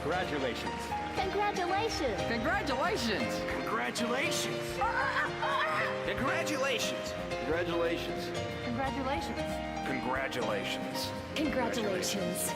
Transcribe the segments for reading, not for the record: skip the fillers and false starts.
Congratulations. Congratulations! Congratulations! Congratulations! Congratulations! Congratulations. Congratulations! Congratulations! Congratulations!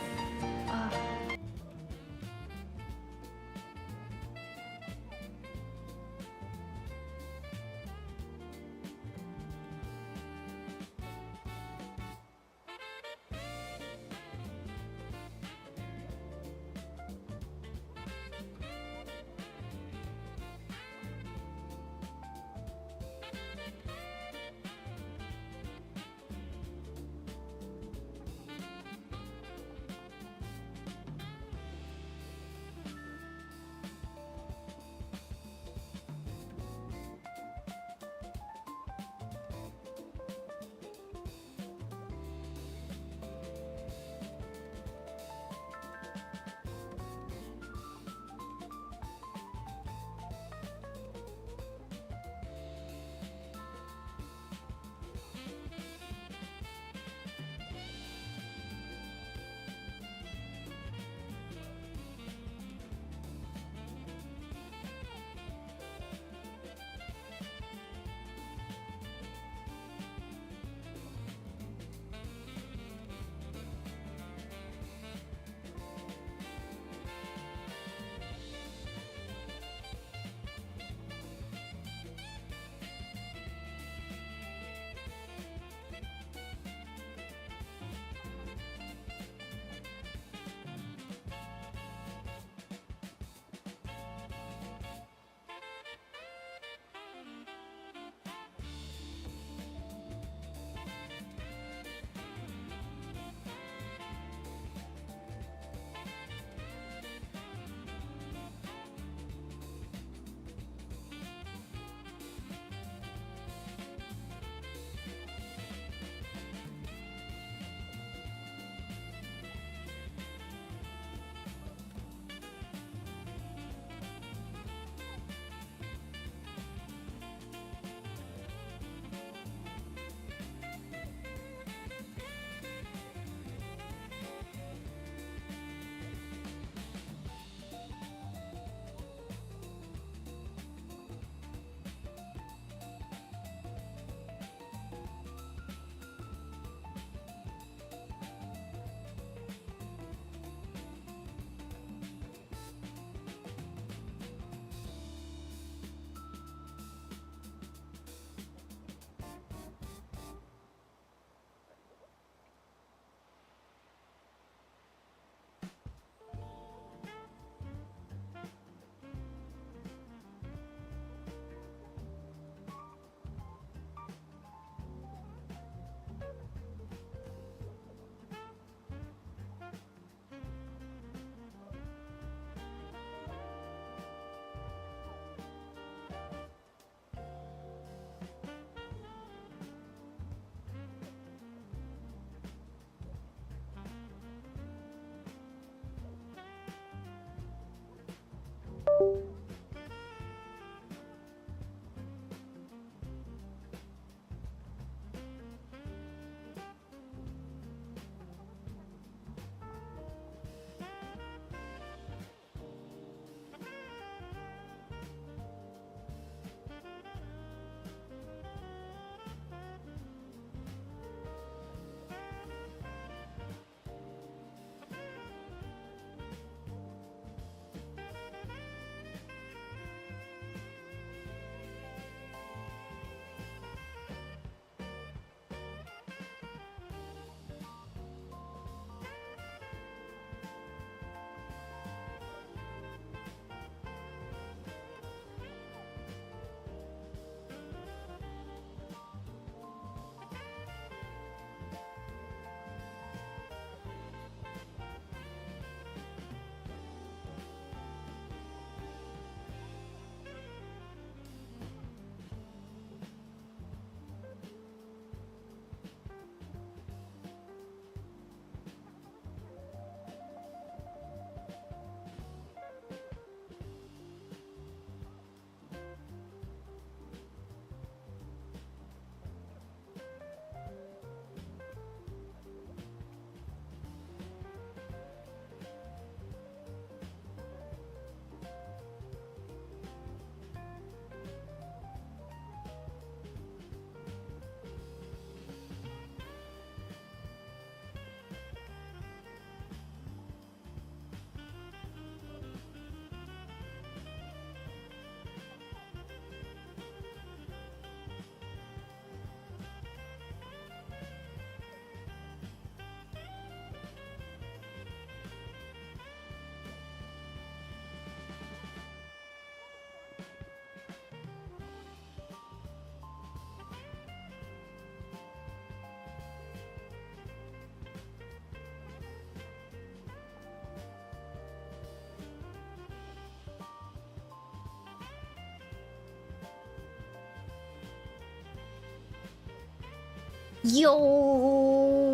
Yo,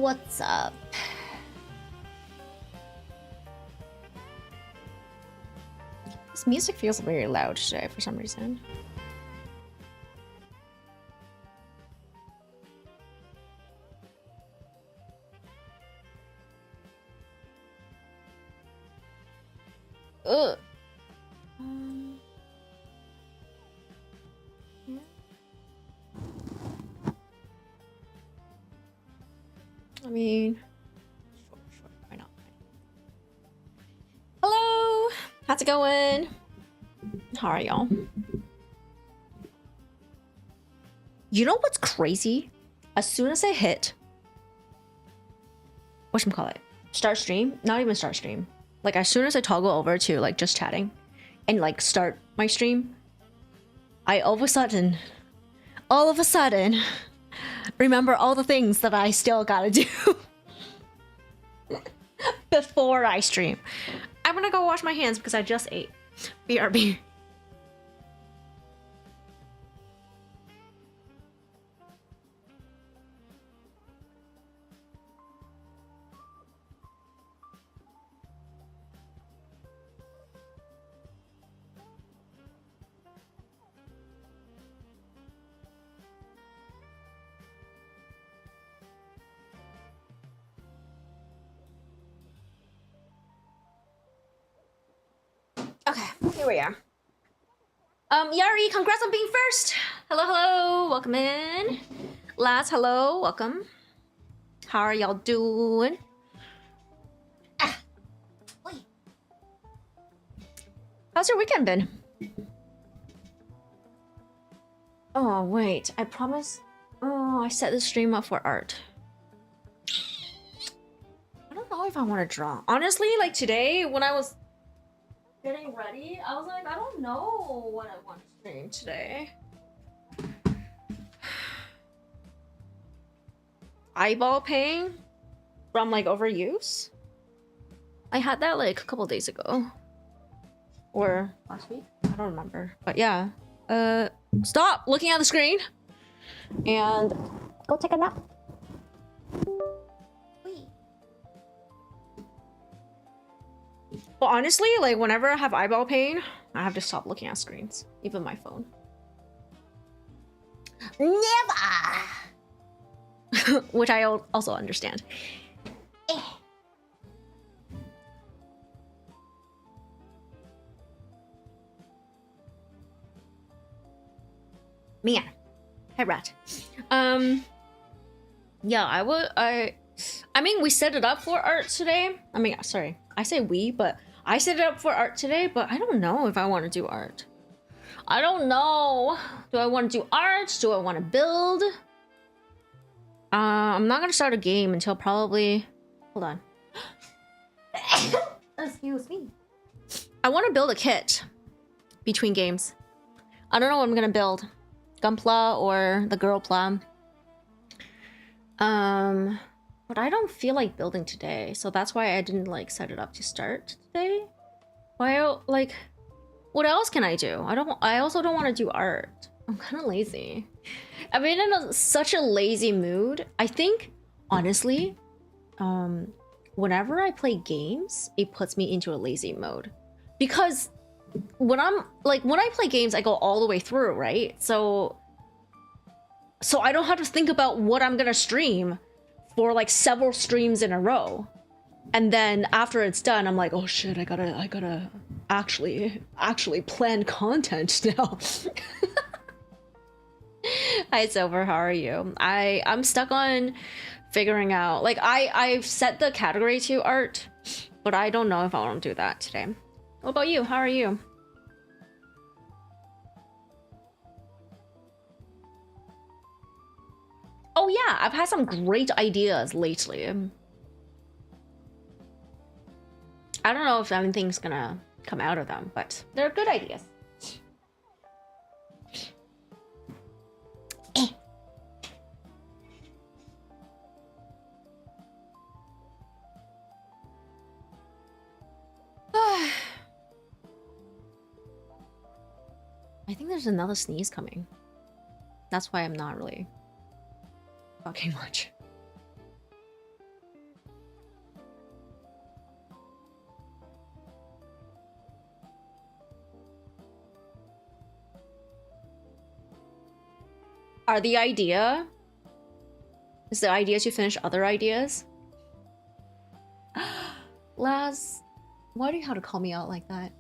what's up? This music feels very loud today for some reason. Ugh. Yeah. I mean, sure, why not? Hello, how's it going? How are y'all? You know what's crazy? As soon as I hit, whatchamacallit, start stream, not even start stream. Like as soon as I toggle over to like just chatting and like start my stream, I all of a sudden, remember all the things that I still gotta do before I stream. I'm gonna go wash my hands because I just ate. BRB. Okay, here we are. Yari, congrats on being first. Hello, welcome in. Laz, hello, welcome. How are y'all doing? How's your weekend been? Oh, wait, I promise. Oh, I set the stream up for art. I don't know if I want to draw. Honestly, like today, when I was getting ready, I was like, I don't know what I want to stream today. Eyeball pain from like overuse. I had that like a couple days ago. Or last week? I don't remember. But yeah. Stop looking at the screen. And go take a nap. Well, honestly, like whenever I have eyeball pain, I have to stop looking at screens, even my phone. Never. Which I also understand. Man, hey rat. Yeah, I mean, we set it up for art today. I mean, sorry, I say we, but I set it up for art today, but I don't know if I want to do art. I don't know. Do I want to do art? Do I want to build? I'm not gonna start a game until probably... Hold on. Excuse me. I want to build a kit between games. I don't know what I'm gonna build. Gunpla or the girl plum. But I don't feel like building today, so that's why I didn't like set it up to start today. Why, like, what else can I do? I also don't want to do art. I'm kind of lazy. I've been in such a lazy mood. I think, honestly, whenever I play games, it puts me into a lazy mode. Because when I play games, I go all the way through, right? So I don't have to think about what I'm gonna stream for like several streams in a row. And then after it's done, I'm like, oh shit, I gotta actually plan content now. Hi Silver, how are you? I'm stuck on figuring out, like I've set the category to art, but I don't know if I want to do that today. What about you? How are you? Oh yeah, I've had some great ideas lately. I don't know if anything's gonna come out of them, but they're good ideas. I think there's another sneeze coming. That's why I'm not really... fucking much. Is the idea to finish other ideas? Laz, why do you have to call me out like that?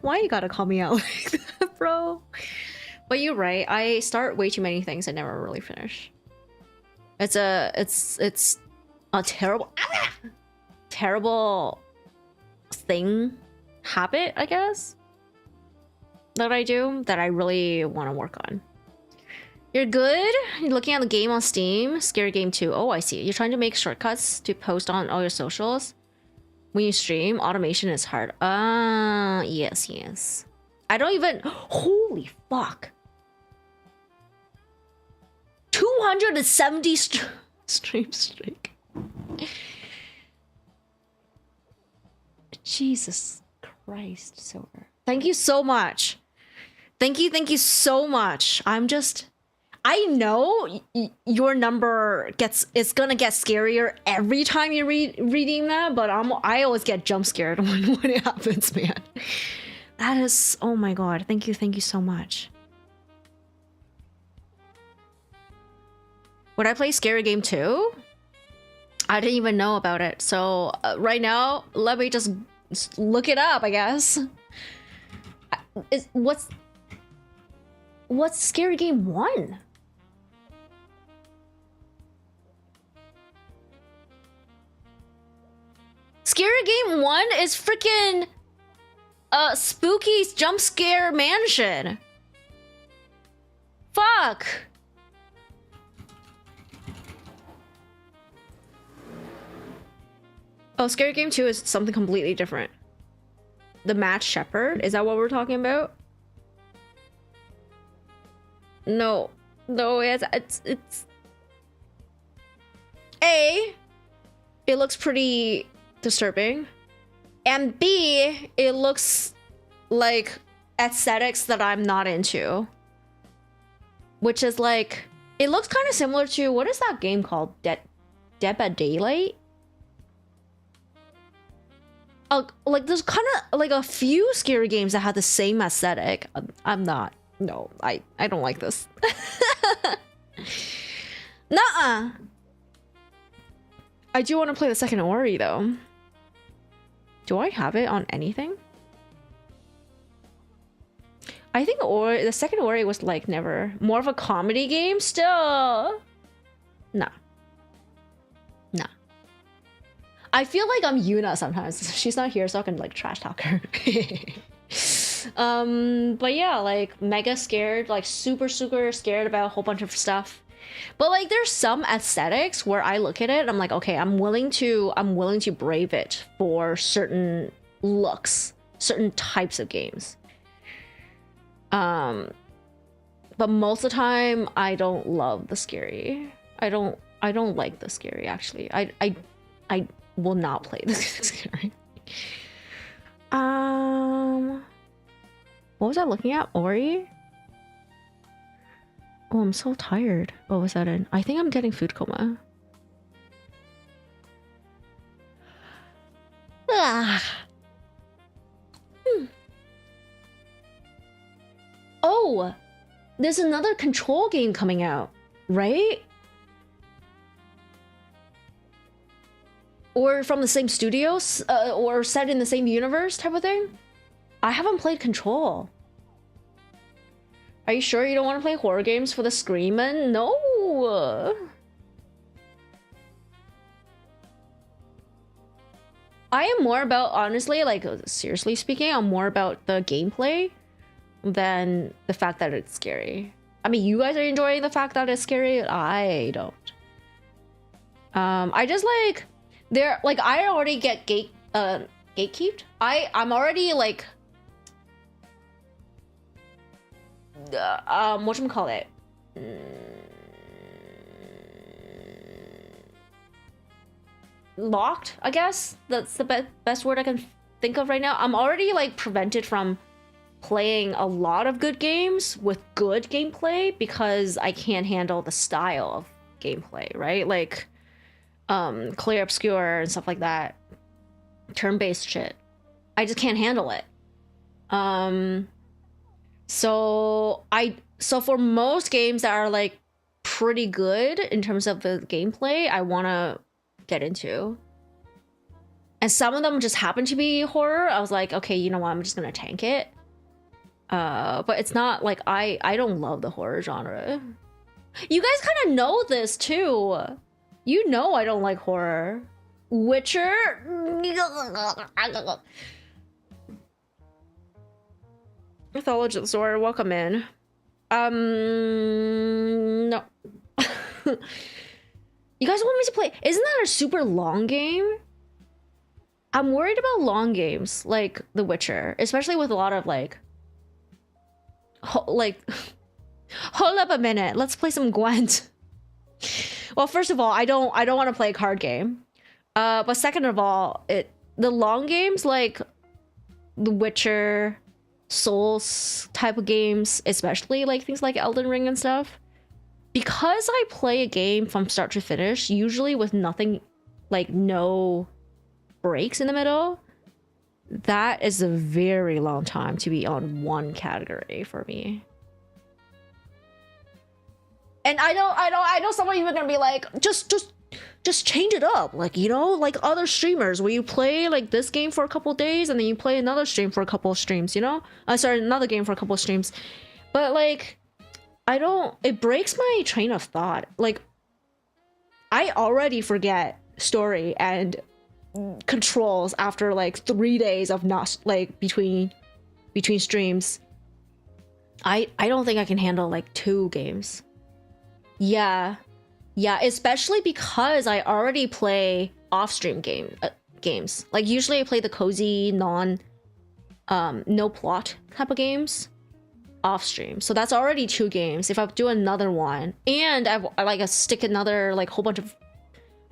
Why you gotta call me out like that, bro? But you're right, I start way too many things I never really finish. It's a terrible habit, I guess, that I do that I really want to work on. You're good? You're looking at the game on Steam? Scary Game 2. Oh, I see. You're trying to make shortcuts to post on all your socials? When you stream, automation is hard. Yes. I don't even... Holy fuck. 270 stream streak. Jesus Christ, Silver. Thank you so much. Thank you so much. I know your number it's gonna get scarier every time you redeem that, but I always get jump scared when it happens, man. That is, oh my god. Thank you so much. Would I play Scary Game 2? I didn't even know about it. So right now, let me just look it up, I guess. What's Scary Game 1? Scary Game 1 is freaking spooky jump scare mansion. Fuck. Oh, Scary Game 2 is something completely different. The Mad Shepherd? Is that what we're talking about? No, it's A, it looks pretty disturbing, and B, it looks like aesthetics that I'm not into, which is like, it looks kind of similar to, what is that game called? Dead by Daylight? Like there's kind of like a few scary games that have the same aesthetic. I'm not. No, I don't like this. Nuh-uh. I do want to play the second Ori though. Do I have it on anything? I think the second Ori was like never more of a comedy game still. Nah. I feel like I'm Yuna sometimes. She's not here, so I can like trash talk her. But yeah, like mega scared, like super scared about a whole bunch of stuff. But like there's some aesthetics where I look at it and I'm like, okay, I'm willing to brave it for certain looks, certain types of games. But most of the time I don't love the scary. I don't like the scary actually. I will not play this scary. What was I looking at? Ori? Oh, I'm so tired. What was that in? I think I'm getting food coma. Oh, there's another Control game coming out, right? Or from the same studios, or set in the same universe type of thing. I haven't played Control. Are you sure you don't want to play horror games for the screamin'? No. I am more about, honestly, like seriously speaking, I'm more about the gameplay than the fact that it's scary. I mean, you guys are enjoying the fact that it's scary. I don't. I just like. I already get gatekeeped. I'm already like whatchamacallit? Locked, I guess. That's the best word I can think of right now. I'm already like prevented from playing a lot of good games with good gameplay because I can't handle the style of gameplay, right? Like Clear Obscure and stuff like that. Turn-based shit. I just can't handle it. So for most games that are like pretty good in terms of the gameplay, I want to get into. And some of them just happen to be horror. I was like, okay, you know what? I'm just gonna tank it. But it's not like I don't love the horror genre. You guys kind of know this too. You know I don't like horror. Witcher. Mythologisaur, welcome in. No. You guys want me to play? Isn't that a super long game? I'm worried about long games like The Witcher, especially with a lot of like hold up a minute. Let's play some Gwent. Well, first of all, I don't want to play a card game. But second of all, the long games like The Witcher, Souls type of games, especially like things like Elden Ring and stuff, because I play a game from start to finish, usually with nothing, like no breaks in the middle, that is a very long time to be on one category for me. And I know some of you are gonna be like, just change it up, like, you know, like other streamers where you play like this game for a couple days and then you play another stream for a couple of streams, you know? Sorry, another game for a couple of streams. But like, it breaks my train of thought. Like, I already forget story and controls after like 3 days of not like between streams. I don't think I can handle like 2 games. Yeah, especially because I already play off-stream games. Like usually I play the cozy, no plot type of games off-stream. So that's already 2 games. If I do another one, and I stick another like whole bunch of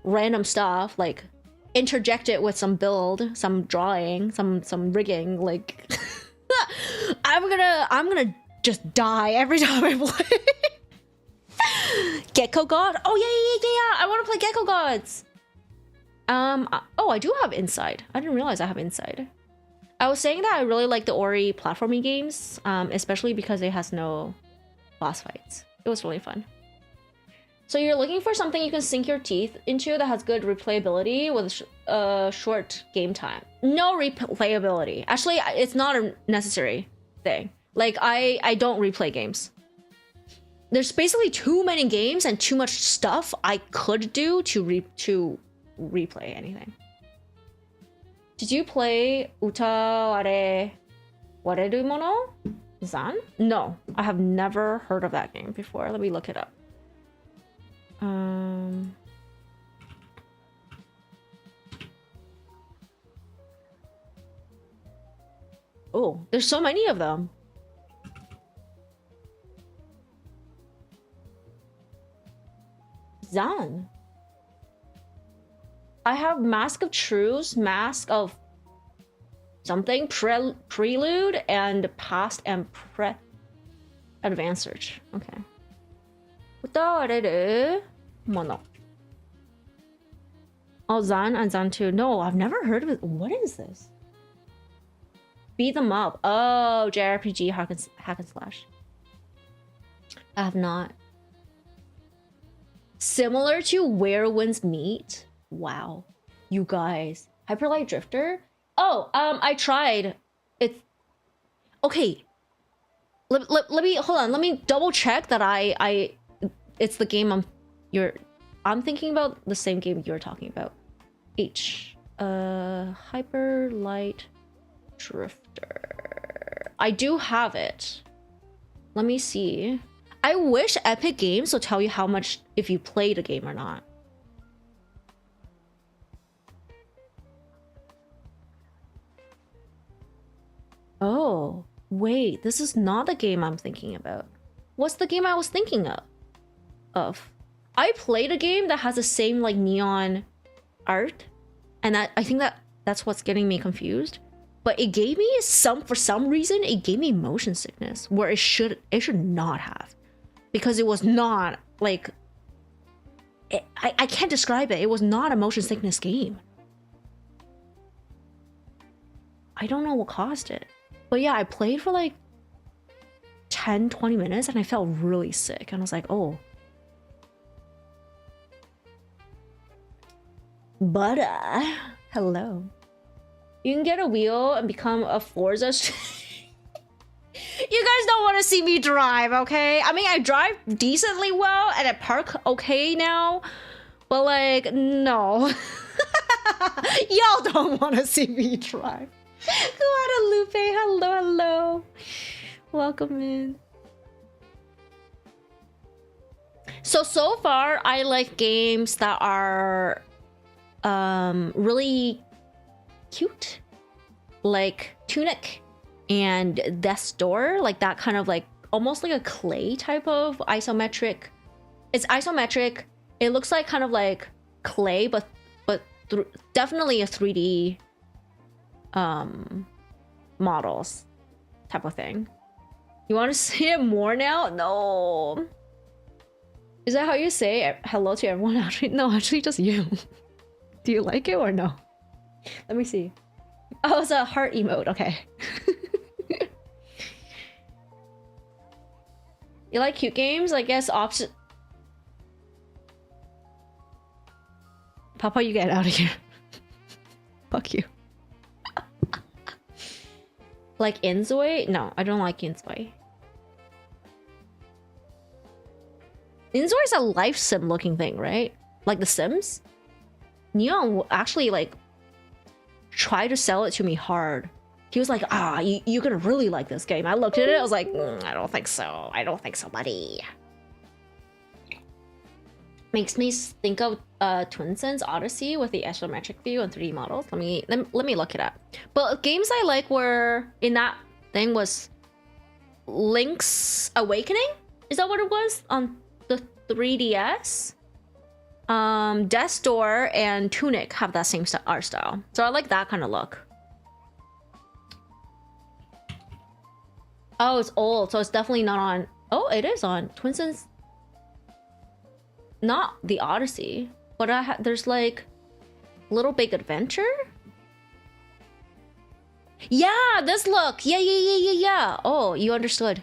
random stuff, like interject it with some build, some drawing, some rigging, like I'm gonna just die every time I play. Gecko God? Oh yeah. I want to play Gecko Gods. Oh, I do have Inside. I didn't realize I have Inside. I was saying that I really like the Ori platforming games, especially because it has no boss fights. It was really fun. So you're looking for something you can sink your teeth into that has good replayability with short game time. No replayability. Actually, it's not a necessary thing. Like, I don't replay games. There's basically too many games and too much stuff I could do to replay anything. Did you play Uta Wareru Mono? Zan? No, I have never heard of that game before. Let me look it up. Oh, there's so many of them. Zan. I have Mask of Truths, Mask of something, Prelude, and Past and Advanced Search. Okay. Utareru Mono. Oh, Zan and Zan 2. No, I've never heard of it. What is this? Beat them up. Oh, JRPG hack and slash. I have not. Similar to Where Winds Meet. Wow, you guys. Hyper Light Drifter. Oh, I tried. It's okay. Let me hold on. Let me double check that it's the game I'm thinking about, the same game you're talking about. Hyper Light Drifter. I do have it. Let me see. I wish Epic Games will tell you how much if you played a game or not. Oh, wait, this is not the game I'm thinking about. What's the game I was thinking of? I played a game that has the same like neon art, and I think that's what's getting me confused. but it gave me for some reason it gave me motion sickness where it should not have, because it was not like I can't describe it. It was not a motion sickness game. I don't know what caused it. But yeah, I played for like 10-20 minutes and I felt really sick. And I was like, oh. But hello. You can get a wheel and become a Forza. You guys don't want to see me drive, okay? I mean, I drive decently well and I park okay now. But like, no. Y'all don't want to see me drive. Guadalupe, hello, hello. Welcome in. So far, I like games that are really cute. Like Tunic and Death's Door. Like that kind of like, almost like a clay type of isometric. It's isometric. It looks like kind of like clay, but definitely a 3D models type of thing. You want to see it more now? No. Is that how you say hello to everyone? Actually, no, actually just you. Do you like it or no? Let me see. Oh, it's a heart emote. Okay. You like cute games? I guess option. Papa, you get out of here. Fuck you. Like Inzoi? No, I don't like Inzoi. Inzoi is a life sim looking thing, right? Like The Sims? Neon actually like tried to sell it to me hard. He was like, you're gonna really like this game. I looked at it, I was like, I don't think so. I don't think so, buddy. Makes me think of Twinsen's Odyssey with the isometric view and 3D models. Let me look it up. But games I like were in that thing was Link's Awakening. Is that what it was on the 3DS? Death's Door and Tunic have that same art style, so I like that kind of look. Oh, it's old, so it's definitely not on. Oh, it is on Twinsen's. Not the Odyssey, but there's like Little Big Adventure. Yeah, this look. Yeah. Oh, you understood.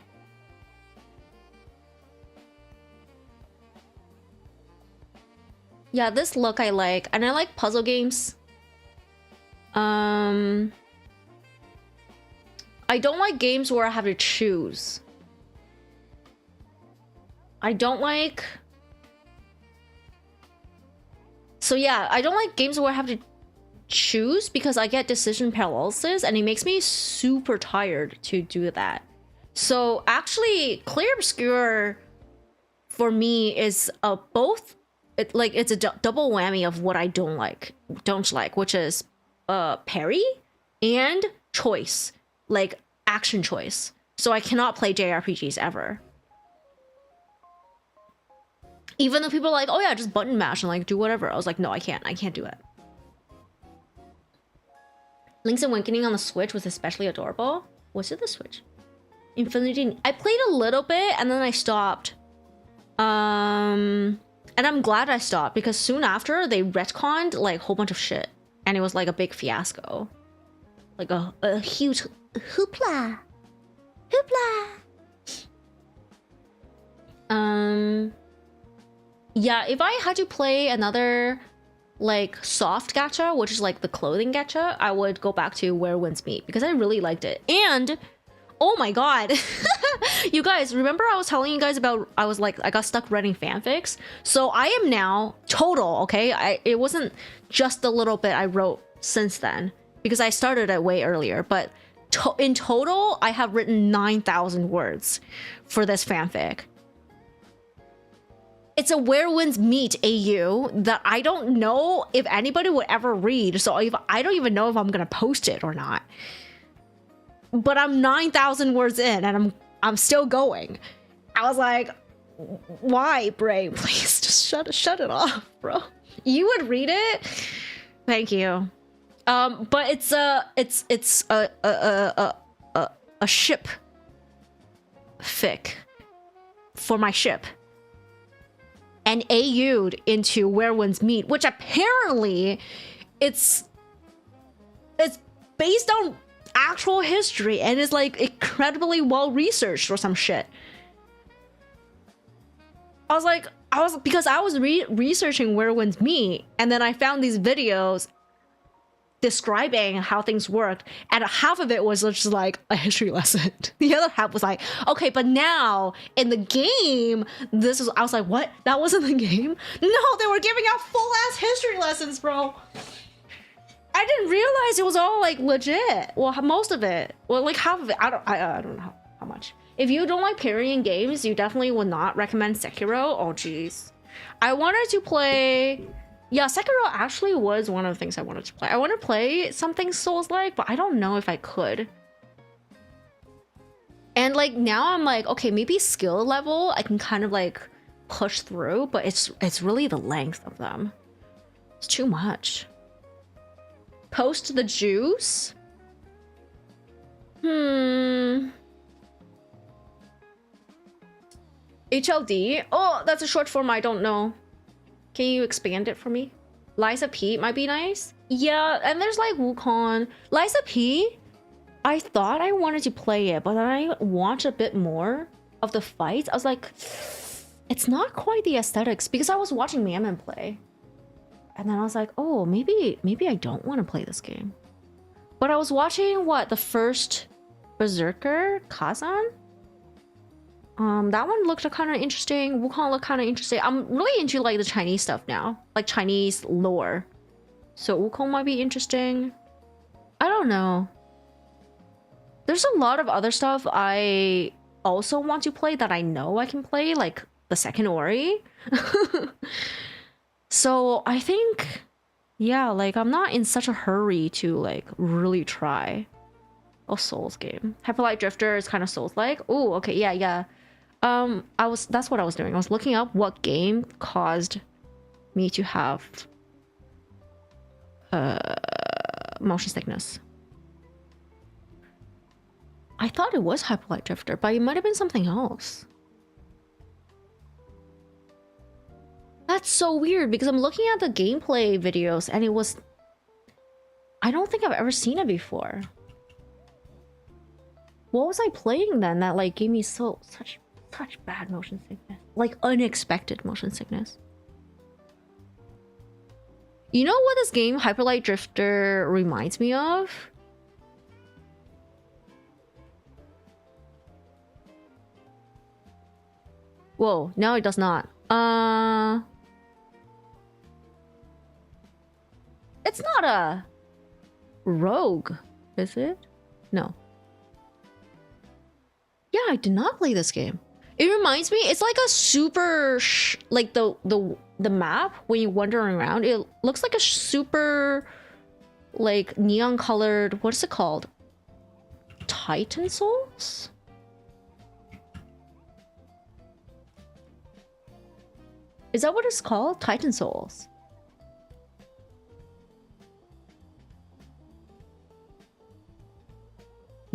Yeah, this look I like, and I like puzzle games. I don't like games where I have to choose. I don't like. So yeah, I don't like games where I have to choose because I get decision paralysis and it makes me super tired to do that. So actually, Clear Obscure for me is both. It's a double whammy of what I don't like, which is parry and choice, like action choice. So I cannot play JRPGs ever. Even though people are like, oh yeah, just button mash and like do whatever. I was like, no, I can't do it. Link's Awakening on the Switch was especially adorable. Was it the Switch? Infinity. I played a little bit and then I stopped. And I'm glad I stopped because soon after they retconned like a whole bunch of shit. And it was like a big fiasco. Like a huge hoopla. Yeah, if I had to play another like soft gacha, which is like the clothing gacha, I would go back to Where Winds Meet because I really liked it. And oh my god, you guys, remember I was telling you guys about I got stuck writing fanfics? So I am now total, okay? It wasn't just the little bit I wrote since then because I started it way earlier, but in total I have written 9,000 words for this fanfic. It's a Where Winds Meet AU that I don't know if anybody would ever read. So I don't even know if I'm gonna post it or not. But I'm 9,000 words in and I'm still going. I was like, why, brain? Please just shut it off, bro. You would read it? Thank you. But it's a ship fic for my ship. And AU'd into Where Winds Meet, which apparently it's based on actual history and is like incredibly well researched or some shit. Because I was researching Where Winds Meet, and then I found these videos describing how things worked, and half of it was just like a history lesson. The other half was like, okay, but now in the game, this is. I was like, what? That wasn't the game? No, they were giving out full ass history lessons, bro. I didn't realize it was all like legit. Well, most of it. Well, like half of it. I don't know how much. If you don't like parrying games, you definitely would not recommend Sekiro. Oh, jeez. I wanted to play. Yeah, Sekiro actually was one of the things I wanted to play. I want to play something Souls-like, but I don't know if I could. And like now I'm like, okay, maybe skill level I can kind of like push through, but it's really the length of them. It's too much. Post the juice? HLD? Oh, that's a short form, I don't know. Can you expand it for me? Liza P might be nice. Yeah, and there's like Wukong. Liza P, I thought I wanted to play it, but then I watched a bit more of the fights. I was like, it's not quite the aesthetics, because I was watching Mammon play. And then I was like, oh, maybe I don't want to play this game. But I was watching the first Berserker, Kazan? That one looked kind of interesting. Wukong looked kind of interesting. I'm really into like the Chinese stuff now, like Chinese lore. So Wukong might be interesting. I don't know. There's a lot of other stuff I also want to play that I know I can play, like the second Ori. So I think, yeah, like I'm not in such a hurry to like really try a Souls game. Hyperlight Drifter is kind of Souls-like. Oh, okay, yeah. That's what I was doing. I was looking up what game caused me to have motion sickness. I thought it was Hyperlight Drifter, but it might have been something else. That's so weird because I'm looking at the gameplay videos and it was... I don't think I've ever seen it before. What was I playing then that like gave me such bad motion sickness? Like unexpected motion sickness. You know what this game Hyperlight Drifter reminds me of? Whoa, no it does not. It's not a Rogue, is it? No. Yeah, I did not play this game. It reminds me, it's like a super like the map when you're wandering around, it looks like a super like neon colored, what is it called? Titan Souls? Is that what it's called? Titan Souls.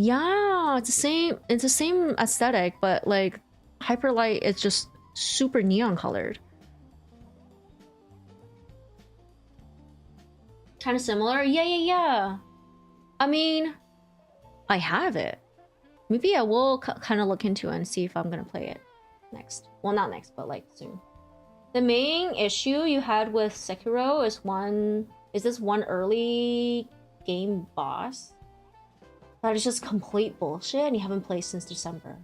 Yeah, it's the same aesthetic, but like Hyperlight is just super neon colored. Kind of similar? Yeah. I mean, I have it. Maybe I will kind of look into it and see if I'm gonna play it next. Well, not next, but like soon. The main issue you had with Sekiro is this one early game boss that is just complete bullshit and you haven't played since December.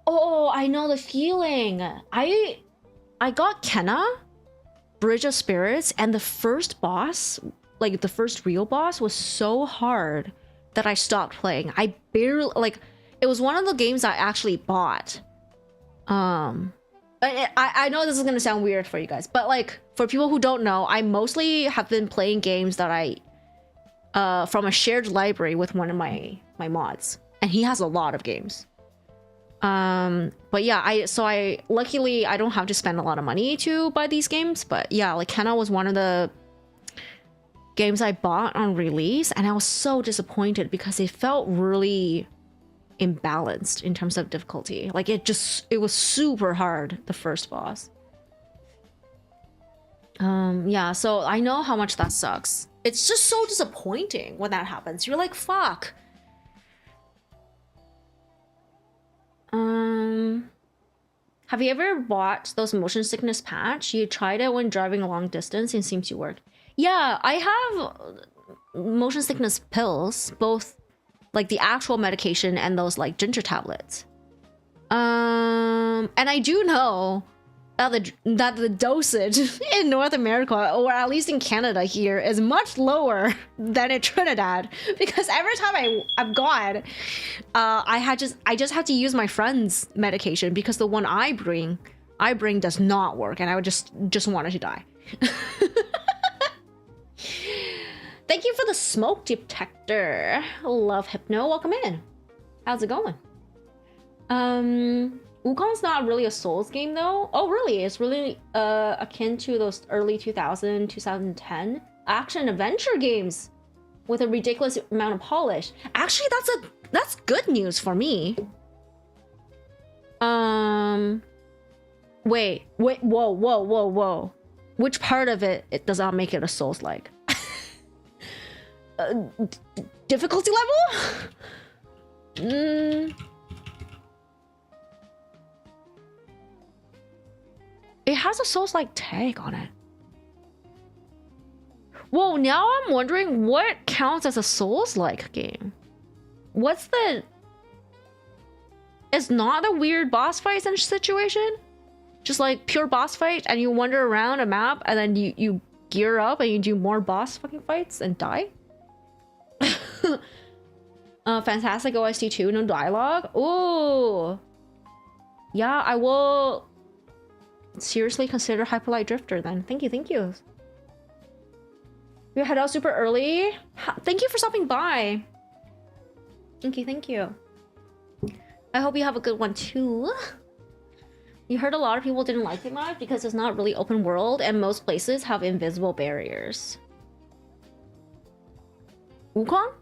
Oh, I know the feeling. I got Kenna, Bridge of Spirits, and the first boss, like the first real boss, was so hard that I stopped playing. I barely, like, it was one of the games I actually bought. I know this is gonna sound weird for you guys, but like for people who don't know, I mostly have been playing games that I from a shared library with one of my mods, and he has a lot of games. But yeah, I luckily I don't have to spend a lot of money to buy these games, but yeah, like Kenna was one of the games I bought on release, and I was so disappointed because it felt really imbalanced in terms of difficulty. Like it was super hard, the first boss. Yeah, so I know how much that sucks. It's just so disappointing when that happens. You're like, fuck. Have you ever bought those motion sickness patch? You tried it when driving a long distance and it seems to work. Yeah, I have motion sickness pills, both like the actual medication and those like ginger tablets. And I do know that the dosage in North America, or at least in Canada here, is much lower than in Trinidad, because every time I've gone, I just have to use my friend's medication because the one I bring does not work, and I would just wanted to die. Thank you for the smoke detector. Love Hypno, welcome in. How's it going? Wukong's not really a Souls game though. Oh really? It's really akin to those early 2010 action adventure games with a ridiculous amount of polish. Actually, that's good news for me. Wait, whoa. Which part of it does not make it a Souls-like? Difficulty level? It has a Souls-like tag on it. Whoa, now I'm wondering what counts as a Souls-like game. What's the... It's not a weird boss fight situation? Just like pure boss fight and you wander around a map and then you gear up and you do more boss fucking fights and die? Fantastic OST 2, no dialogue. Ooh. Yeah, I will seriously consider Hyperlight Drifter then. Thank you. You head out super early. Thank you for stopping by. Thank you. I hope you have a good one too. You heard a lot of people didn't like it much because it's not really open world and most places have invisible barriers. Wukong?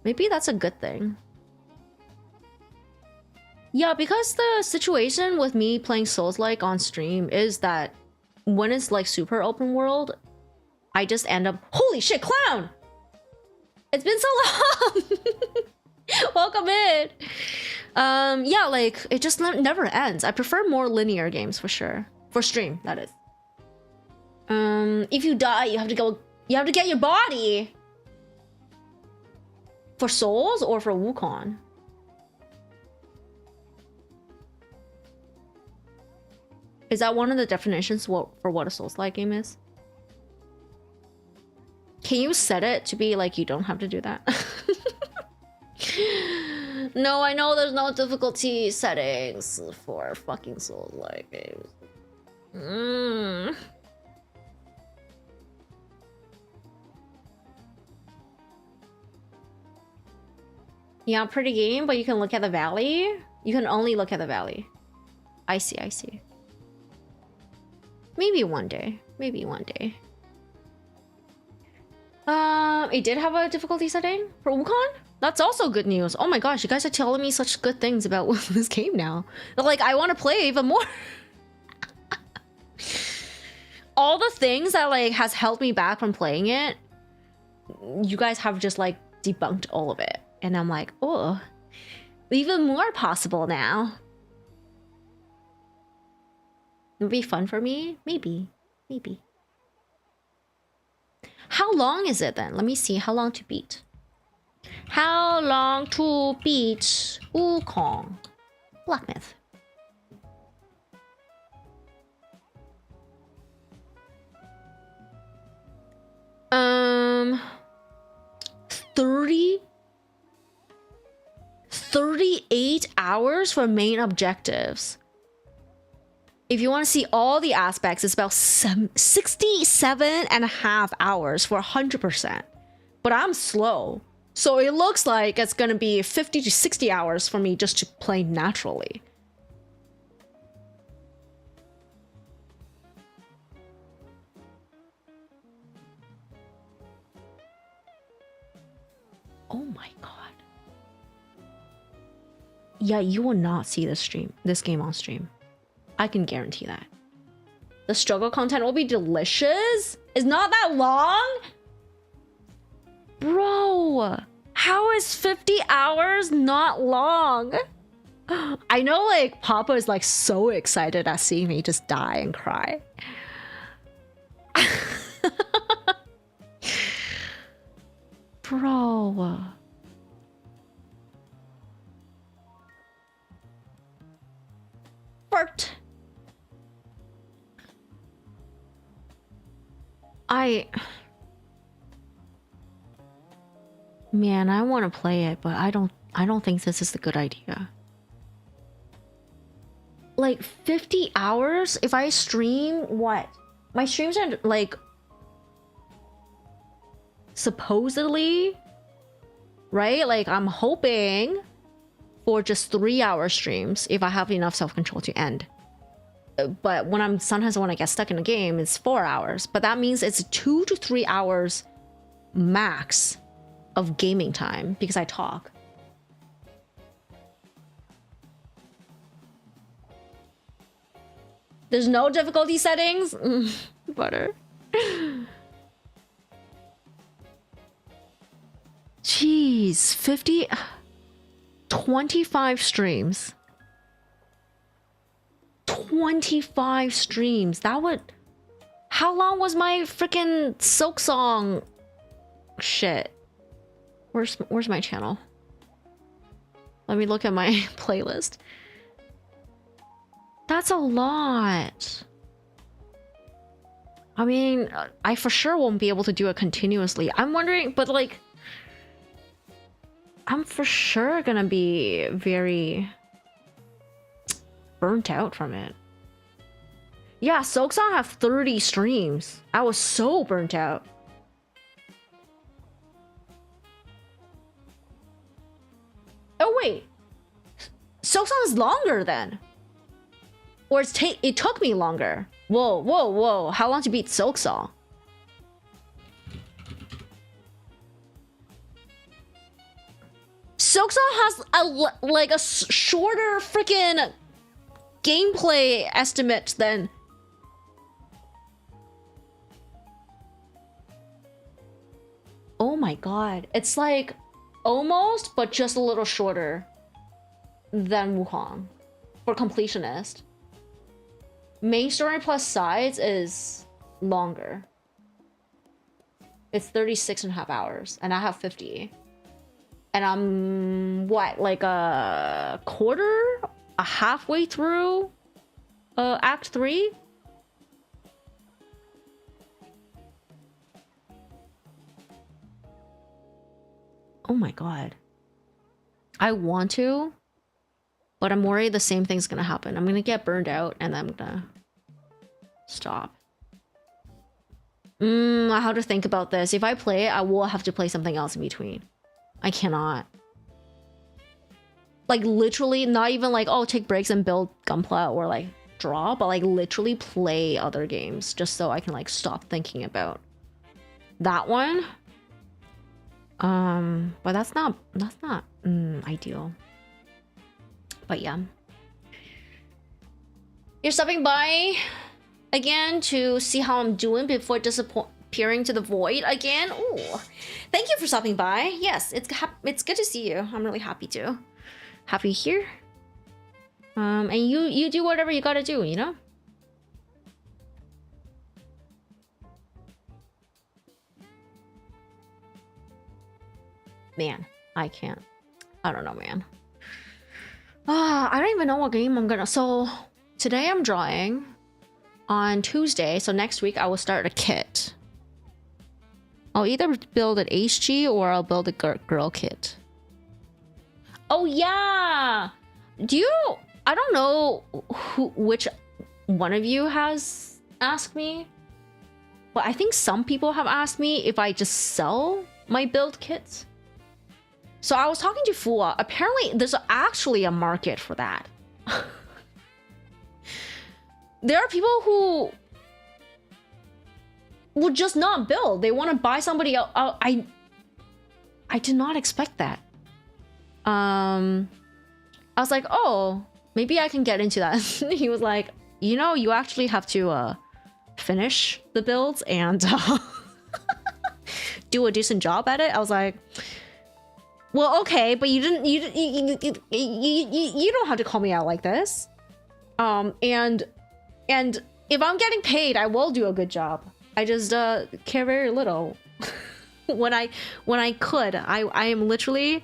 Maybe that's a good thing. Yeah, because the situation with me playing Souls-like on stream is that when it's like super open world, I just end up... Holy shit, Clown! It's been so long! Welcome in! Yeah, like, it just never ends. I prefer more linear games for sure. For stream, that is. If you die, you have to get your body! For Souls or for Wukong? Is that one of the definitions for what a Souls-like game is? Can you set it to be like you don't have to do that? No, I know there's no difficulty settings for fucking Souls-like games. Yeah, pretty game, but you can look at the valley. You can only look at the valley. I see. Maybe one day. It did have a difficulty setting for Wukong? That's also good news. Oh my gosh, you guys are telling me such good things about this game now. Like, I want to play even more. All the things that like has held me back from playing it, you guys have just like debunked all of it. And I'm like, oh, even more possible now. It would be fun for me? Maybe. How long is it then? Let me see how long to beat. How long to beat Wukong? Black Myth. 38 hours for main objectives. If you want to see all the aspects, it's about 67.5 hours for 100%. But I'm slow. So it looks like it's going to be 50 to 60 hours for me just to play naturally. Yeah, you will not see this game on stream. I can guarantee that. The struggle content will be delicious. It's not that long. Bro, how is 50 hours not long? I know like Papa is like so excited at seeing me just die and cry. Bro. Fart. Man, I want to play it, but I don't think this is a good idea. Like 50 hours if I stream what? My streams are like supposedly, right? Like I'm hoping for just 3-hour streams if I have enough self-control to end. But when sometimes when I get stuck in a game, it's 4 hours. But that means it's 2 to 3 hours max of gaming time because I talk. There's no difficulty settings? Butter. Jeez, 25 streams. 25 streams. That would... How long was my freaking Silk Song shit? Where's my channel? Let me look at my playlist. That's a lot. I mean, I for sure won't be able to do it continuously. I'm wondering, but like... I'm for sure gonna be very burnt out from it. Yeah, Silksong have 30 streams. I was so burnt out. Oh wait, Silksong is longer then, or it took me longer. Whoa, whoa, whoa! How long to beat Silksong? Silksong has like a shorter freaking gameplay estimate than... Oh my god. It's like almost, but just a little shorter than Wukong for completionist. Main story plus sides is longer. It's 36.5 hours, and I have 50. And I'm, what, like a halfway through Act 3? Oh my god. I want to, but I'm worried the same thing's gonna happen. I'm gonna get burned out and I'm gonna stop. How to think about this. If I play it, I will have to play something else in between. I cannot. Like literally, not even like, oh, take breaks and build Gunpla or like draw, but like literally play other games just so I can like stop thinking about that one. But that's not ideal. But yeah. You're stopping by again to see how I'm doing before disappearing to the void again. Ooh, thank you for stopping by. Yes, it's good to see you. I'm really happy here. And you do whatever you gotta do, you know. Man, I can't. I don't know, man. I don't even know what game I'm gonna... So, today I'm drawing. On Tuesday, so next week, I will start a kit. I'll either build an HG or I'll build a girl kit. Oh, yeah! I don't know which one of you has asked me. But I think some people have asked me if I just sell my build kits. So I was talking to Fua. Apparently, there's actually a market for that. There are people who would just not build. They want to buy somebody else. I did not expect that. I was like, oh, maybe I can get into that. He was like, you know, you actually have to finish the builds and do a decent job at it. I was like, well, okay, but you don't have to call me out like this. And if I'm getting paid, I will do a good job. I just care very little. when I could, I am literally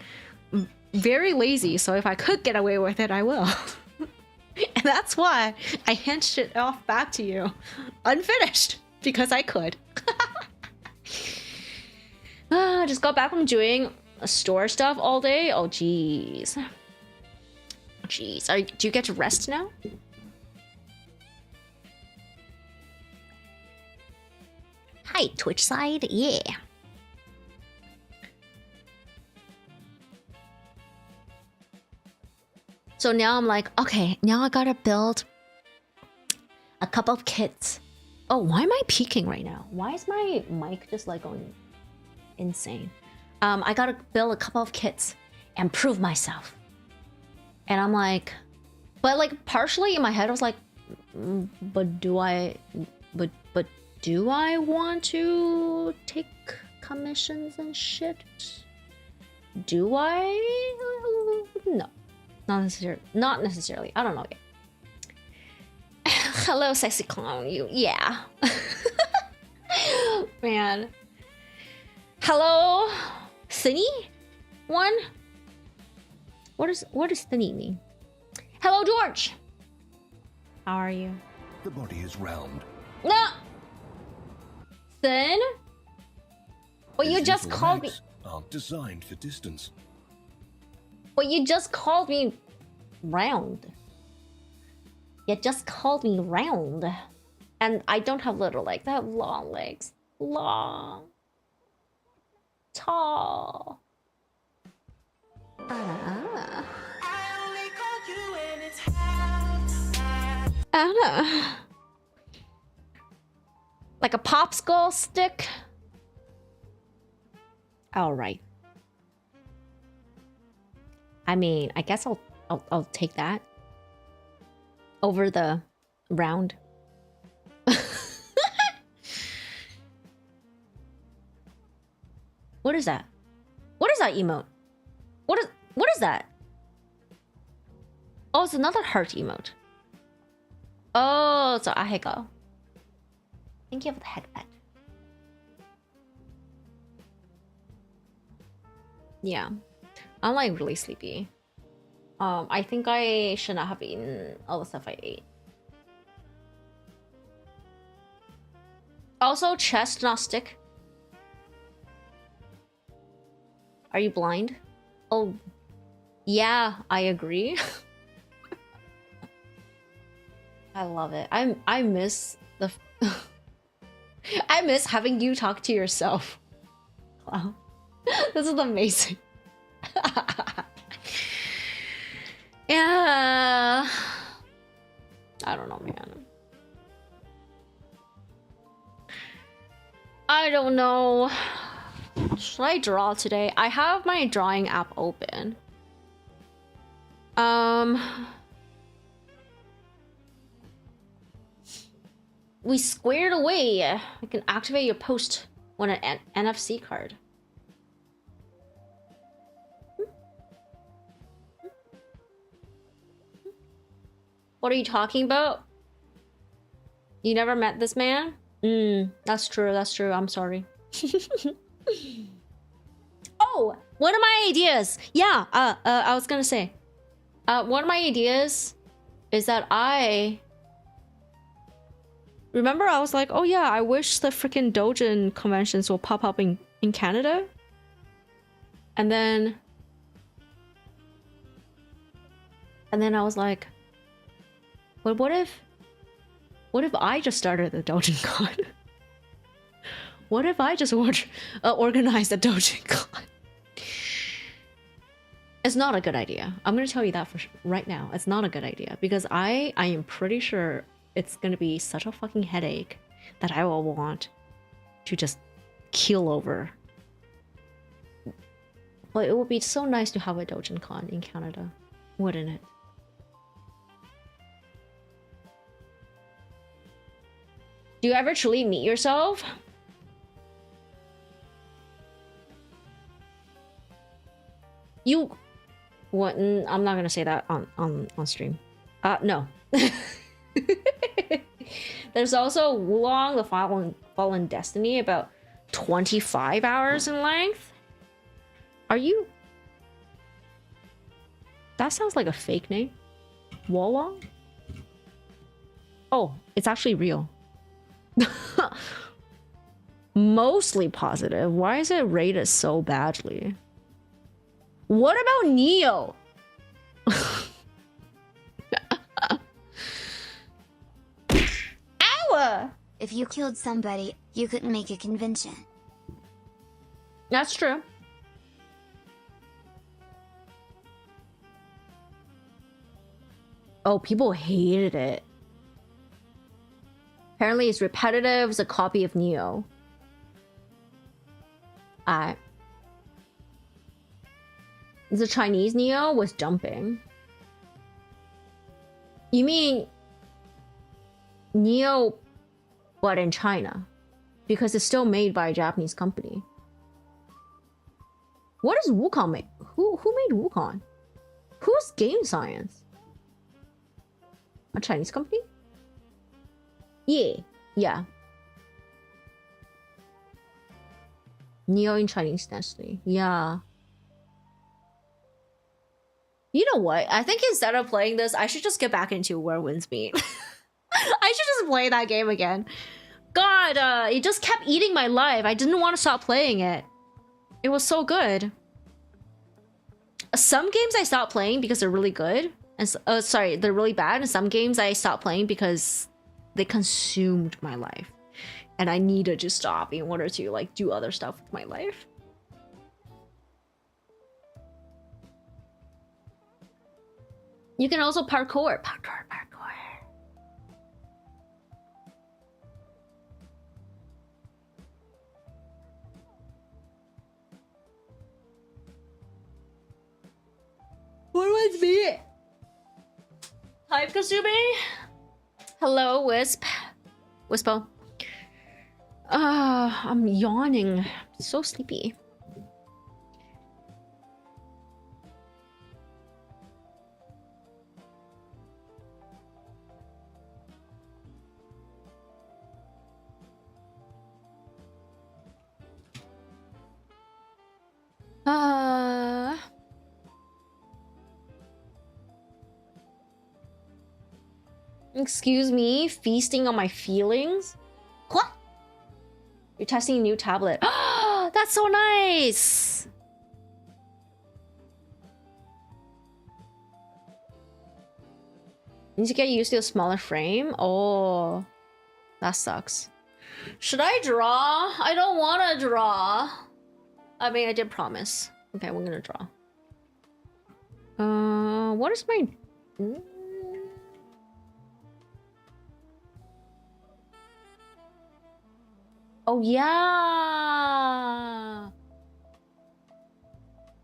very lazy, so if I could get away with it, I will. And that's why I hand shit off back to you unfinished, because I could. Just got back from doing store stuff all day. Oh jeez. Jeez, do you get to rest now? Hi, Twitch side, yeah. So now I'm like, okay, now I gotta build a couple of kits. Oh, why am I peaking right now? Why is my mic just like going insane? I gotta build a couple of kits and prove myself. And I'm like, but like partially in my head I was like, but do I want to take commissions and shit? Do I? No. Not necessarily. I don't know yet. Hello, sexy clown. Yeah. Man. Hello, thinny? One? What does thinny mean? Hello, George. How are you? The body is round. No. Thin? Well, you His just little called me. legs aren't designed for distance. Well, you just called me round. You just called me round. And I don't have little legs. I have long legs. Long. Tall. Anna. Like a popsicle stick. All right. I mean, I guess I'll take that over the round. What is that? What is that emote? What is that? Oh, it's another heart emote. Oh, so ahego. Thank you for the headband. Yeah. I'm like really sleepy. I think I should not have eaten all the stuff I ate. Also, chest not stick. Are you blind? Oh, yeah, I agree. I love it. I miss the. I miss having you talk to yourself. Wow, this is amazing. Yeah. I don't know, man. I don't know. Should I draw today? I have my drawing app open. We squared away. I can activate your post on an NFC card. What are you talking about? You never met this man? That's true, that's true. I'm sorry. Oh, one of my ideas. Yeah, I was gonna say. One of my ideas is that remember I was like, oh yeah, I wish the freaking Dojin conventions will pop up in Canada. And then I was like, but what if I just started the Dojin Con? What if I just organized a Dojin Con? It's not a good idea. I'm gonna tell you that right now. It's not a good idea because I am pretty sure it's gonna be such a fucking headache that I will want to just keel over. But it would be so nice to have a Dojin Con in Canada. Wouldn't it? Do you ever truly meet yourself? You... What? I'm not gonna say that on stream. No. There's also Wulong, the Fallen Destiny, about 25 hours in length. Are you... That sounds like a fake name. Wulong? Oh, it's actually real. Mostly positive. Why is it rated so badly? What about Neo? Ow! If you killed somebody, you couldn't make a convention. That's true. Oh, people hated it. Apparently it's repetitive, it's a copy of Neo. The Chinese Neo was dumping. You mean Neo, but in China? Because it's still made by a Japanese company. What does Wukong make? Who made Wukong? Who's Game Science? A Chinese company? Yeah. Neo in Chinese Destiny. Yeah. You know what? I think instead of playing this, I should just get back into Where Winds Meet. I should just play that game again. God, it just kept eating my life. I didn't want to stop playing it. It was so good. Some games I stopped playing because they're really good. And sorry, they're really bad. And some games I stopped playing because they consumed my life. And I needed to stop in order to like do other stuff with my life. You can also parkour. Parkour. What was me? Hi, Kasumi. Hello, Wisp. Wispo. I'm yawning. So sleepy. Excuse me, feasting on my feelings? What? You're testing a new tablet. That's so nice! Need to get used to a smaller frame? Oh, that sucks. Should I draw? I don't want to draw. I mean, I did promise. Okay, we're gonna draw. What is my... Oh, yeah!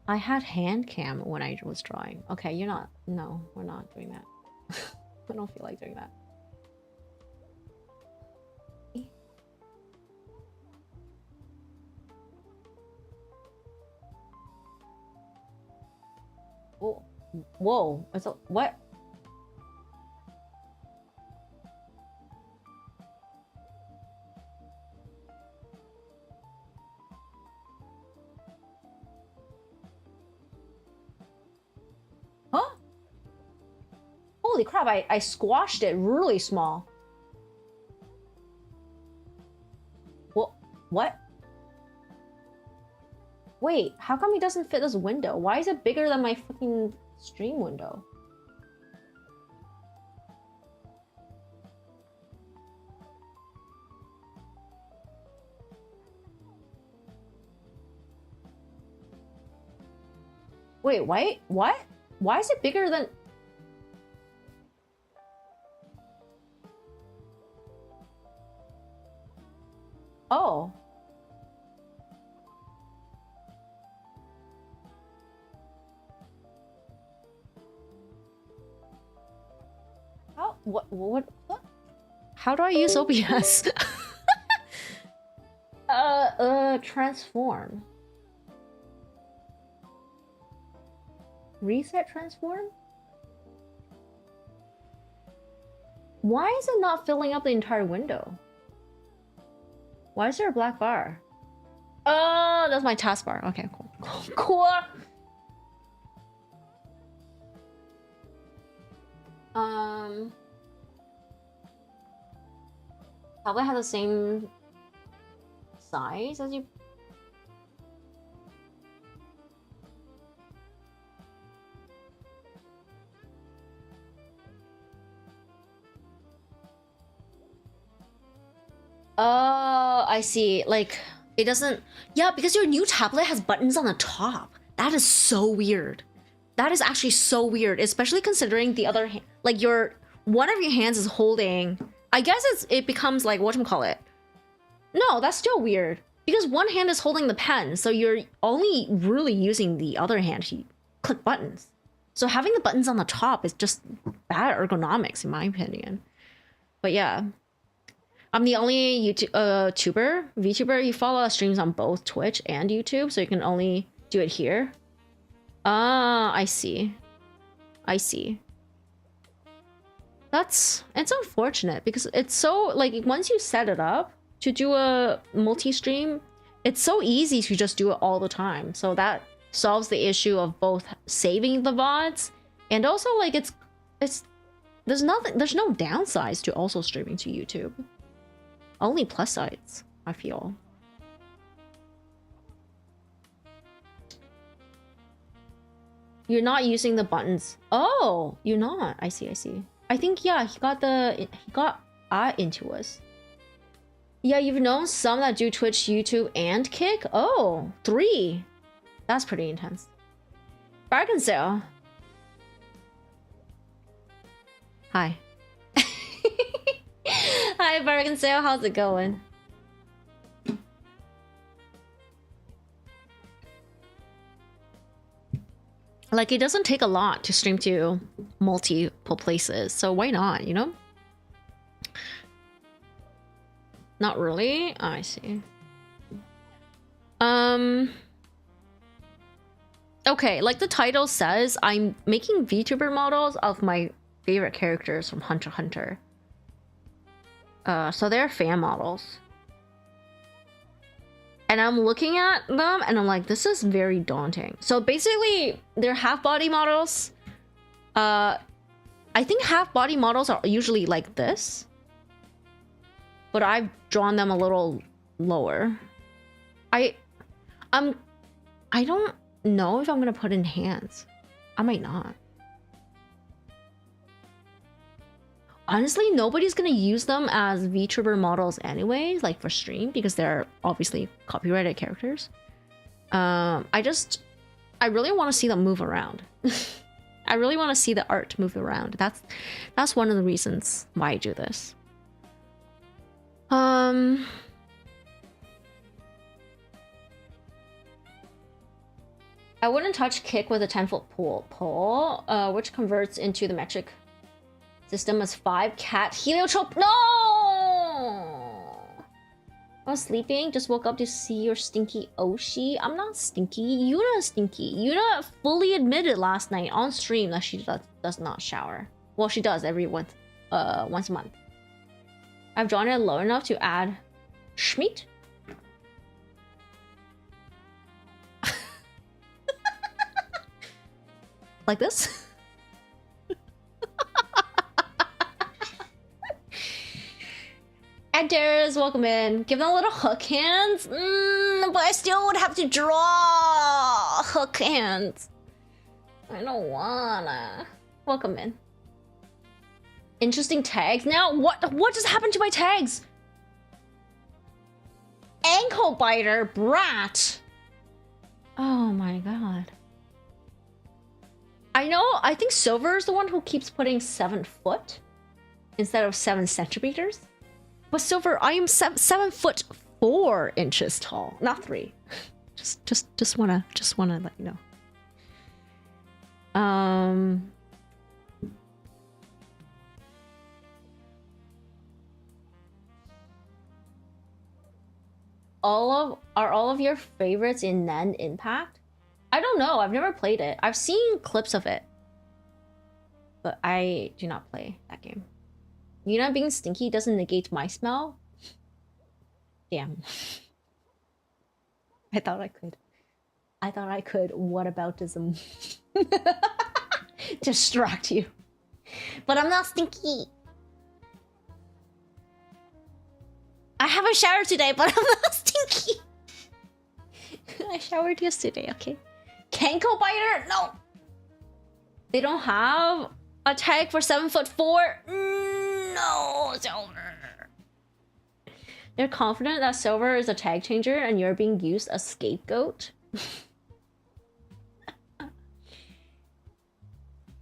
I had hand cam when I was drawing. Okay, you're not... No, we're not doing that. I don't feel like doing that. Oh, whoa! It's a, what? Huh? Holy crap! I squashed it really small. What? Wait, how come he doesn't fit this window? Why is it bigger than my fucking stream window? Wait, what? Why is it bigger than... Oh. How? What? How do I use OBS? Transform. Reset transform? Why is it not filling up the entire window? Why is there a black bar? Oh, that's my taskbar. Okay, cool. Cool. Probably have the same size as you. Oh, I see. Like, it doesn't... Yeah, because your new tablet has buttons on the top. That is so weird. That is actually so weird, especially considering the other hand... Like, one of your hands is holding... I guess it becomes like, whatchamacallit? No, that's still weird. Because one hand is holding the pen, so you're only really using the other hand to click buttons. So having the buttons on the top is just bad ergonomics, in my opinion. But yeah... I'm the only VTuber. You follow streams on both Twitch and YouTube, so you can only do it here. Ah, I see. I see. It's unfortunate because it's so, like, once you set it up to do a multi-stream, it's so easy to just do it all the time. So that solves the issue of both saving the VODs and also, like, there's no downsides to also streaming to YouTube. Only plus sides, I feel. You're not using the buttons. Oh, you're not. I see, I see. I think, yeah, he got into us. Yeah, you've known some that do Twitch, YouTube, and Kick? Oh, 3. That's pretty intense. Bargain sale. Hi. Hi, Bargain Sale. How's it going? Like, it doesn't take a lot to stream to multiple places, so why not, you know? Not really? Oh, I see. Okay, like the title says, I'm making VTuber models of my favorite characters from Hunter x Hunter. So they're fan models. And I'm looking at them and I'm like, this is very daunting. So basically, they're half body models. I think half body models are usually like this. But I've drawn them a little lower. I don't know if I'm gonna put in hands. I might not. Honestly, nobody's gonna use them as VTuber models anyways, like for stream, because they're obviously copyrighted characters. I really want to see them move around. I really want to see the art move around. That's one of the reasons why I do this. I wouldn't touch Kick with a 10-foot pole, which converts into the metric system as 5 cat heliotrope. No! I was sleeping, just woke up to see your stinky Oshi. I'm not stinky. Yuna is stinky. Yuna fully admitted last night on stream that she does not shower. Well, she does once a month. I've drawn it low enough to add Schmidt. Like this? Enters, welcome in. Give them a little hook hands. But I still would have to draw hook hands. I don't wanna. Welcome in. Interesting tags. Now, what just happened to my tags? Ankle biter, brat. Oh my god. I think Silver is the one who keeps putting 7 foot instead of 7 centimeters. But Silver, I am 7 foot 4 inches tall, not 3. Just wanna let you know. all of your favorites in Nen Impact? I don't know. I've never played it. I've seen clips of it, but I do not play that game. You know, being stinky doesn't negate my smell. Damn. I thought I could. I thought I could. Whataboutism. Distract you. But I'm not stinky. I haven't showered today, but I'm not stinky. I showered yesterday, okay? Kenko biter? No. They don't have a tag for 7'4". No, Silver. They're confident that Silver is a tag changer and you're being used as scapegoat.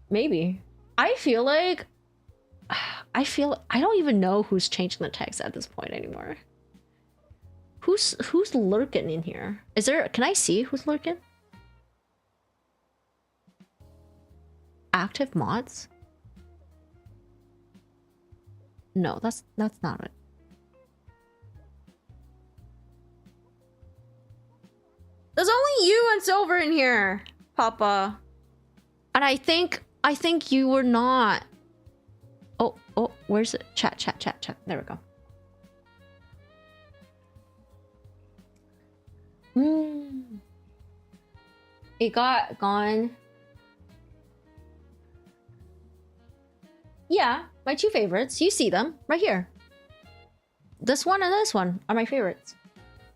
Maybe. I feel like I don't even know who's changing the text at this point anymore. Who's lurking in here? Is there? Can I see who's lurking? Active mods? No, that's not it. There's only you and Silver in here, Papa. And I think you were not. Oh, where's it? Chat. There we go. It got gone. Yeah, my two favorites. You see them right here. This one and this one are my favorites.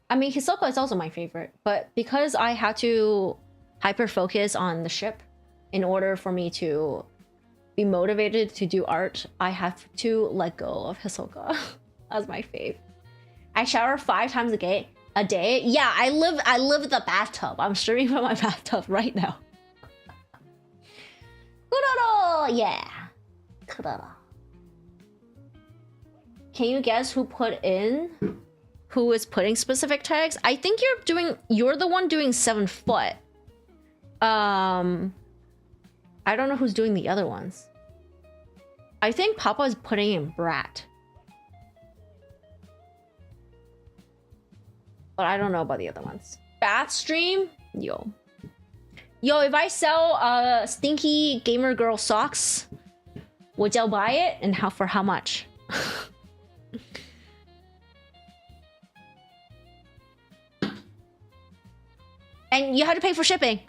I mean, Hisoka is also my favorite, but because I had to hyper focus on the ship in order for me to be motivated to do art, I have to let go of Hisoka as my fave. I shower 5 times a day. Yeah, I live in the bathtub. I'm streaming from my bathtub right now. Kuroro! Yeah. Kuroro. Can you guess who is putting specific tags? I think you're the one doing 7 foot. I don't know who's doing the other ones. I think Papa is putting in Brat. But I don't know about the other ones. Bath stream? Yo, if I sell stinky gamer girl socks, would y'all buy it? And for how much? And you have to pay for shipping.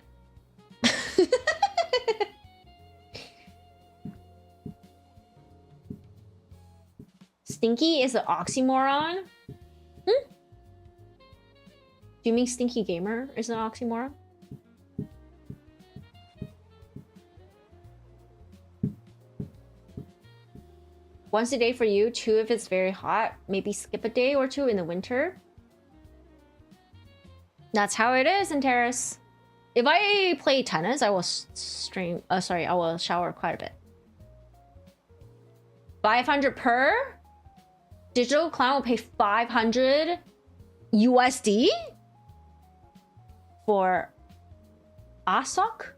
Stinky is an oxymoron? Do you mean stinky gamer is an oxymoron? Once a day for you, 2 if it's very hot. Maybe skip a day or 2 in the winter. That's how it is in Terrace. If I play tennis, I will I will shower quite a bit. 500 per? Digital Clown will pay 500 USD? For a sock?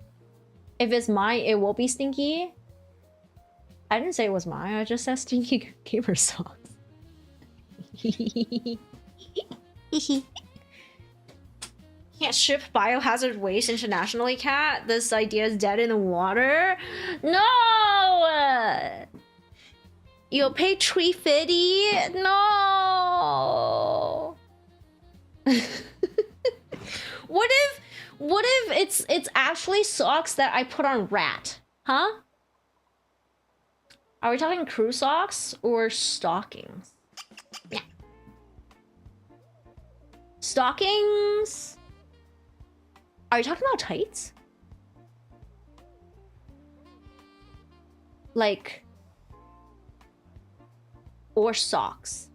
If it's mine, it will be stinky. I didn't say it was mine, I just said stinky gamer socks. Can't ship biohazard waste internationally, Cat. This idea is dead in the water. No! You'll pay $350? No! What if it's actually socks that I put on Rat? Huh? Are we talking crew socks or stockings? Yeah. Stockings? Are you talking about tights? Like, or socks?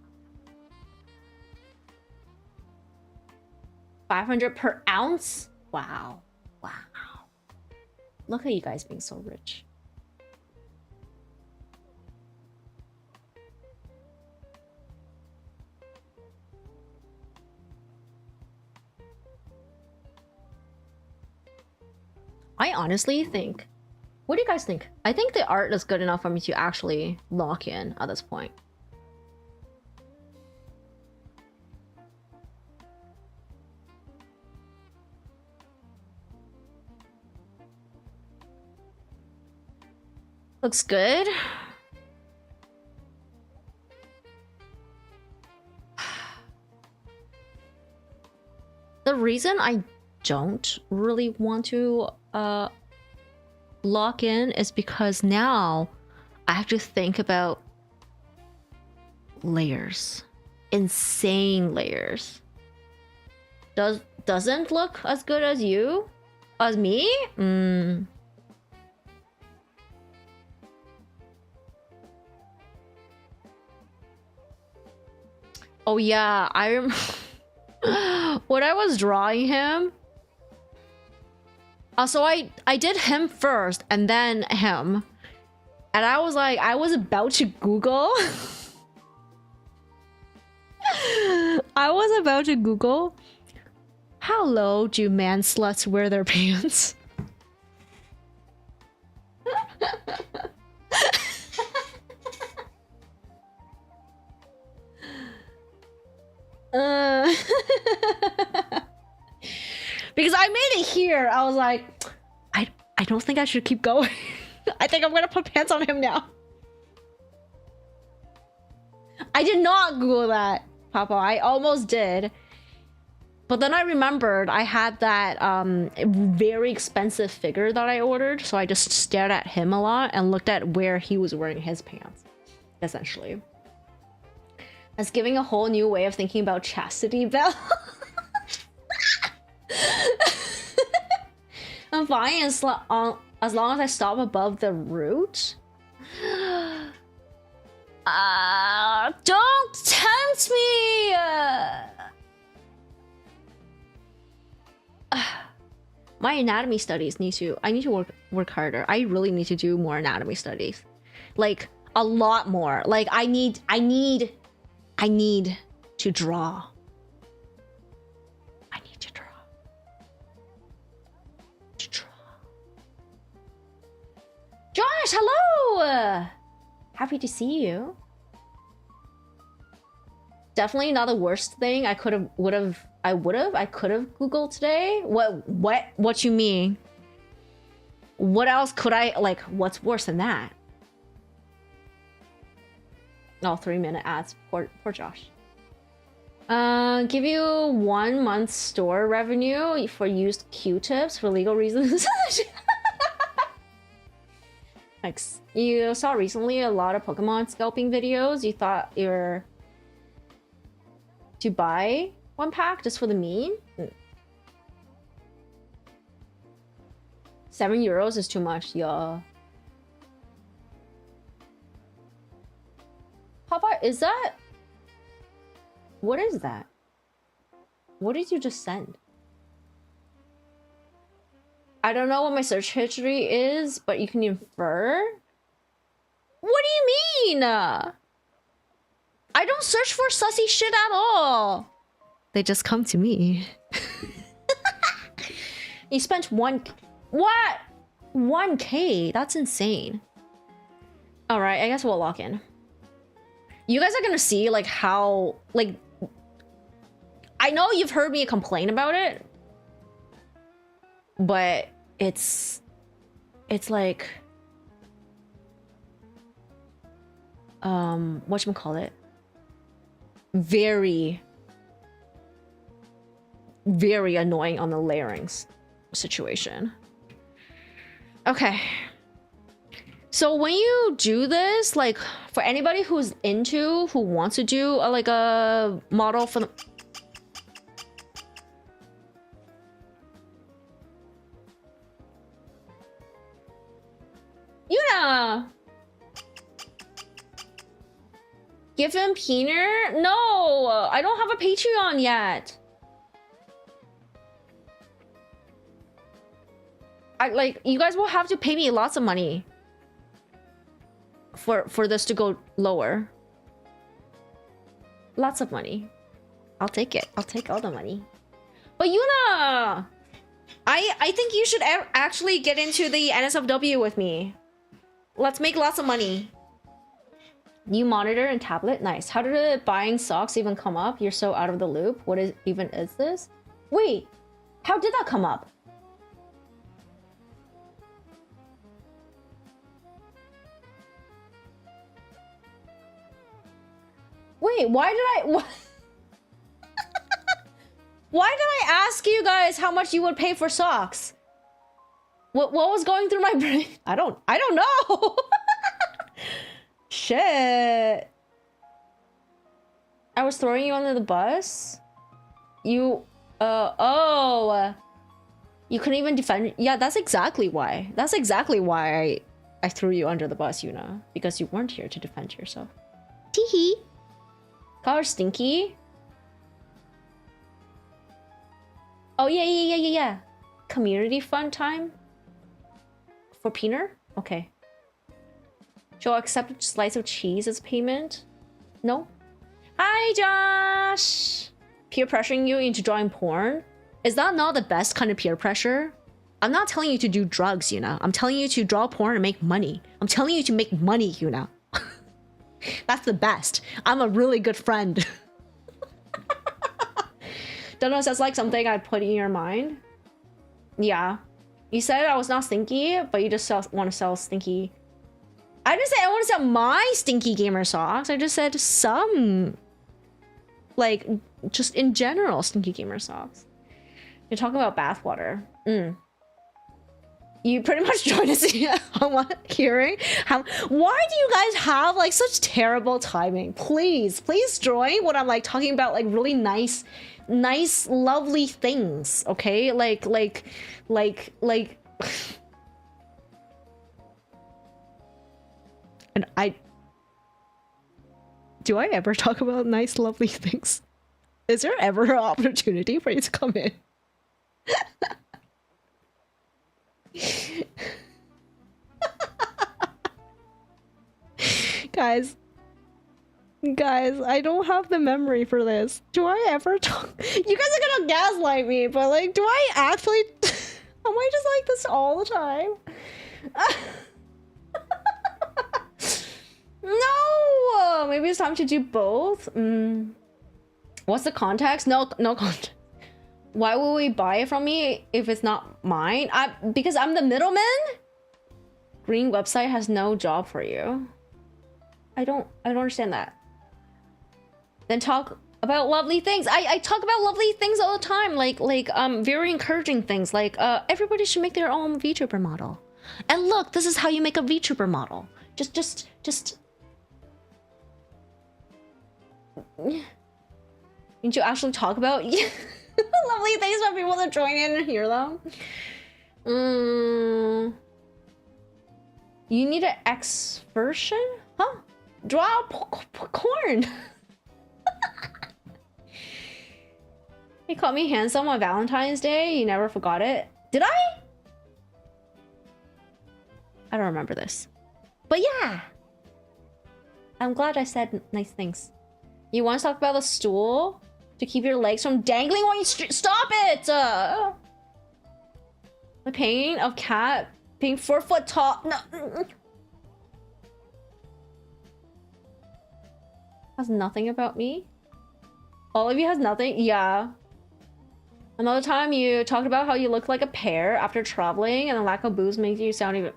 500 per ounce? Wow. Wow. Look at you guys being so rich. I honestly think... What do you guys think? I think the art is good enough for me to actually lock in at this point. Looks good. The reason I don't really want to lock in is because now I have to think about layers. Insane layers. Doesn't look as good as you? As me? Oh yeah, I remember when I was drawing him. So I did him first and then him. And I was like, I was about to Google. I was about to Google, how low do man sluts wear their pants? Because I made it here. I was like, I don't think I should keep going. I think I'm gonna put pants on him now. I did not Google that, Papa. I almost did. But then I remembered I had that very expensive figure that I ordered. So I just stared at him a lot and looked at where he was wearing his pants. Essentially. That's giving a whole new way of thinking about chastity belt. I'm fine as long as I stop above the root. Don't tempt me! My anatomy studies I need to work harder. I really need to do more anatomy studies. Like, a lot more. Like, I need to draw. I need to draw. Josh, hello! Happy to see you. Definitely not the worst thing I could have Googled today. What you mean? What else could I, like, what's worse than that? Oh, 3-minute ads. Poor Josh. Give you 1 month store revenue for used Q-tips for legal reasons. Like, you saw recently a lot of Pokemon scalping videos. You thought you were to buy 1 pack just for the meme? €7 is too much, yeah. Papa, is that? What is that? What did you just send? I don't know what my search history is, but you can infer. What do you mean? I don't search for sussy shit at all. They just come to me. You spent what? 1K? That's insane. All right, I guess we'll lock in. You guys are gonna see like how, like, I know you've heard me complain about it, but it's like whatchamacallit, very annoying on the layerings situation. Okay, so when you do this, like, for anybody who wants to do like a model for the Yuna! Give him Peener? No! I don't have a Patreon yet. You guys will have to pay me lots of money for this to go lower. Lots of money. I'll take it. I'll take all the money. But Yuna! I think you should actually get into the NSFW with me. Let's make lots of money. New monitor and tablet, nice. How did buying socks even come up? You're so out of the loop. What is this? Wait, how did that come up? Wait, why did I... Why did I ask you guys how much you would pay for socks? What was going through my brain? I don't know. Shit. I was throwing you under the bus? You oh. You couldn't even defend. Yeah, that's exactly why. That's exactly why I threw you under the bus, Yuna. Because you weren't here to defend yourself. Teehee. Call her Stinky. Oh yeah. Community fun time? For Peener? Okay. She'll accept a slice of cheese as payment? No? Hi, Josh! Peer pressuring you into drawing porn? Is that not the best kind of peer pressure? I'm not telling you to do drugs, Yuna. I'm telling you to draw porn and make money. I'm telling you to make money, Yuna. That's the best. I'm a really good friend. Don't know if that's like something I put in your mind. Yeah. You said I was not stinky, but you just want to sell stinky. I didn't say I want to sell my stinky gamer socks. I just said some. Like, just in general, stinky gamer socks. You're talking about bathwater. You pretty much joined us hearing how. Why do you guys have like such terrible timing? Please join when I'm like talking about like really nice, lovely things. Okay, like. And do I ever talk about nice, lovely things? Is there ever an opportunity for you to come in? Guys, I don't have the memory for this. Do I ever talk? You guys are gonna gaslight me, but like, do I actually? Am I just like this all the time? No, maybe it's time to do both. What's the context? No context. Why would we buy it from me if it's not mine? Because I'm the middleman? Green website has no job for you. I don't understand that. Then talk about lovely things. I talk about lovely things all the time, like very encouraging things, like everybody should make their own VTuber model. And look, this is how you make a VTuber model. Just Didn't you actually talk about lovely things for people to join in and hear them? You need an X version? Huh? Draw corn. You called me handsome on Valentine's Day. You never forgot it. Did I? I don't remember this. But yeah. I'm glad I said nice things. You want to talk about the stool? To keep your legs from dangling while you stop it! The pain of cat being 4 foot tall. No. Has nothing about me? All of you has nothing? Yeah. Another time you talked about how you look like a pear after traveling and the lack of booze makes you sound even...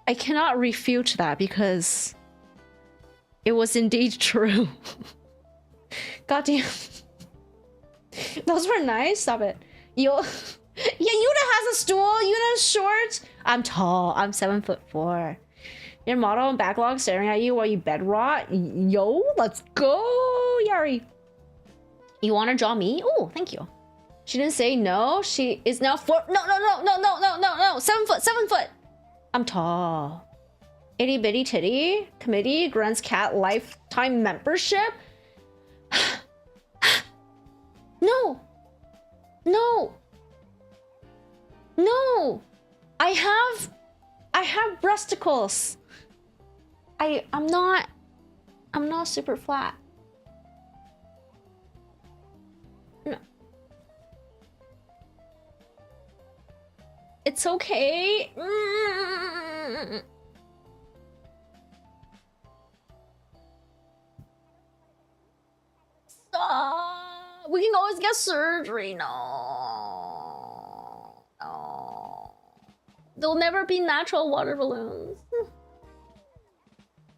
I cannot refute that because it was indeed true. Goddamn. Those were nice. Stop it. Yeah, Yuna has a stool. Yuna's short. I'm tall. I'm 7'4". Your model and backlog staring at you while you bed rot. Yo, let's go, Yari. You want to draw me? Oh, thank you. She didn't say no. She is now 4. No. 7 foot. I'm tall. Itty bitty titty committee grants cat lifetime membership. No. I have breasticles. I'm not super flat. No. It's okay. always get surgery. No. No. There'll never be natural water balloons.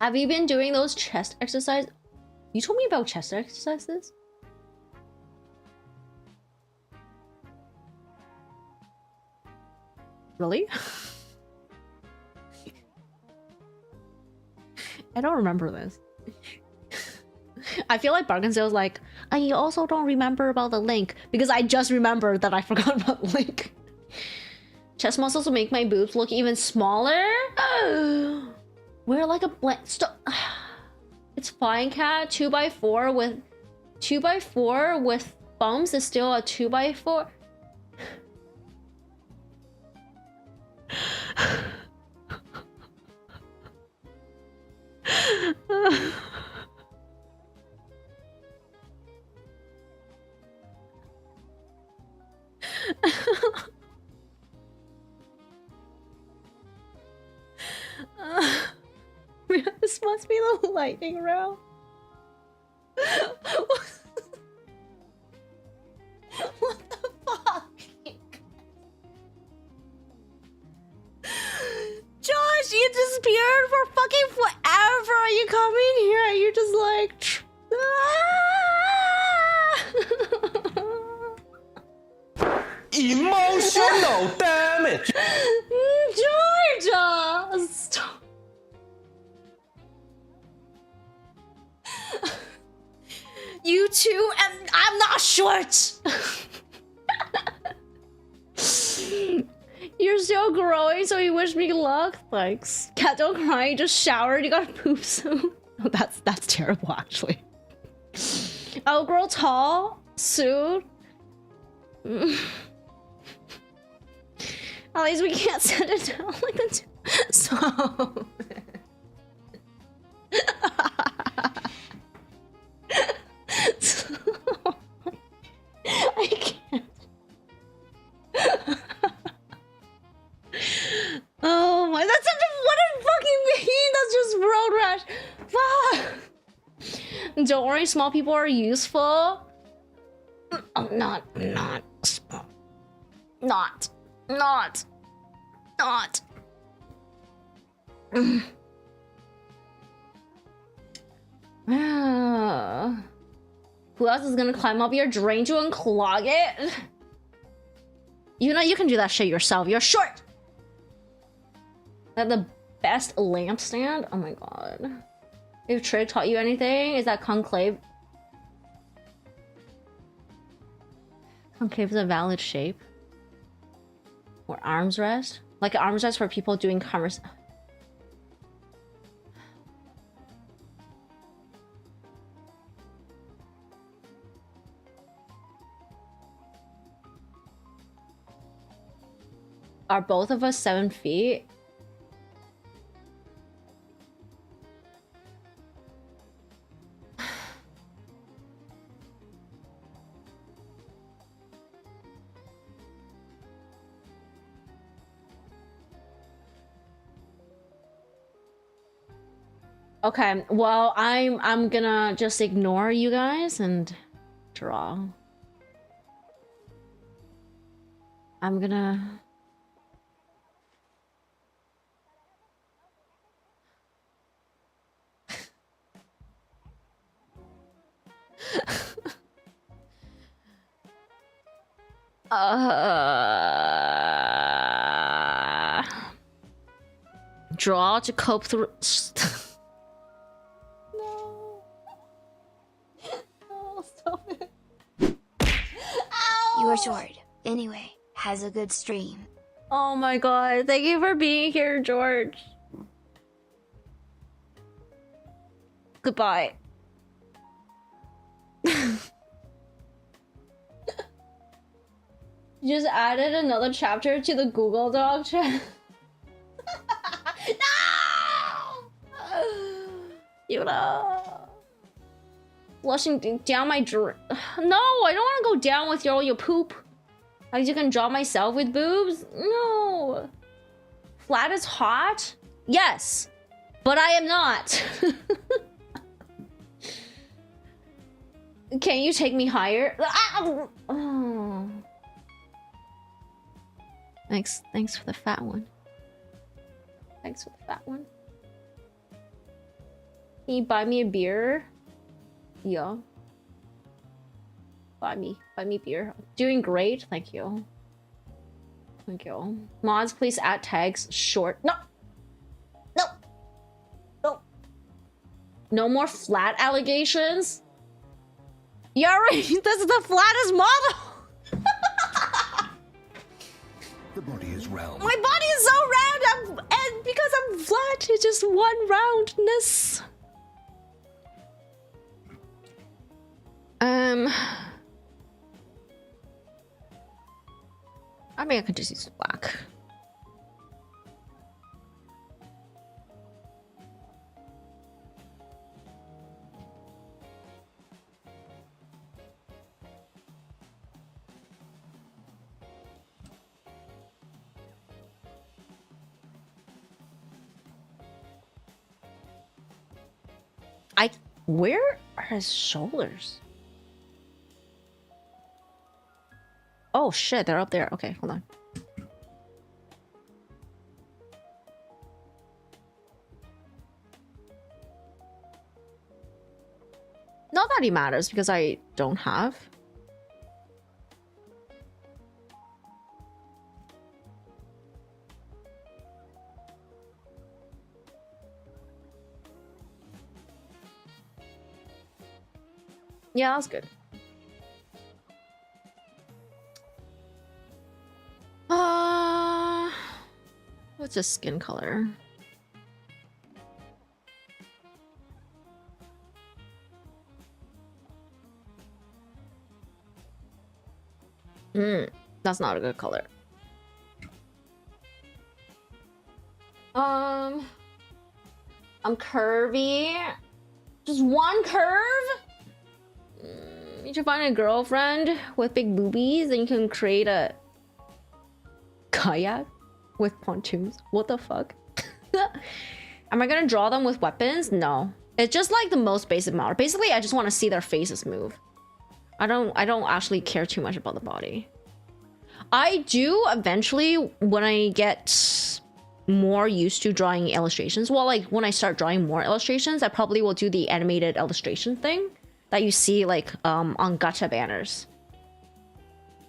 Have you been doing those chest exercises? You told me about chest exercises? Really? I don't remember this. I feel like Bargansale's like, I also don't remember about the link because I just remembered that I forgot about the link. Chest muscles will make my boobs look even smaller. Wear like a blank. It's fine, cat. 2x4 with 2x4 with bumps is still a 2x4. This must be the lightning round. What the fuck? Josh, you disappeared for fucking forever. You come in here and you're just like... Emotional damage. Georgia, stop. You too, and I'm not short. You're still growing, so you wish me luck. Thanks. Cat, don't cry. You just showered. You gotta poop soon. Oh, that's terrible, actually. I'll grow tall soon. At least we can't set it down like the so. I can't. Oh my, that's such a what a fucking mean. That's just road rash. Fuck. Don't worry, small people are useful. I'm not small. Not. Who else is gonna climb up your drain to unclog it? You know you can do that shit yourself. You're short. That the best lampstand? Oh my god. If Trig taught you anything, is that conclave. Conclave is a valid shape. Or arms rest? Like an arms rest for people doing converse. Are both of us 7 feet? Okay, well, I'm gonna just ignore you guys and draw. I'm gonna... Draw to cope through... No. Oh, stop it. Ow. You are short. Anyway, has a good stream. Oh my god, thank you for being here, George. Goodbye. You just added another chapter to the Google Doc chat. No! You know. Flushing down my drink. No, I don't want to go down with all your poop. Like you can draw myself with boobs? No. Flat is hot? Yes. But I am not. Can you take me higher? Ah! Oh. Thanks for the fat one. Thanks for the fat one. Can you buy me a beer? Yeah. Buy me beer. Doing great, thank you. Thank you. Mods, please add tags short. No! No! No! No more flat allegations? Yeah, right! This is the flattest model! The body is round. My body is so round, and because I'm flat, it's just one roundness. I mean, I could just use black. Where are his shoulders? Oh shit, they're up there. Okay, hold on. Not that he matters because I don't have. Yeah, that's good. What's his skin color? That's not a good color. I'm curvy. Just one curve? You should find a girlfriend with big boobies and you can create a kayak with pontoons. What the fuck? Am I gonna draw them with weapons? No. It's just like the most basic model. Basically, I just want to see their faces move. I don't actually care too much about the body. I do eventually when I get more used to drawing illustrations. Well, like when I start drawing more illustrations, I probably will do the animated illustration thing that you see like on gacha banners.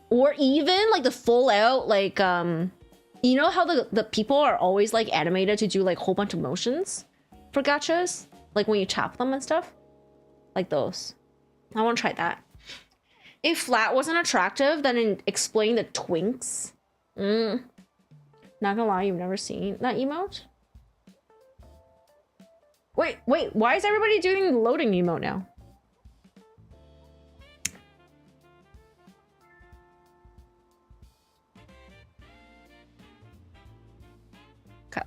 Or even like the full out like you know how the people are always like animated to do like a whole bunch of motions for gachas? Like when you tap them and stuff? Like those. I want to try that. If flat wasn't attractive, then explain the twinks. Not gonna lie, you've never seen that emote? Wait, why is everybody doing the loading emote now? Okay.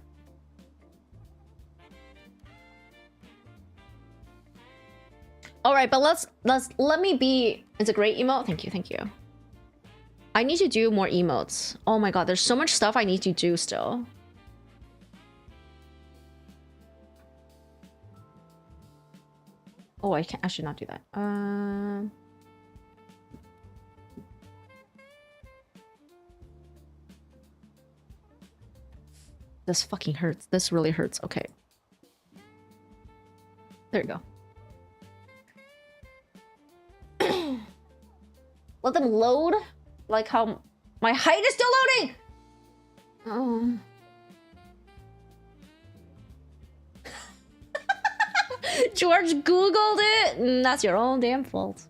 All right, but let me be. It's a great emote. Thank you. I need to do more emotes. Oh my god, there's so much stuff I need to do still. Oh, I should not do that. This fucking hurts. This really hurts. Okay. There you go. Let them load. Like how my height is still loading. George Googled it. That's your own damn fault.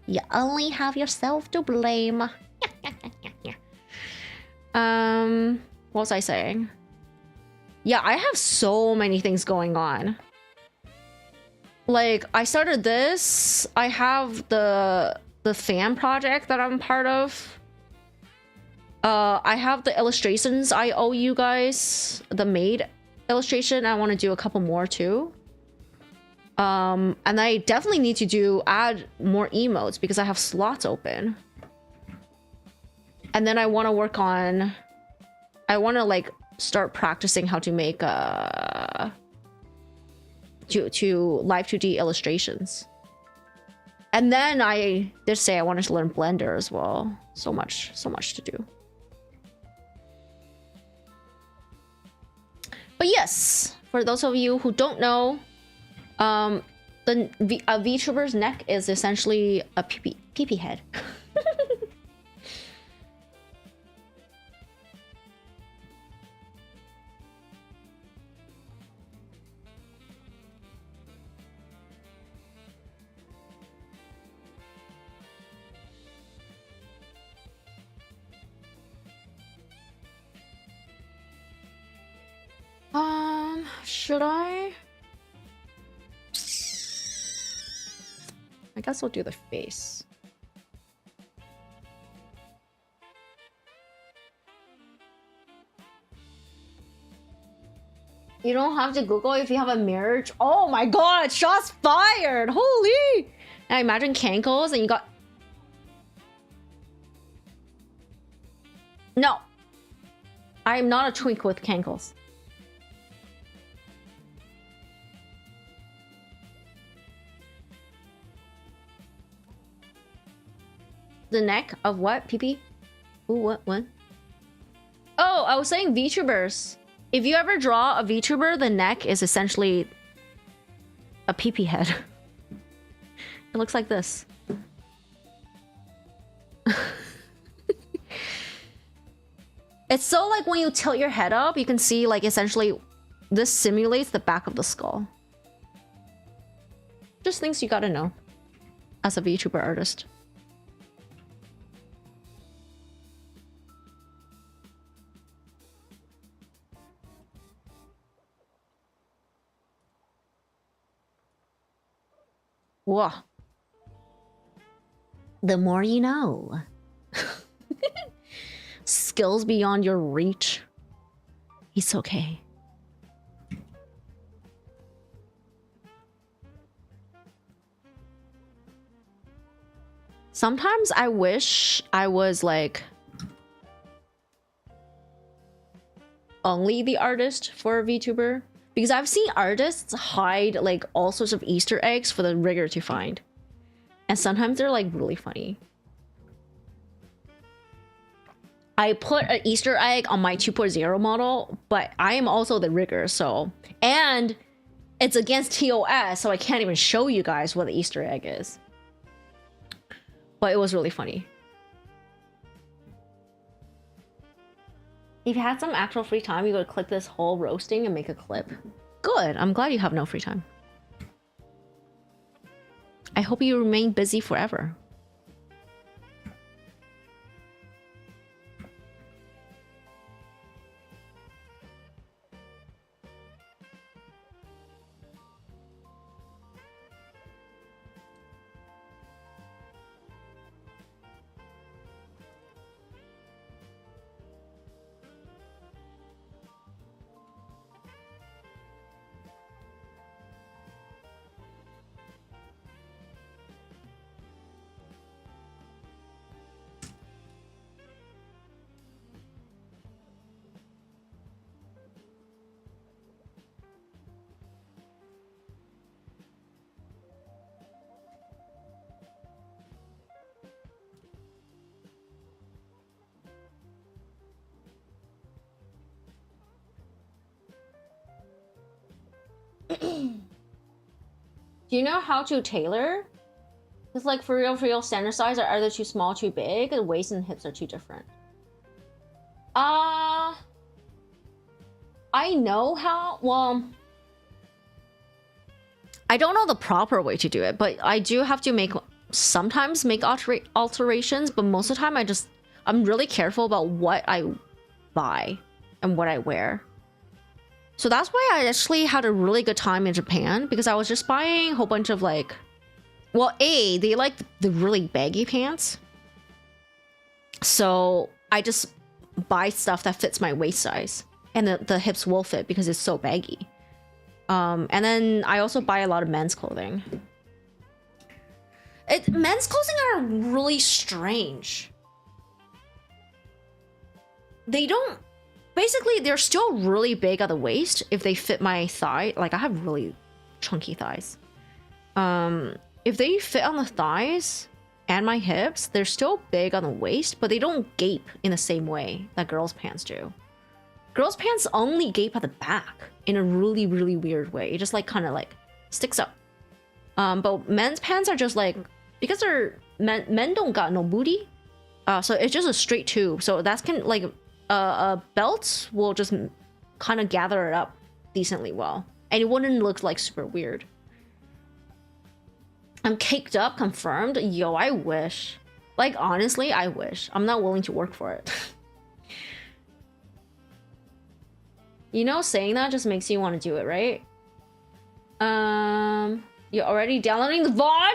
You only have yourself to blame. What was I saying? Yeah, I have so many things going on. Like, I started this. I have the fan project that I'm part of. I have the illustrations I owe you guys. The maid illustration. I want to do a couple more too. And I definitely need to add more emotes because I have slots open. And then I want to work on... I want to like start practicing how to make to live 2D illustrations. And then I did say I wanted to learn Blender as well. So much to do. But yes, for those of you who don't know, a VTuber's neck is essentially a pee-pee head. Should I? I guess I'll do the face. You don't have to Google if you have a mirror. Oh my god, shots fired! Holy! And I imagine cankles and you got... No. I'm not a twink with cankles. The neck of what? PP? Ooh, what? Oh, I was saying VTubers. If you ever draw a VTuber, the neck is essentially a PP head. It looks like this. It's so like when you tilt your head up, you can see like essentially this simulates the back of the skull. Just things you gotta know as a VTuber artist. Whoa. The more you know. Skills beyond your reach. It's okay. Sometimes I wish I was like only the artist for a VTuber. Because I've seen artists hide like all sorts of Easter eggs for the rigger to find. And sometimes they're like really funny. I put an Easter egg on my 2.0 model, but I am also the rigger, so... And it's against TOS, so I can't even show you guys what the Easter egg is. But it was really funny. If you had some actual free time, you would click this whole roasting and make a clip. Good. I'm glad you have no free time. I hope you remain busy forever. Do you know how to tailor? Because like for real standard size are either too small, too big, the waist and hips are too different. I know how, well, I don't know the proper way to do it, but I do have to sometimes make alterations, but most of the time I'm really careful about what I buy and what I wear. So that's why I actually had a really good time in Japan, because I was just buying a whole bunch of like, well, they like the really baggy pants. So I just buy stuff that fits my waist size, and the hips will fit because it's so baggy. And then I also buy a lot of men's clothing. Men's clothing are really strange. Basically, they're still really big at the waist if they fit my thigh. Like, I have really chunky thighs. if they fit on the thighs and my hips, they're still big on the waist, but they don't gape in the same way that girls' pants do. Girls' pants only gape at the back in a really, really weird way. It just like kind of like sticks up. But men's pants are just like, because they're men don't got no booty, so it's just a straight tube. So that's can like a belt will just kind of gather it up decently well, and it wouldn't look like super weird. I'm caked up, confirmed. Yo, I wish. Like honestly, I wish. I'm not willing to work for it. You know, saying that just makes you want to do it, right? You're already downloading the VOD?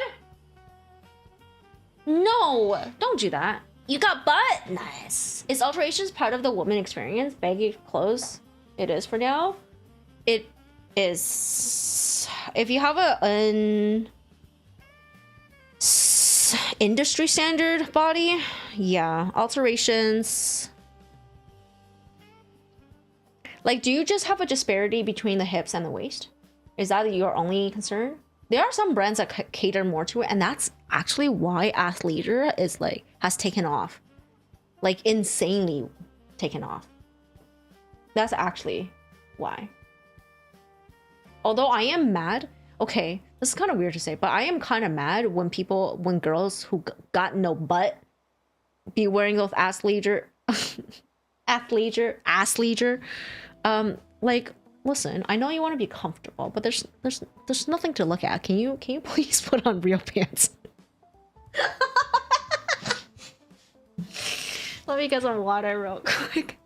No, don't do that. You got butt? Nice. Is alterations part of the woman experience? Baggy clothes? It is for now. It is. If you have an industry standard body, yeah, alterations. Like, do you just have a disparity between the hips and the waist? Is that your only concern? There are some brands that cater more to it, and that's actually why athleisure is like has taken off, like insanely taken off. That's actually why. Although I am mad. Okay, this is kind of weird to say, but I am kind of mad when girls who got no butt be wearing those athleisure, athleisure. Like, listen, I know you want to be comfortable, but there's nothing to look at. Can you please put on real pants? Let me get some water real quick.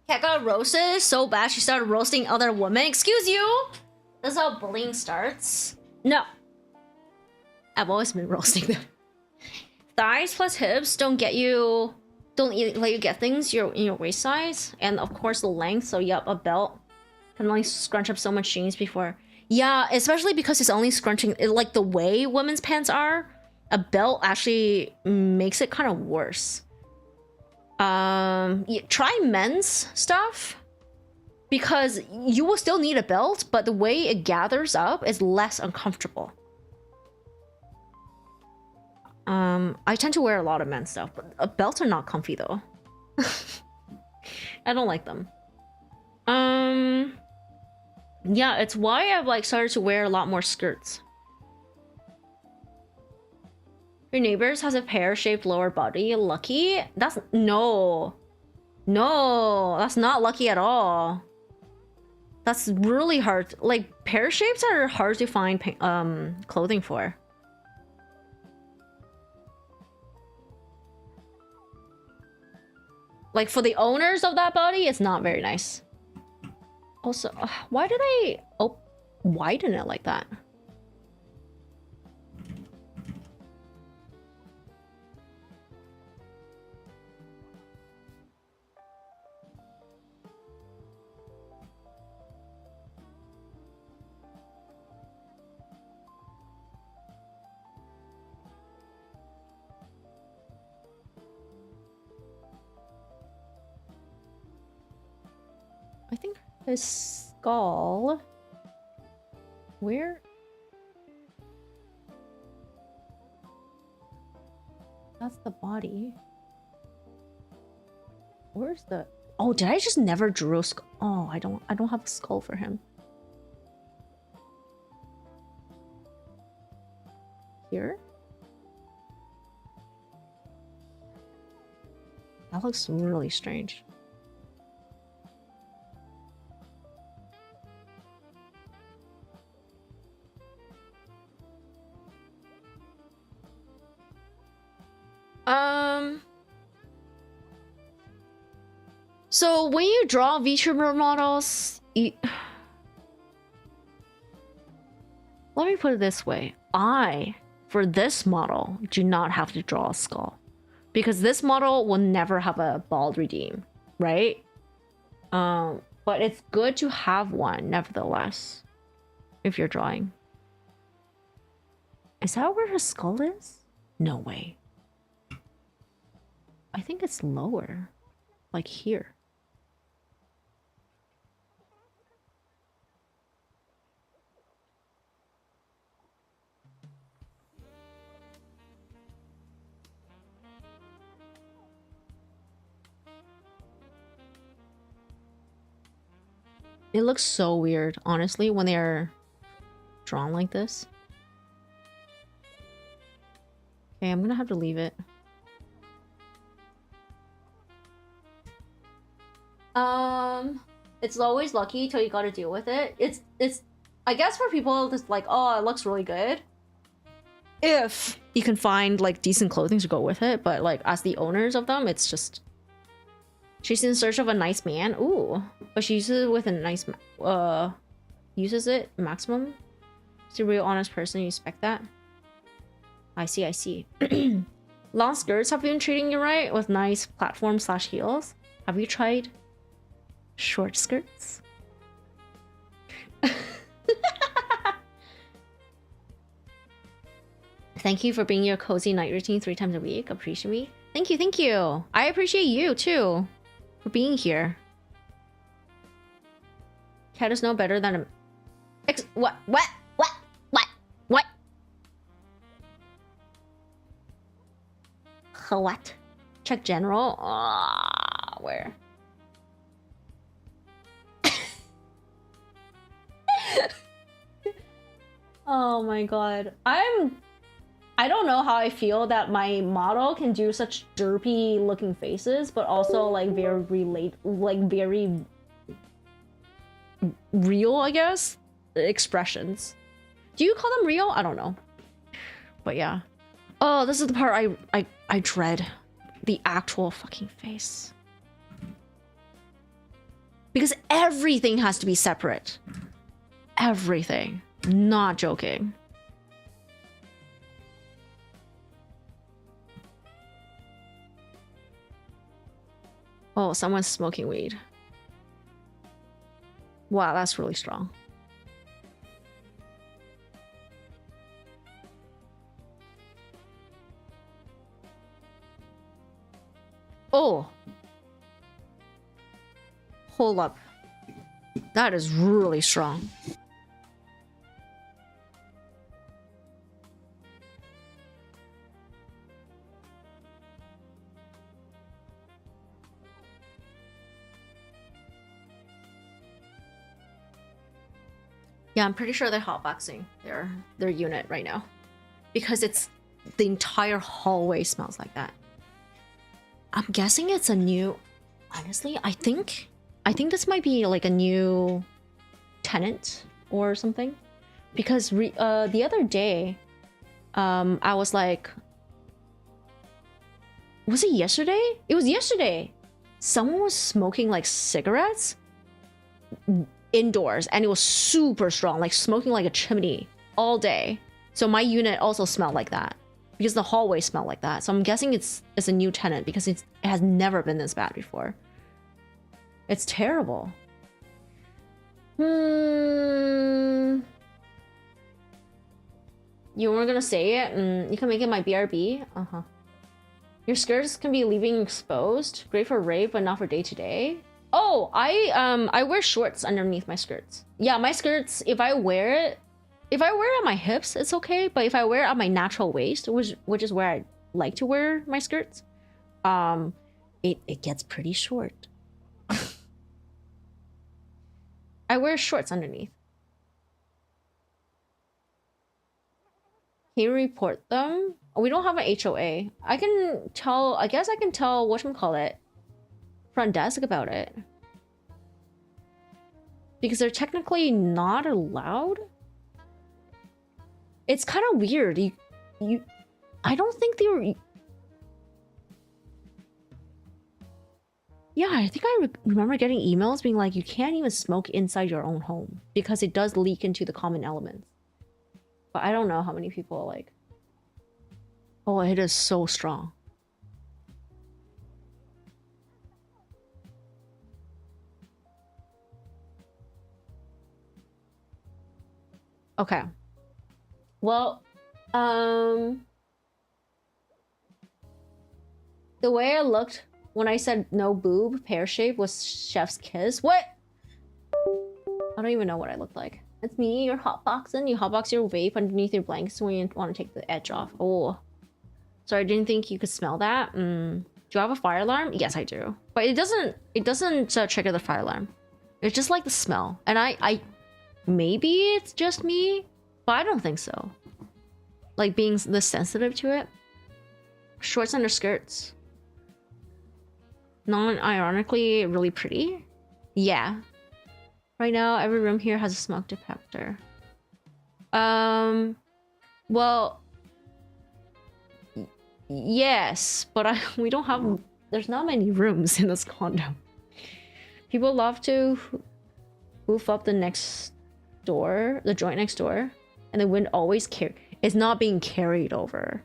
Cat got roasted so bad she started roasting other women. Excuse you? That's how bullying starts. No. I've always been roasting them. Thighs plus hips don't let you get things in your waist size, and of course the length. So yep, a belt can only scrunch up so much jeans before. Yeah, especially because it's only scrunching like the way women's pants are. A belt actually makes it kind of worse. Try men's stuff, because you will still need a belt, but the way it gathers up is less uncomfortable. I tend to wear a lot of men's stuff, but belts are not comfy though. I don't like them. Yeah, it's why I've like started to wear a lot more skirts. Your neighbors has a pear-shaped lower body. Lucky? That's no, that's not lucky at all. That's really hard. Like pear shapes are hard to find clothing for. Like for the owners of that body, it's not very nice. Also, why did I widen it like that? I think his skull. Where? That's the body. Where's the... Oh, did I just never drew a skull? Oh, I don't have a skull for him. Here? That looks really strange. So when you draw VTuber models, let me put it this way. For this model, do not have to draw a skull. Because this model will never have a bald redeem, right? But it's good to have one, nevertheless, if you're drawing. Is that where his skull is? No way. I think it's lower. Like here. It looks so weird, honestly, when they're drawn like this. Okay, I'm gonna have to leave it. It's always lucky till you gotta deal with it. It's I guess for people just like, oh, it looks really good. If you can find like decent clothing to go with it, but like as the owners of them, it's just... She's in search of a nice man. Ooh. But she uses it with a nice... uses it maximum. She's a real honest person. You expect that? I see, I see. Long skirts have been treating you right with nice platform/heels. Have you tried short skirts? Thank you for being your cozy night routine 3 times a week. Appreciate me. Thank you, thank you. I appreciate you too for being here. Cat is no better than a... What? What? Check general? Where? Oh my god. I don't know how I feel that my model can do such derpy looking faces, but also like very very real, I guess, expressions. Do you call them real? I don't know. But yeah. Oh, this is the part I dread. The actual fucking face. Because everything has to be separate. Everything. Not joking. Oh, someone's smoking weed. Wow, that's really strong. Oh. Hold up. That is really strong. Yeah, I'm pretty sure they're hotboxing their unit right now. Because it's... the entire hallway smells like that. I'm guessing it's a new... Honestly, I think this might be like a new tenant or something. Because the other day, I was like... Was it yesterday? It was yesterday! Someone was smoking like cigarettes indoors, and it was super strong, like smoking like a chimney all day. So my unit also smelled like that. Because the hallway smelled like that. So I'm guessing it's a new tenant because it has never been this bad before. It's terrible. You weren't gonna say it? You can make it my BRB? Uh-huh. Your skirts can be leaving exposed. Great for rape, but not for day-to-day. Oh, I wear shorts underneath my skirts. Yeah, my skirts, if I wear it at my hips, it's okay. But if I wear it at my natural waist, which is where I like to wear my skirts, it gets pretty short. I wear shorts underneath. Can you report them? We don't have an HOA. I can tell, I guess I can tell whatchamacallit, front desk about it. Because they're technically not allowed. It's kind of weird. I don't think they were. Yeah, I think I remember getting emails being like, you can't even smoke inside your own home because it does leak into the common elements. But I don't know how many people are like, oh, it is so strong. Okay. Well, the way I looked when I said no boob, pear shape was chef's kiss. What? I don't even know what I looked like. It's me, you're hotboxing. You hotbox your vape underneath your blankets when you want to take the edge off. Oh. Sorry, I didn't think you could smell that. Do you have a fire alarm? Yes, I do. But it doesn't trigger the fire alarm. It's just like the smell. And I maybe it's just me, but I don't think so. Like being this sensitive to it. Shorts under skirts. Non-ironically really pretty. Yeah. Right now, every room here has a smoke detector. Well, yes, but we don't have. There's not many rooms in this condo. People love to hoof up the next door, the joint next door, and the wind always it's not being carried over.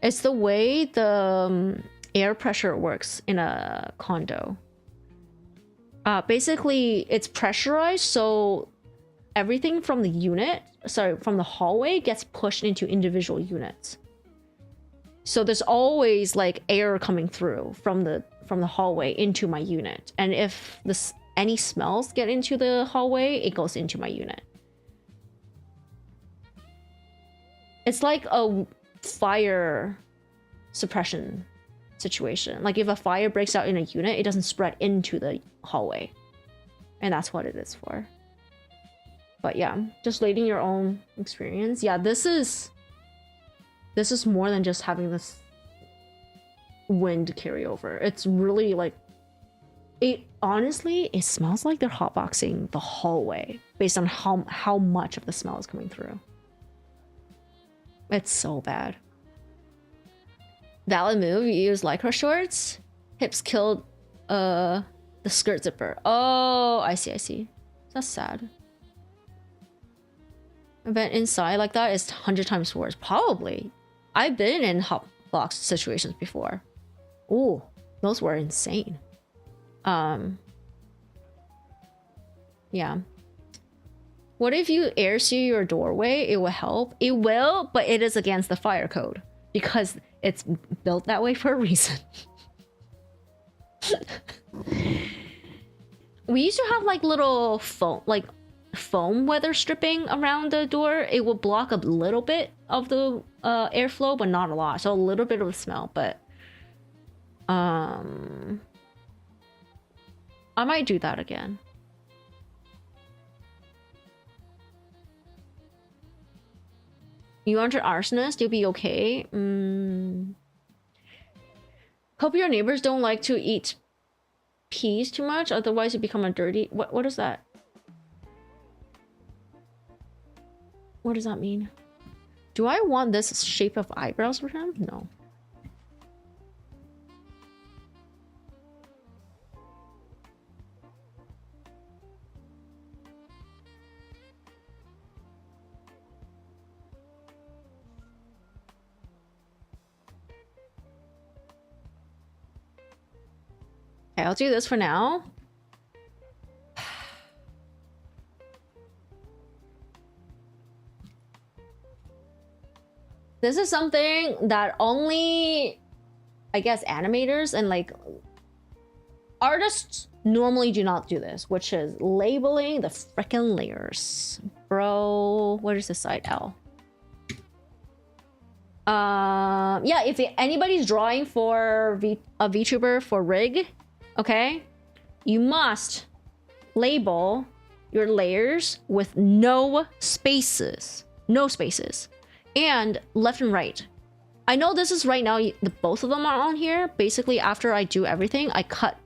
It's the way the air pressure works in a condo. Basically, it's pressurized, so everything from the unit, from the hallway gets pushed into individual units. So there's always like air coming through from the hallway into my unit, and if any smells get into the hallway, it goes into my unit. It's like a fire suppression situation. Like if a fire breaks out in a unit, it doesn't spread into the hallway, and that's what it is for. But yeah, just letting your own experience. Yeah, this is more than just having this wind carry over. It's really like, it honestly, it smells like they're hotboxing the hallway based on how much of the smell is coming through. It's so bad. Valid move, you use lycra shorts. Hips killed the skirt zipper. Oh, I see. That's sad. Event inside like that is 100 times worse. Probably. I've been in hot box situations before. Ooh, those were insane. Yeah. What if you air seal your doorway? It will help. It will, but it is against the fire code because it's built that way for a reason. We used to have like little foam weather stripping around the door. It will block a little bit of the airflow, but not a lot. So a little bit of a smell, but I might do that again. You aren't an arsonist, you'll be okay. Hope your neighbors don't like to eat peas too much, otherwise you become a dirty... What is that? What does that mean? Do I want this shape of eyebrows for him? No. Okay, I'll do this for now. This is something that only, I guess, animators and like artists normally do not do this, which is labeling the frickin' layers. Bro, what is the side L? Yeah, if anybody's drawing for a VTuber for rig, okay, you must label your layers with no spaces. No spaces. And left and right. I know this is right now, both of them are on here. Basically, after I do everything, I cut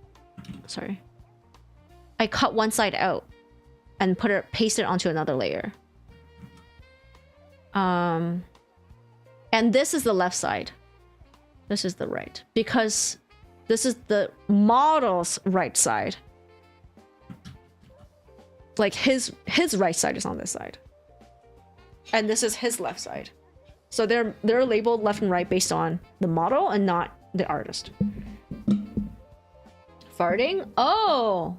one side out and paste it onto another layer. And this is the left side. This is the right. Because this is the model's right side. Like his right side is on this side. And this is his left side. So they're labeled left and right based on the model and not the artist. Farting? Oh.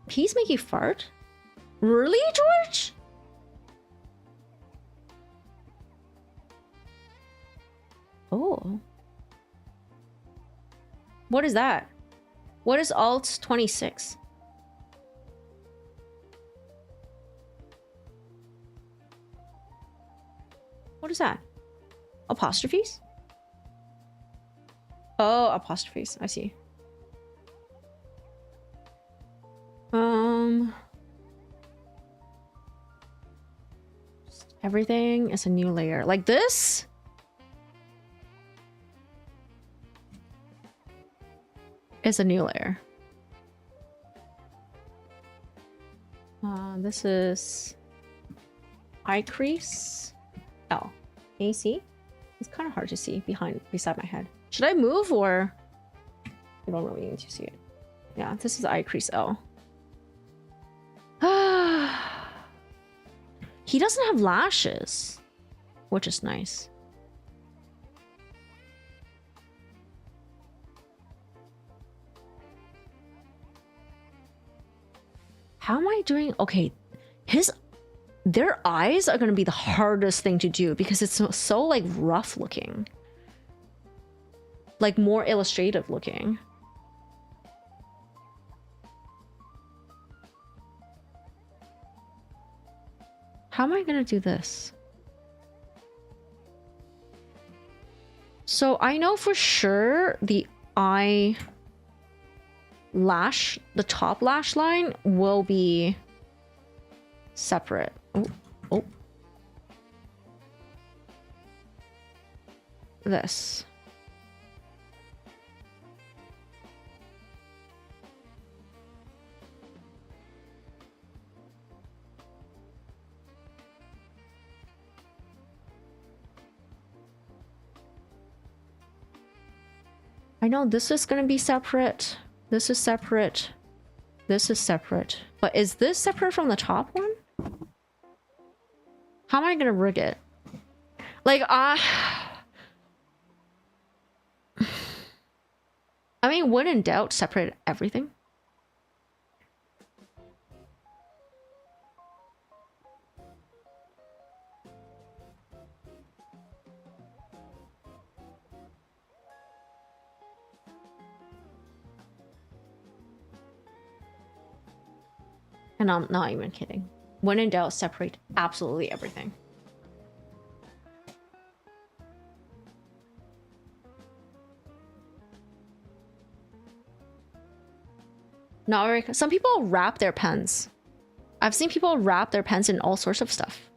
He's making fart? Really, George? Oh. What is that? What is Alt 26? What is that? Apostrophes? Oh, apostrophes. I see. Everything is a new layer. Like this? Is a new layer. This is eye crease. L. Can you see? It's kind of hard to see beside my head. Should I move or? I don't really need to see it. Yeah, this is eye crease L. He doesn't have lashes, which is nice. How am I doing? Okay, their eyes are going to be the hardest thing to do because it's so like rough looking. Like more illustrative looking. How am I going to do this? So I know for sure the top lash line will be separate. Oh. This. I know this is going to be separate. This is separate. This is separate. But is this separate from the top one? How am I going to rig it? Like, I mean, when in doubt, separate everything. And I'm not even kidding. When in doubt, separate absolutely everything. Not very. Some people wrap their pens. I've seen people wrap their pens in all sorts of stuff.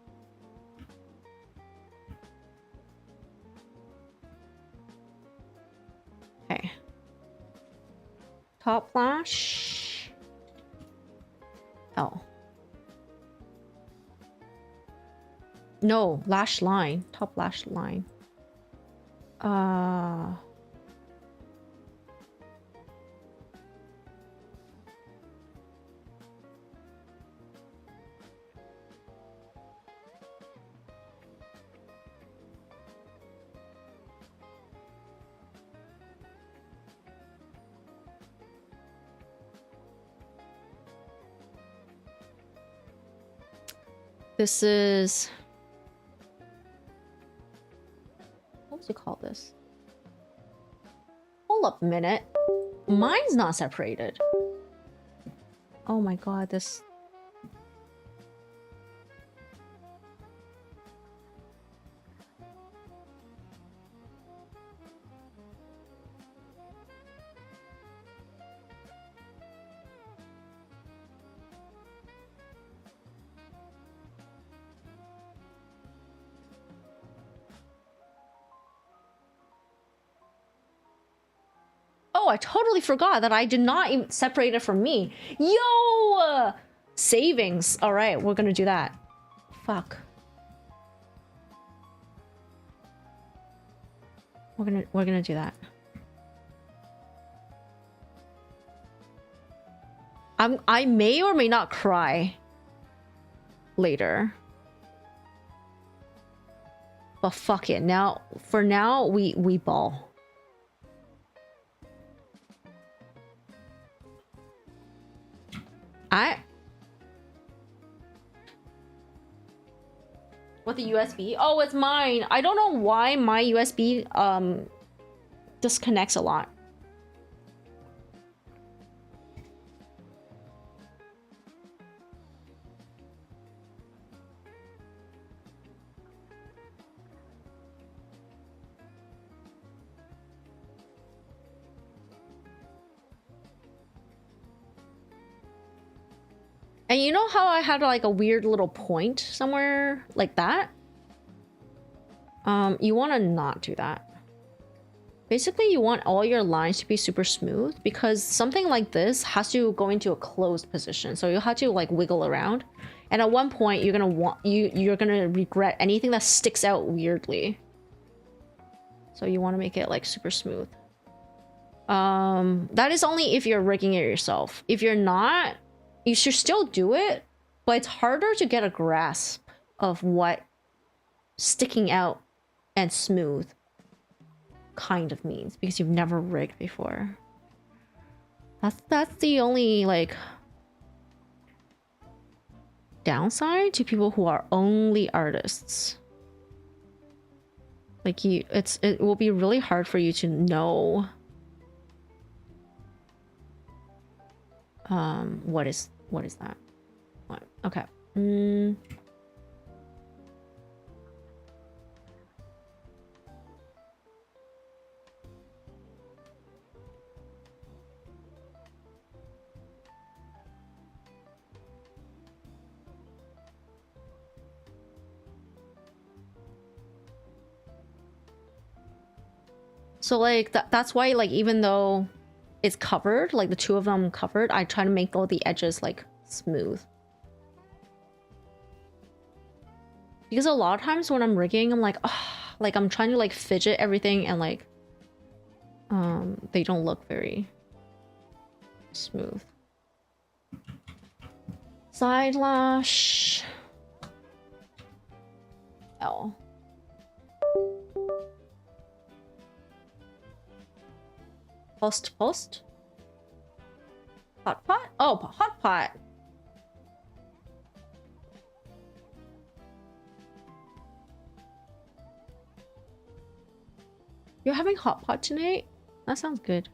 Okay. Top lash. Oh. No, lash line. Top lash line. This is... what was it called this? Hold up a minute. Mine's not separated. Oh my god, this... I totally forgot that I did not even separate it from me. Yo! Savings. All right, we're gonna do that. Fuck. We're gonna do that. I may or may not cry later. But fuck it. Now, for now, we ball. What, the USB? Oh, it's mine. I don't know why my USB disconnects a lot. And you know how I had like a weird little point somewhere like that? You want to not do that. Basically, you want all your lines to be super smooth because something like this has to go into a closed position. So you have to like wiggle around. And at one point, you're gonna regret anything that sticks out weirdly. So you want to make it like super smooth. That is only if you're rigging it yourself. If you're not, you should still do it, but it's harder to get a grasp of what sticking out and smooth kind of means because you've never rigged before. That's the only like downside to people who are only artists. Like it will be really hard for you to know what is that? What? Okay. So like that's why like even though it's covered, like the two of them covered, I try to make all the edges like smooth. Because a lot of times when I'm rigging, I'm like, oh, like I'm trying to like fidget everything and like they don't look very smooth. Side lash. L. Post. Hot pot? Oh, hot pot. You're having hot pot tonight? That sounds good.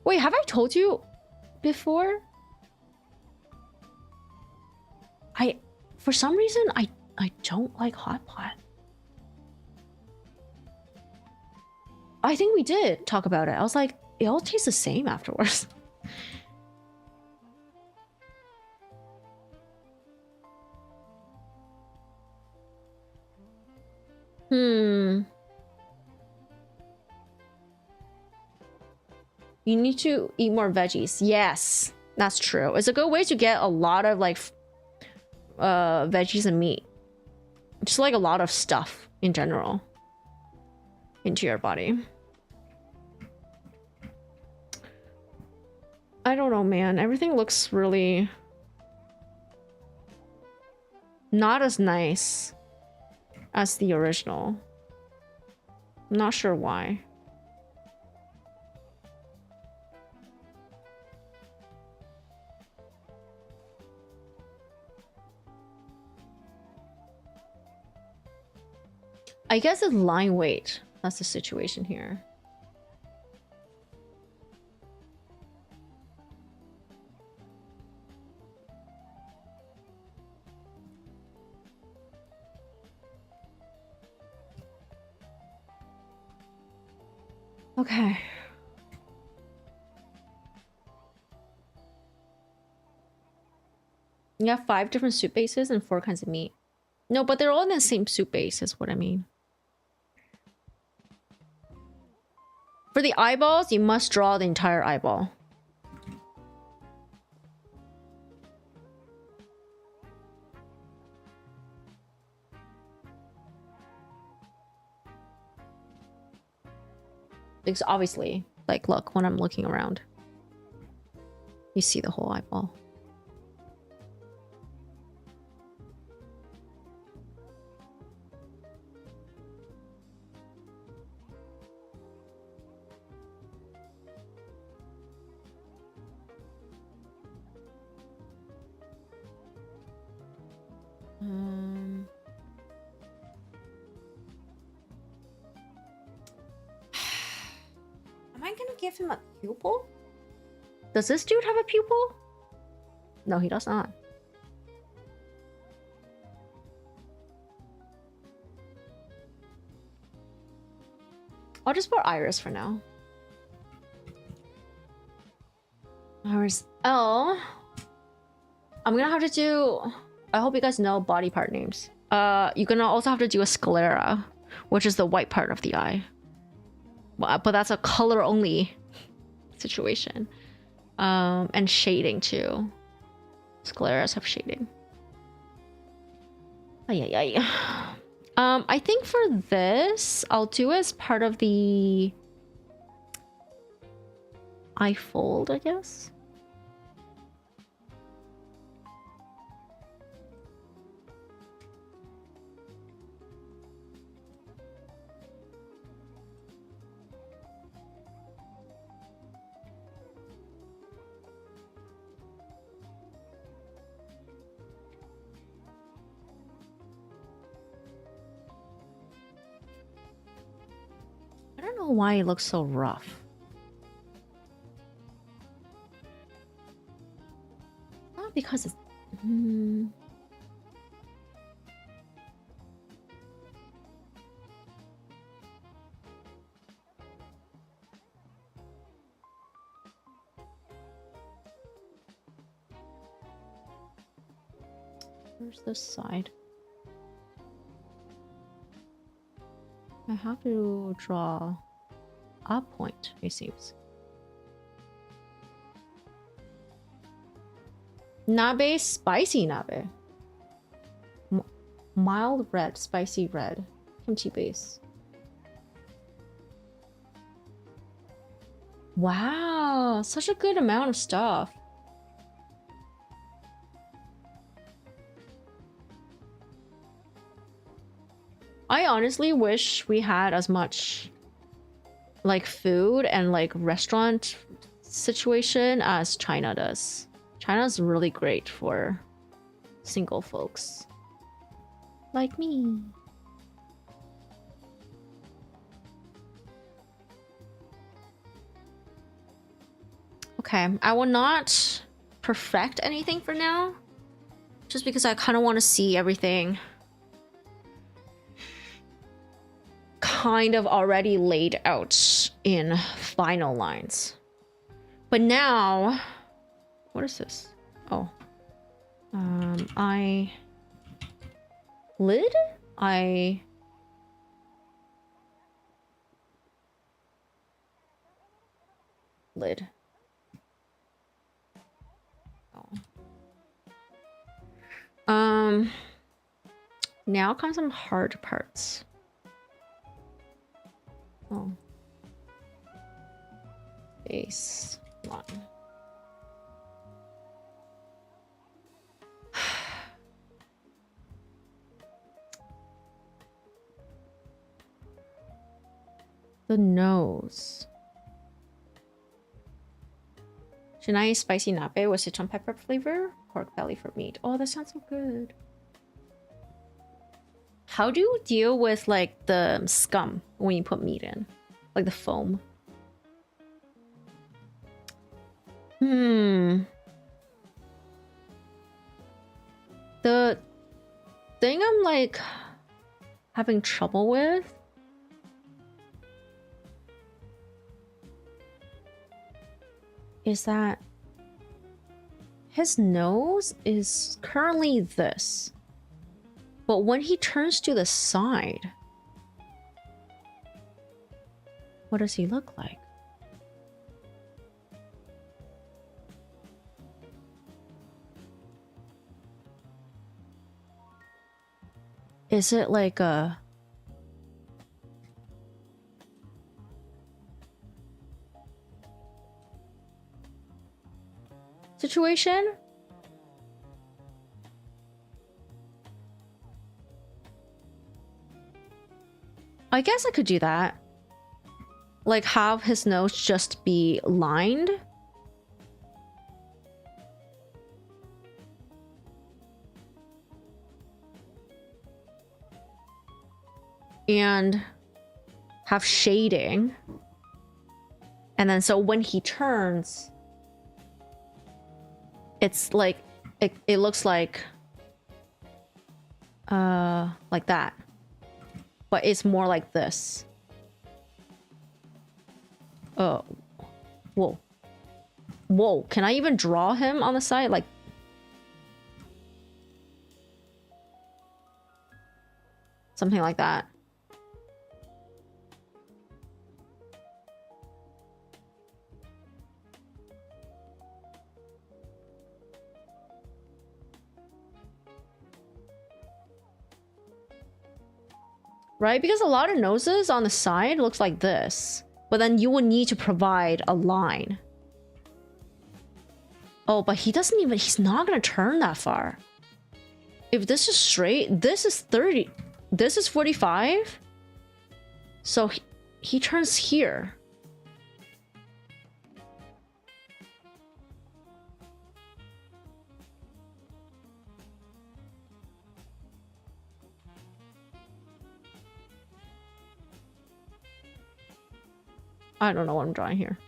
Wait, have I told you before? For some reason, I don't like hot pot. I think we did talk about it. I was like, it all tastes the same afterwards. You need to eat more veggies. Yes, that's true. It's a good way to get a lot of like veggies and meat. Just like a lot of stuff in general into your body. I don't know, man. Everything looks really not as nice as the original. I'm not sure why. I guess it's line weight. That's the situation here. Okay. You have 5 different soup bases and 4 kinds of meat. No, but they're all in the same soup base is what I mean. For the eyeballs, you must draw the entire eyeball. Because obviously, like, look, when I'm looking around, you see the whole eyeball. Am I gonna give him a pupil? Does this dude have a pupil? No, he does not. I'll just put Iris for now. Iris L. I'm gonna have to do... I hope you guys know body part names. You're gonna also have to do a sclera, which is the white part of the eye. But that's a color only situation. And shading too. Scleras have shading. Ay, ay, ay. I think for this, I'll do as part of the eye fold, I guess. I don't know why it looks so rough. Not because it's... Where's this side? I have to draw a point, it seems. Nabe, spicy nabe. Mild red, spicy red. Kimchi base. Wow, such a good amount of stuff. I honestly wish we had as much like food and like restaurant situation as China does. China's really great for single folks like me. Okay, I will not perfect anything for now, just because I kind of want to see everything kind of already laid out in final lines. But now, what is this? Oh, I lid? I lid. Oh. Now comes some hard parts. Oh. Base line. The nose. Chennai spicy nabe with citron pepper flavor. Pork belly for meat. Oh, that sounds so good. How do you deal with like the scum when you put meat in? Like the foam? The thing I'm like having trouble with is that his nose is currently this. But when he turns to the side, what does he look like? Is it like a... situation? I guess I could do that. Like have his nose just be lined. And have shading. And then so when he turns, it's like it looks like that. But it's more like this. Oh. Whoa. Whoa, can I even draw him on the side? Like something like that. Right? Because a lot of noses on the side looks like this. But then you would need to provide a line. Oh, but he doesn't even... He's not going to turn that far. If this is straight, this is 30. This is 45. So he turns here. I don't know what I'm drawing here.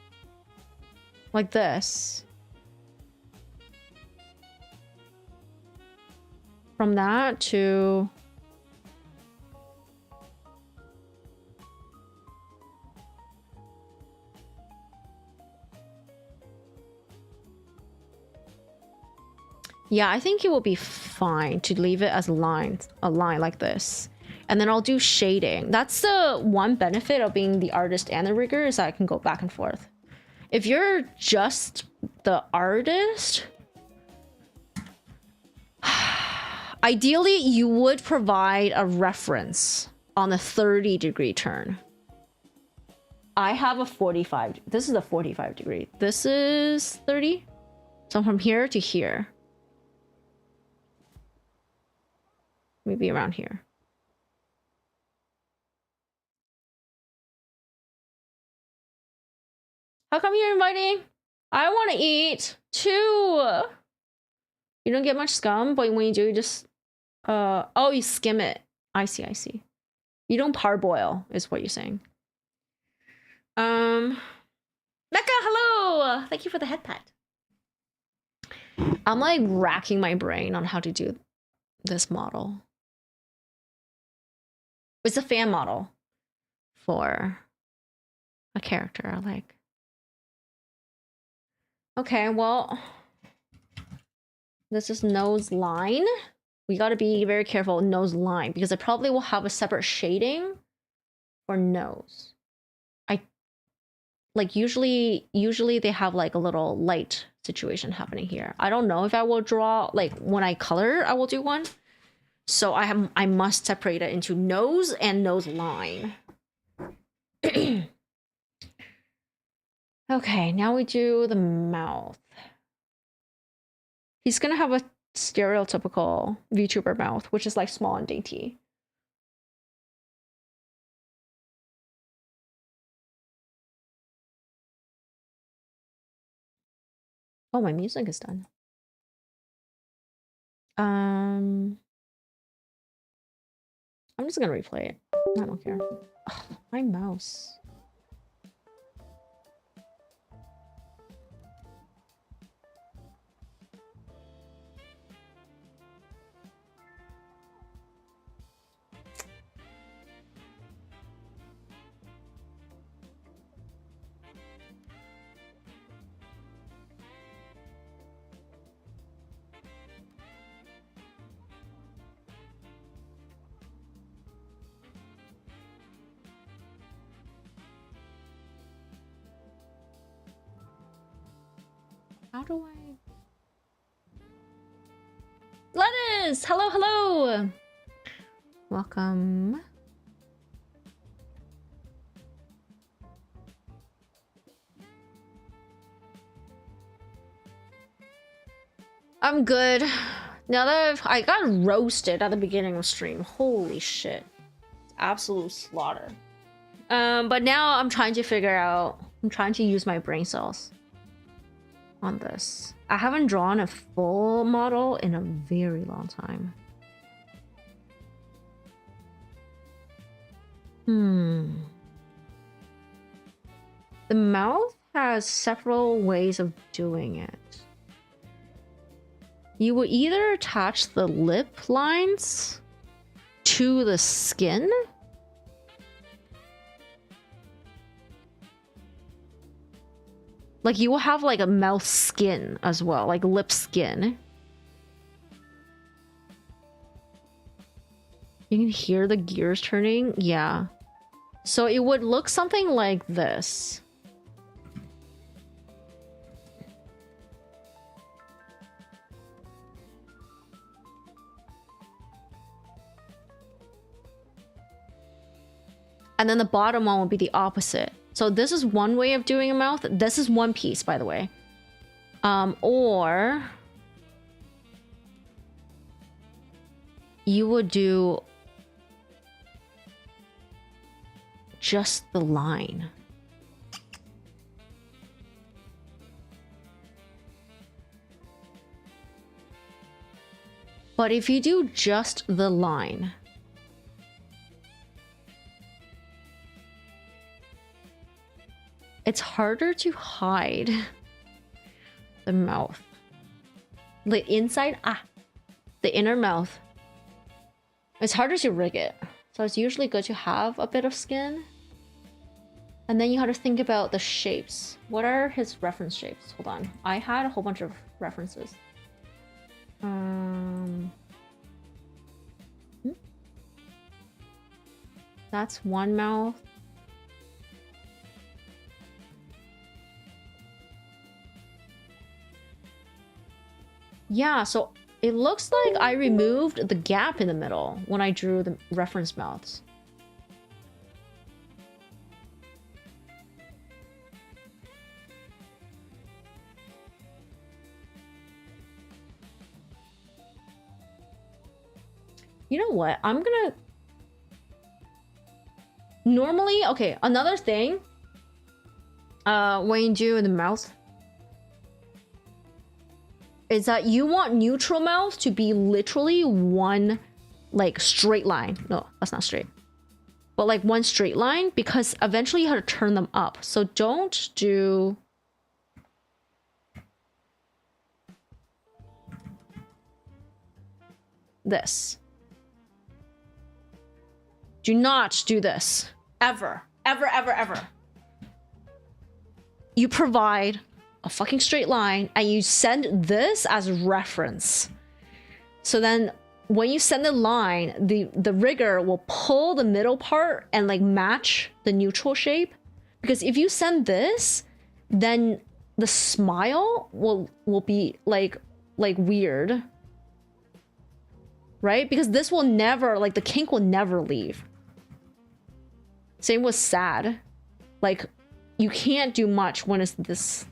Like this. From that to... Yeah, I think it will be fine to leave it as a line like this. And then I'll do shading. That's the one benefit of being the artist and the rigger, is that I can go back and forth. If you're just the artist, ideally you would provide a reference on the 30-degree turn. I have a 45. This is a 45 degree. This is 30. So from here to here. Maybe around here. How come you're inviting? I want to eat too. You don't get much scum, but when you do, you just oh, you skim it. I see, I see. You don't parboil, is what you're saying. Mecca, hello. Thank you for the head pat. I'm like racking my brain on how to do this model. It's a fan model for a character I like. Okay, well, this is nose line. We got to be very careful nose line because I probably will have a separate shading for nose. I like usually they have like a little light situation happening here. I don't know if I will draw, like when I color, I will do one. So I must separate it into nose and nose line. Okay, now we do the mouth. He's gonna have a stereotypical VTuber mouth, which is like small and dainty. Oh, my music is done. I'm just gonna replay it. I don't care. Ugh, my mouse. How do I... Lettuce! Hello, hello! Welcome. I'm good. Now that I got roasted at the beginning of stream. Holy shit. Absolute slaughter. But now I'm trying to figure out, I'm trying to use my brain cells on this. I haven't drawn a full model in a very long time. The mouth has several ways of doing it. You will either attach the lip lines to the skin. Like you will have like a mouth skin as well, like lip skin. You can hear the gears turning. Yeah. So it would look something like this. And then the bottom one will be the opposite. So this is one way of doing a mouth. This is one piece, by the way. Or you would do just the line. But if you do just the line, it's harder to hide the mouth. The inside, the inner mouth. It's harder to rig it. So it's usually good to have a bit of skin. And then you have to think about the shapes. What are his reference shapes? Hold on. I had a whole bunch of references. That's one mouth. Yeah, so it looks like I removed the gap in the middle when I drew the reference mouths. You know what? I'm gonna... Normally, okay, another thing, when you do the mouth, is that you want neutral mouth to be literally one, like, straight line. No, that's not straight. But, like, one straight line, because eventually you have to turn them up. So don't do... this. Do not do this. Ever. Ever, ever, ever. You provide a fucking straight line and you send this as reference. So then when you send the line, the rigger will pull the middle part and like match the neutral shape. Because if you send this, then the smile will be like weird. Right? Because this will never, like the kink will never leave. Same with sad. Like you can't do much when it's this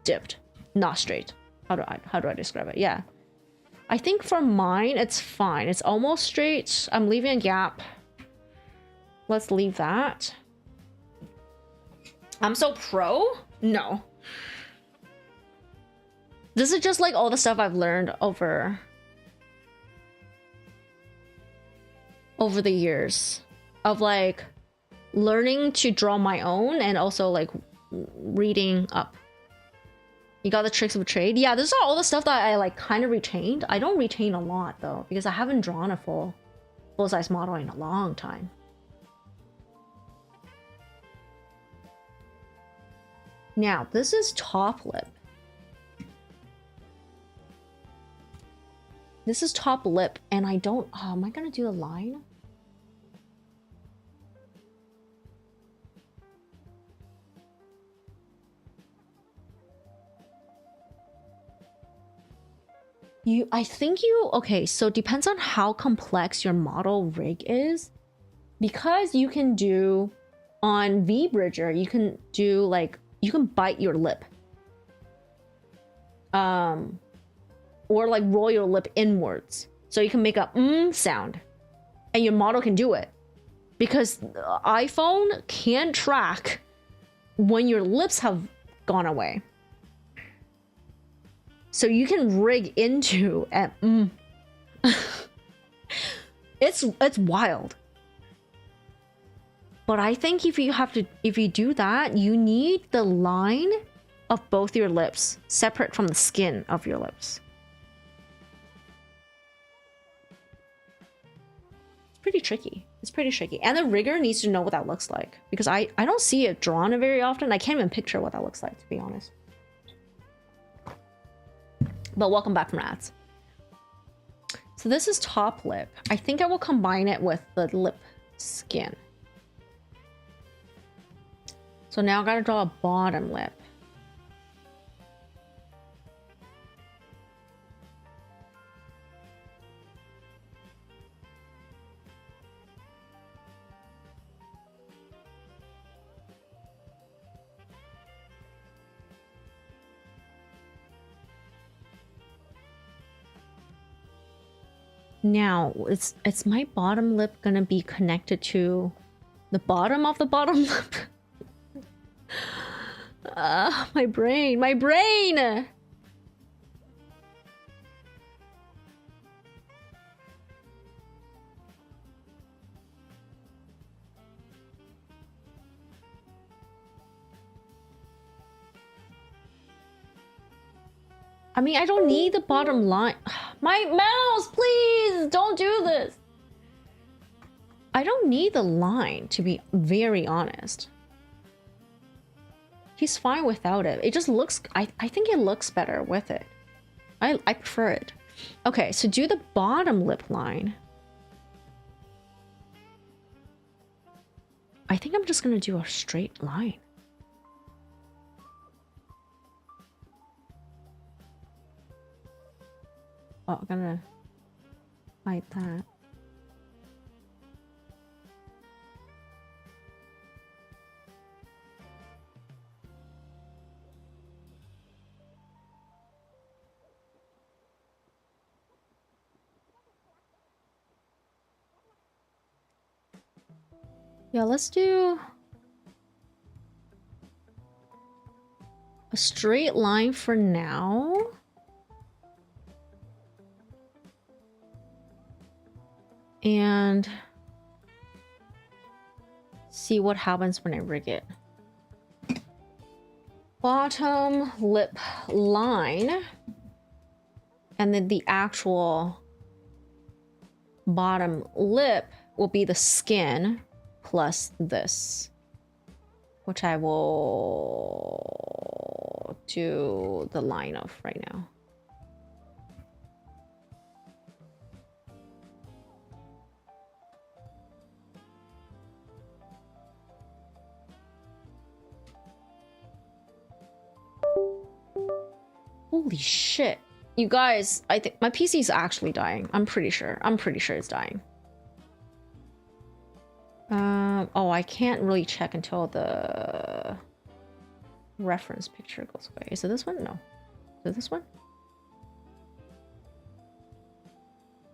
dipped, not straight. How do I describe it? Yeah. I think for mine it's fine. It's almost straight. I'm leaving a gap. Let's leave that. I'm so pro? No. This is just like all the stuff I've learned over the years of like learning to draw my own and also like reading up. You got the tricks of a trade? Yeah, this is all the stuff that I like kind of retained. I don't retain a lot though, because I haven't drawn a full-size model in a long time. Now, this is top lip. This is top lip, and I don't... Oh, am I gonna do a line? I think okay, so it depends on how complex your model rig is. Because you can do, on VBridger, you can do like, you can bite your lip. Or like roll your lip inwards. So you can make a sound. And your model can do it. Because the iPhone can track when your lips have gone away. So you can rig into a It's wild. But I think if you do that, you need the line of both your lips separate from the skin of your lips. It's pretty tricky. It's pretty tricky. And the rigger needs to know what that looks like. Because I don't see it drawn very often. I can't even picture what that looks like, to be honest. But welcome back from ads. So this is top lip. I think I will combine it with the lip skin. So now I gotta draw a bottom lip. Now, it's my bottom lip gonna be connected to the bottom of the bottom lip? My brain, my brain! I mean, I don't need the bottom line. My mouse, please don't do this. I don't need the line, to be very honest. He's fine without it. It just looks, I think it looks better with it. I prefer it. Okay, so do the bottom lip line. I think I'm just gonna do a straight line. Oh, I'm gonna hide that. Yeah, let's do a straight line for now. And see what happens when I rig it. Bottom lip line. And then the actual bottom lip will be the skin plus this, which I will do the line of right now. Holy shit. You guys, I think my PC is actually dying. I'm pretty sure. I'm pretty sure it's dying. Oh, I can't really check until the reference picture goes away. Is it this one? No. Is it this one?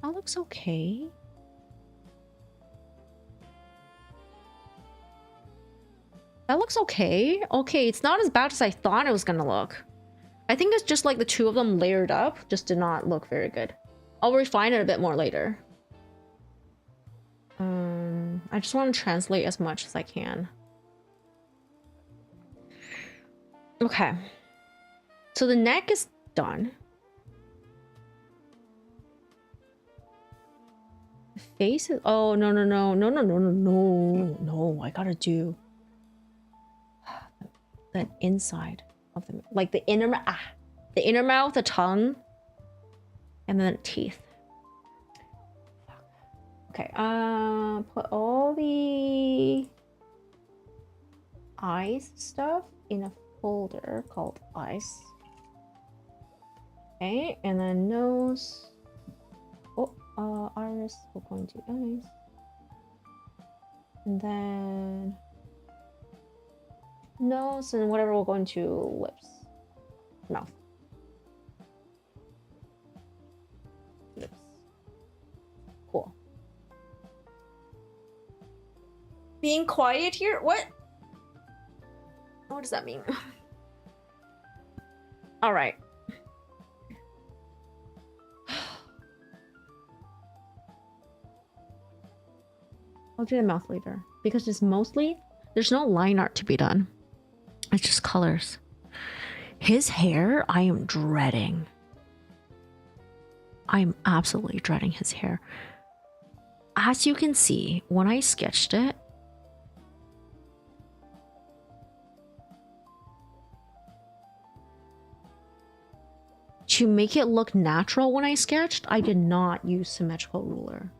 That looks okay. That looks okay. Okay, it's not as bad as I thought it was gonna look. I think it's just like the two of them layered up just did not look very good. I'll refine it a bit more later. I just want to translate as much as I can. Okay. So the neck is done. The face is... Oh, no. I gotta do the inside of the... Like the inner... the inner mouth, the tongue, and then the teeth. Okay, put all the eyes stuff in a folder called eyes. Okay, and then nose. Oh, iris, we're going to eyes. And then nose, and whatever we're going to lips. Mouth. Lips. Cool. Being quiet here? What? What does that mean? All right. I'll do the mouth later because it's mostly there's no line art to be done. It's just colors. His hair, I am dreading. I am absolutely dreading his hair. As you can see, when I sketched it, to make it look natural when I sketched, I did not use symmetrical ruler.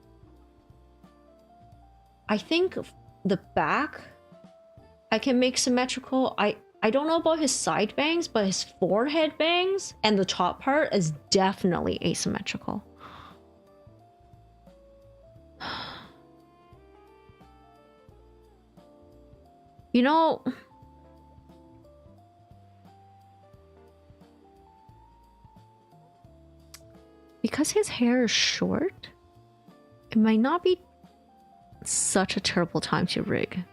I think the back I can make symmetrical. I don't know about his side bangs, but his forehead bangs and the top part is definitely asymmetrical. You know, because his hair is short, it might not be such a terrible time to rig.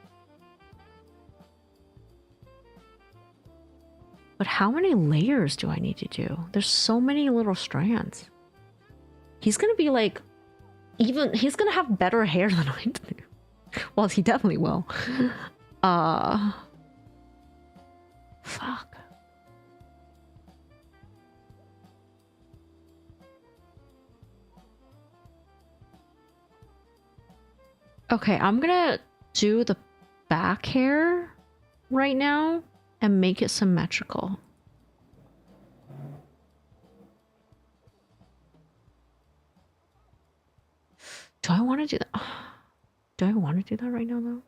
But how many layers do I need to do? There's so many little strands. He's gonna be like, he's gonna have better hair than I do. Well, he definitely will. Fuck. Okay, I'm gonna do the back hair right now and make it symmetrical. Do I want to do that? Do I want to do that right now though?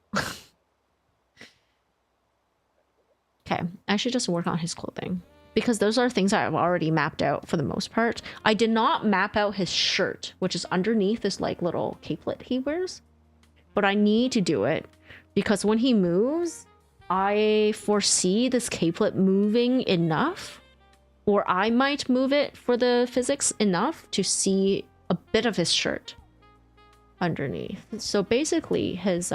Okay, I should just work on his clothing because those are things I've already mapped out for the most part. I did not map out his shirt, which is underneath this like little capelet he wears. But I need to do it because when he moves, I foresee this capelet moving enough, or I might move it for the physics enough to see a bit of his shirt underneath. So basically his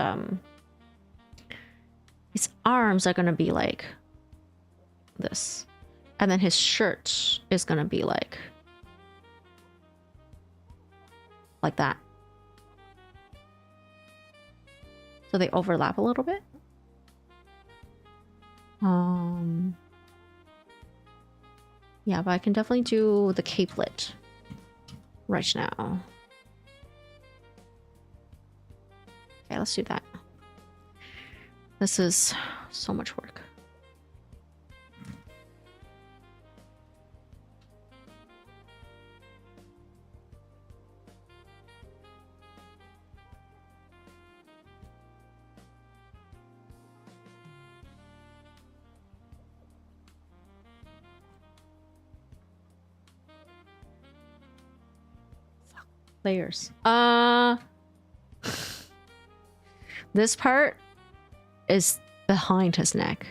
arms are gonna be like this, and then his shirt is gonna be like that. So they overlap a little bit. Yeah, but I can definitely do the capelet right now. Okay, let's do that. This is so much work. Layers. This part is behind his neck.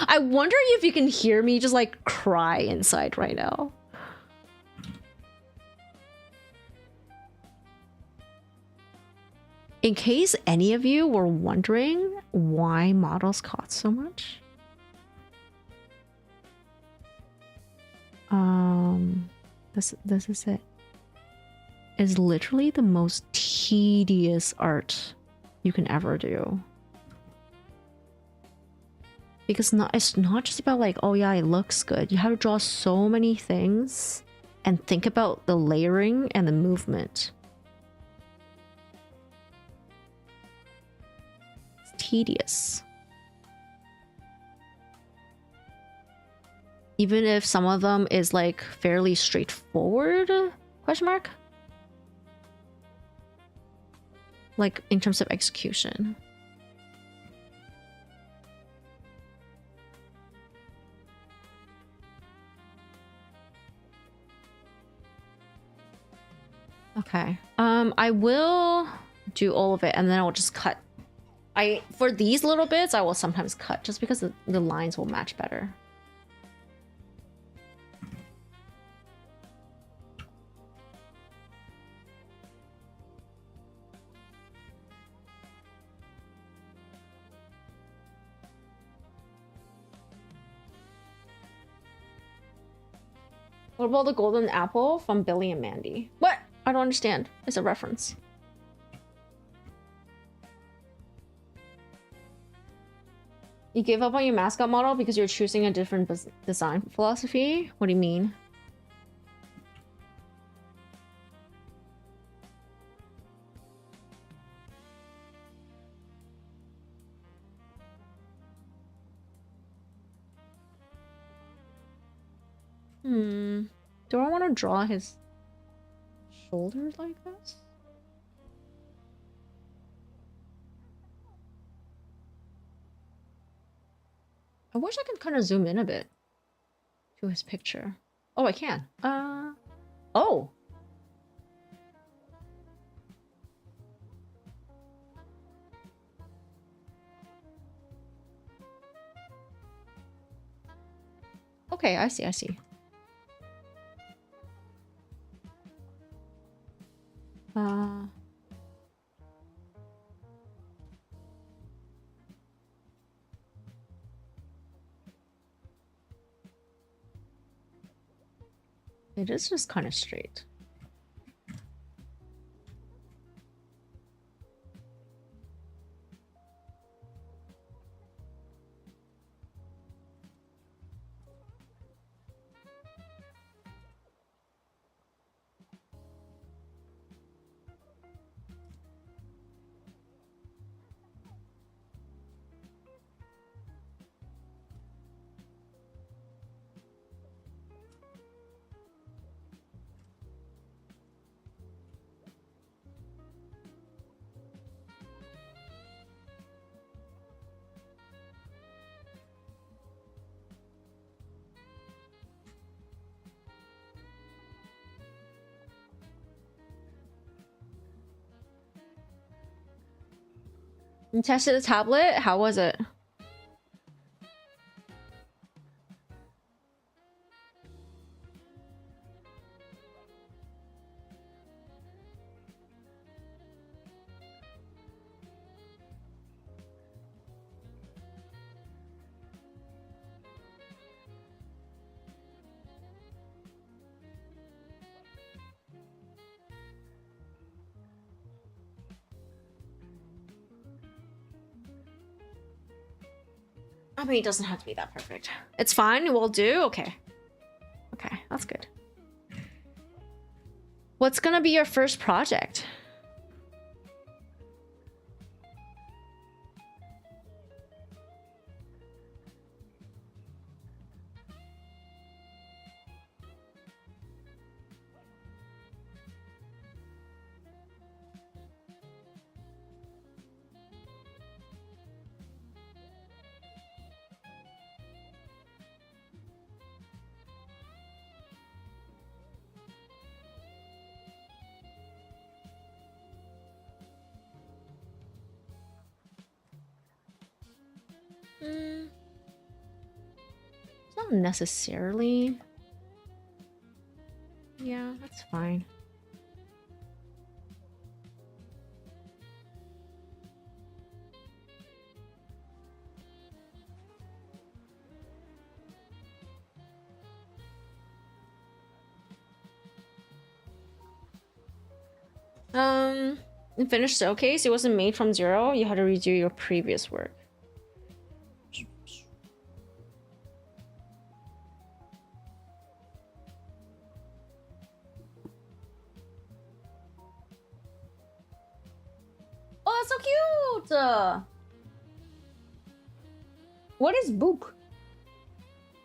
I wonder if you can hear me just like cry inside right now. In case any of you were wondering why models cost so much, this is it. It's literally the most tedious art you can ever do. Because it's not just about like, oh yeah, it looks good. You have to draw so many things and think about the layering and the movement. Tedious. Even if some of them is like fairly straightforward Question mark? Like in terms of execution. Okay. I will do all of it and then I'll just cut. For these little bits, I will sometimes cut just because the lines will match better. What about the golden apple from Billy and Mandy? What? I don't understand. It's a reference. You gave up on your mascot model because you're choosing a different design philosophy? What do you mean? Do I want to draw his shoulders like this? I wish I could kind of zoom in a bit to his picture. Oh, I can. Oh. Okay, I see, I see. It is just kind of straight. You tested the tablet? How was it? I mean, it doesn't have to be that perfect. It's fine. We'll do. Okay. Okay, that's good. What's gonna be your first project? It's not necessarily. Yeah, that's fine. In finished showcase, it wasn't made from zero. You had to redo your previous work. Oh, that's so cute! What is boop?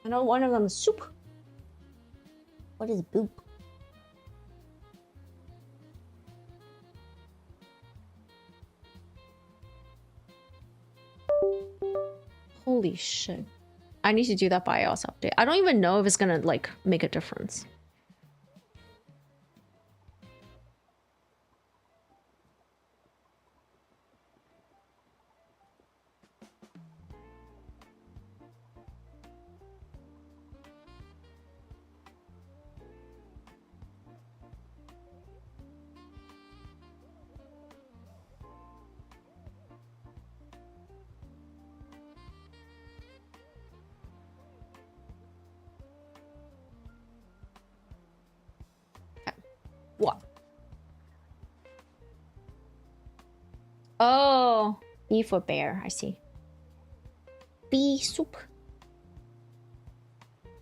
I know one of them is soup. What is boop? Holy shit. I need to do that BIOS update. I don't even know if it's gonna like make a difference. What? Oh, B for bear. I see. Bee soup.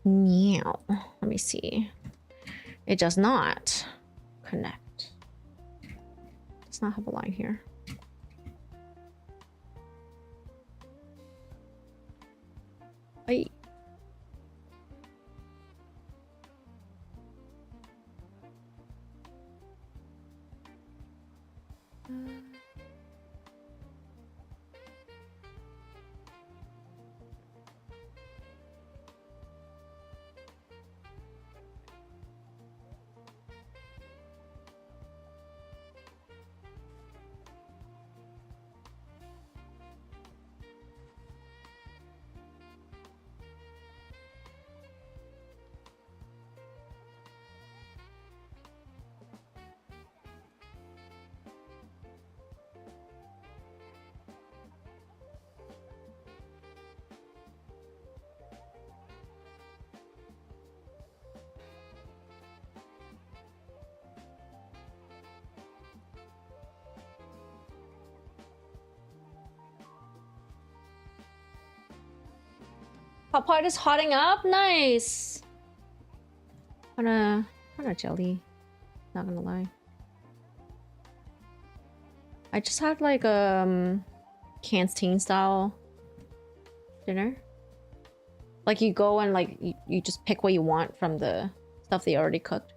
Meow. Let me see. It does not connect. Does not have a line here. Wait. Pop art is hotting up. Nice. Kinda jelly. Not gonna lie. I just had like canteen style dinner. Like you go and like you just pick what you want from the stuff they already cooked.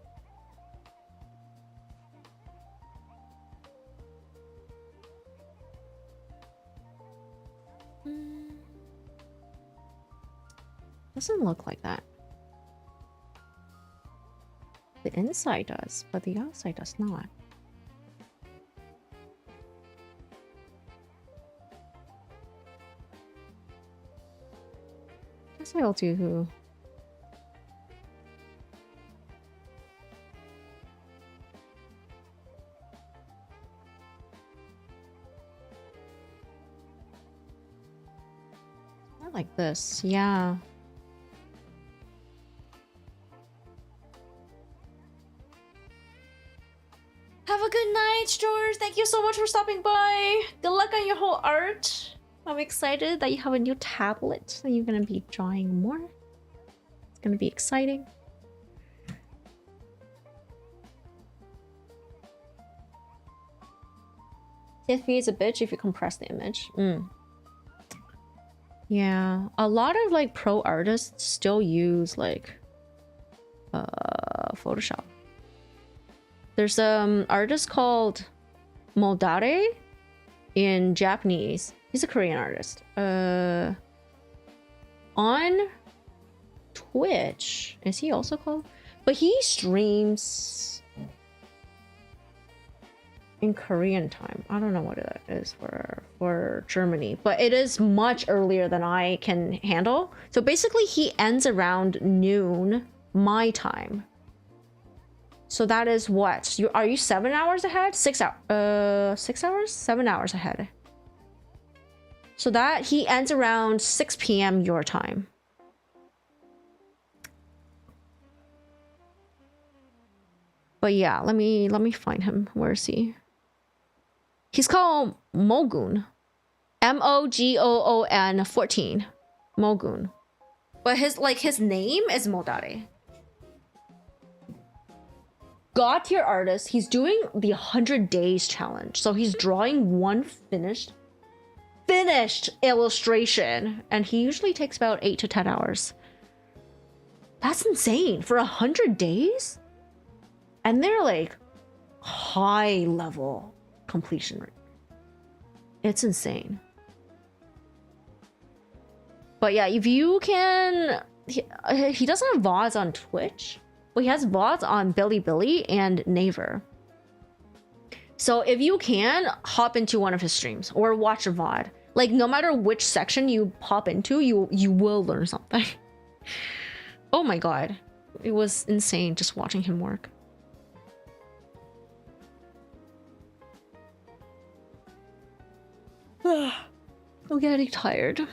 Doesn't look like that. The inside does, but the outside does not. Guess I'll do. More like this, yeah. Have a good night, George. Thank you so much for stopping by. Good luck on your whole art. I'm excited that you have a new tablet and you're gonna be drawing more. It's gonna be exciting. TFP is a bitch if you compress the image. Yeah, a lot of like pro artists still use like Photoshop. There's artist called Moldare in Japanese. He's a Korean artist. On Twitch. Is he also called? But he streams in Korean time. I don't know what that is for Germany, but it is much earlier than I can handle. So basically he ends around noon my time. So that is what? Are you 7 hours ahead? 6 hours? 6 hours? 7 hours ahead. So that he ends around 6 p.m. your time. But yeah, let me find him. Where is he? He's called Mogun. Mogoon 14. Mogun. But his name is Modare. God tier artist. He's doing the 100 days challenge. So he's drawing one finished illustration, and he usually takes about 8 to 10 hours. That's insane for 100 days. And they're like high level completion rate. It's insane. But yeah, if you can, he doesn't have VODs on Twitch, but he has VODs on Bilibili and Naver. So if you can, hop into one of his streams or watch a VOD. Like no matter which section you pop into, you will learn something. Oh my god. It was insane just watching him work. I'm getting tired.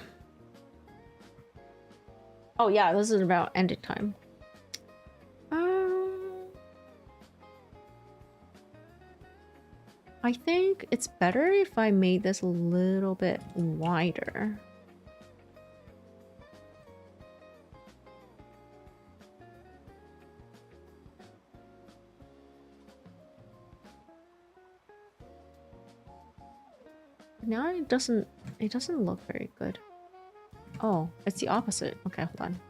Oh yeah, this is about ending time. I think it's better if I made this a little bit wider. Now it doesn't look very good. Oh, it's the opposite. Okay, hold on.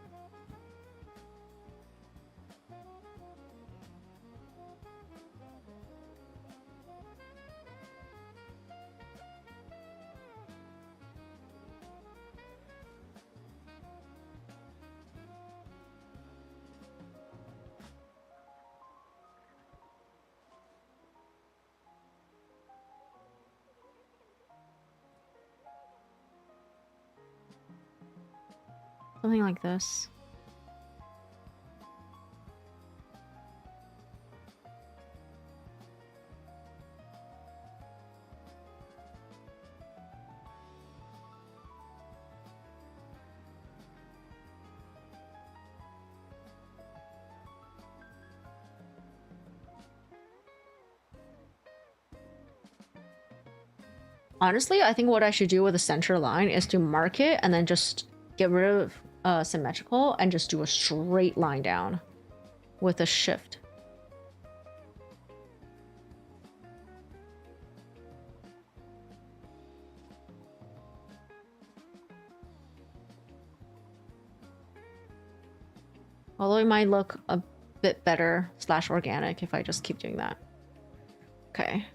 Something like this. Honestly, I think what I should do with the center line is to mark it and then just get rid of symmetrical and just do a straight line down with a shift. Although it might look a bit better / organic if I just keep doing that. Okay.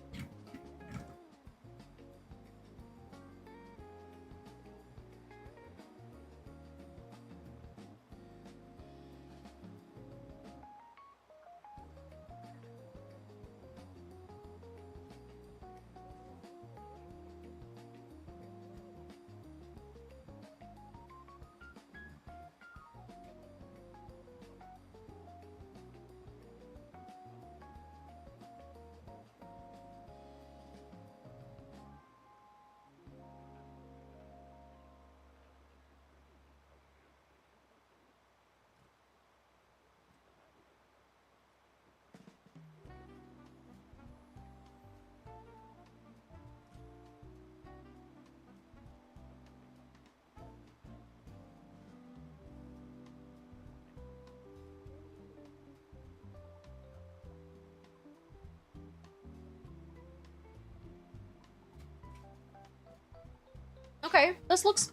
Okay, this looks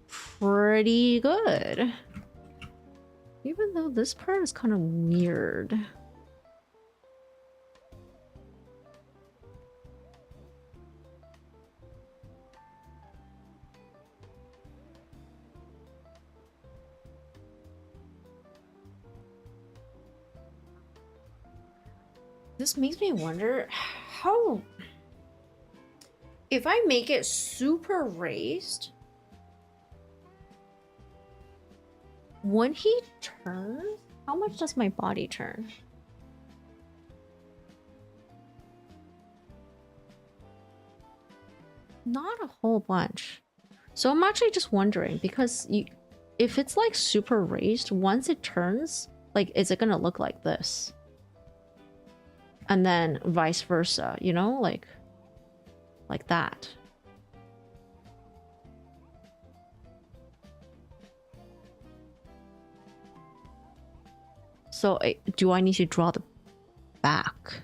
pretty good. Even though this part is kind of weird. This makes me wonder how... If I make it super raised, when he turns, how much does my body turn? Not a whole bunch. So I'm actually just wondering, because if it's like super raised, once it turns, like, is it gonna look like this? And then vice versa, you know, like that. So do I need to draw the back?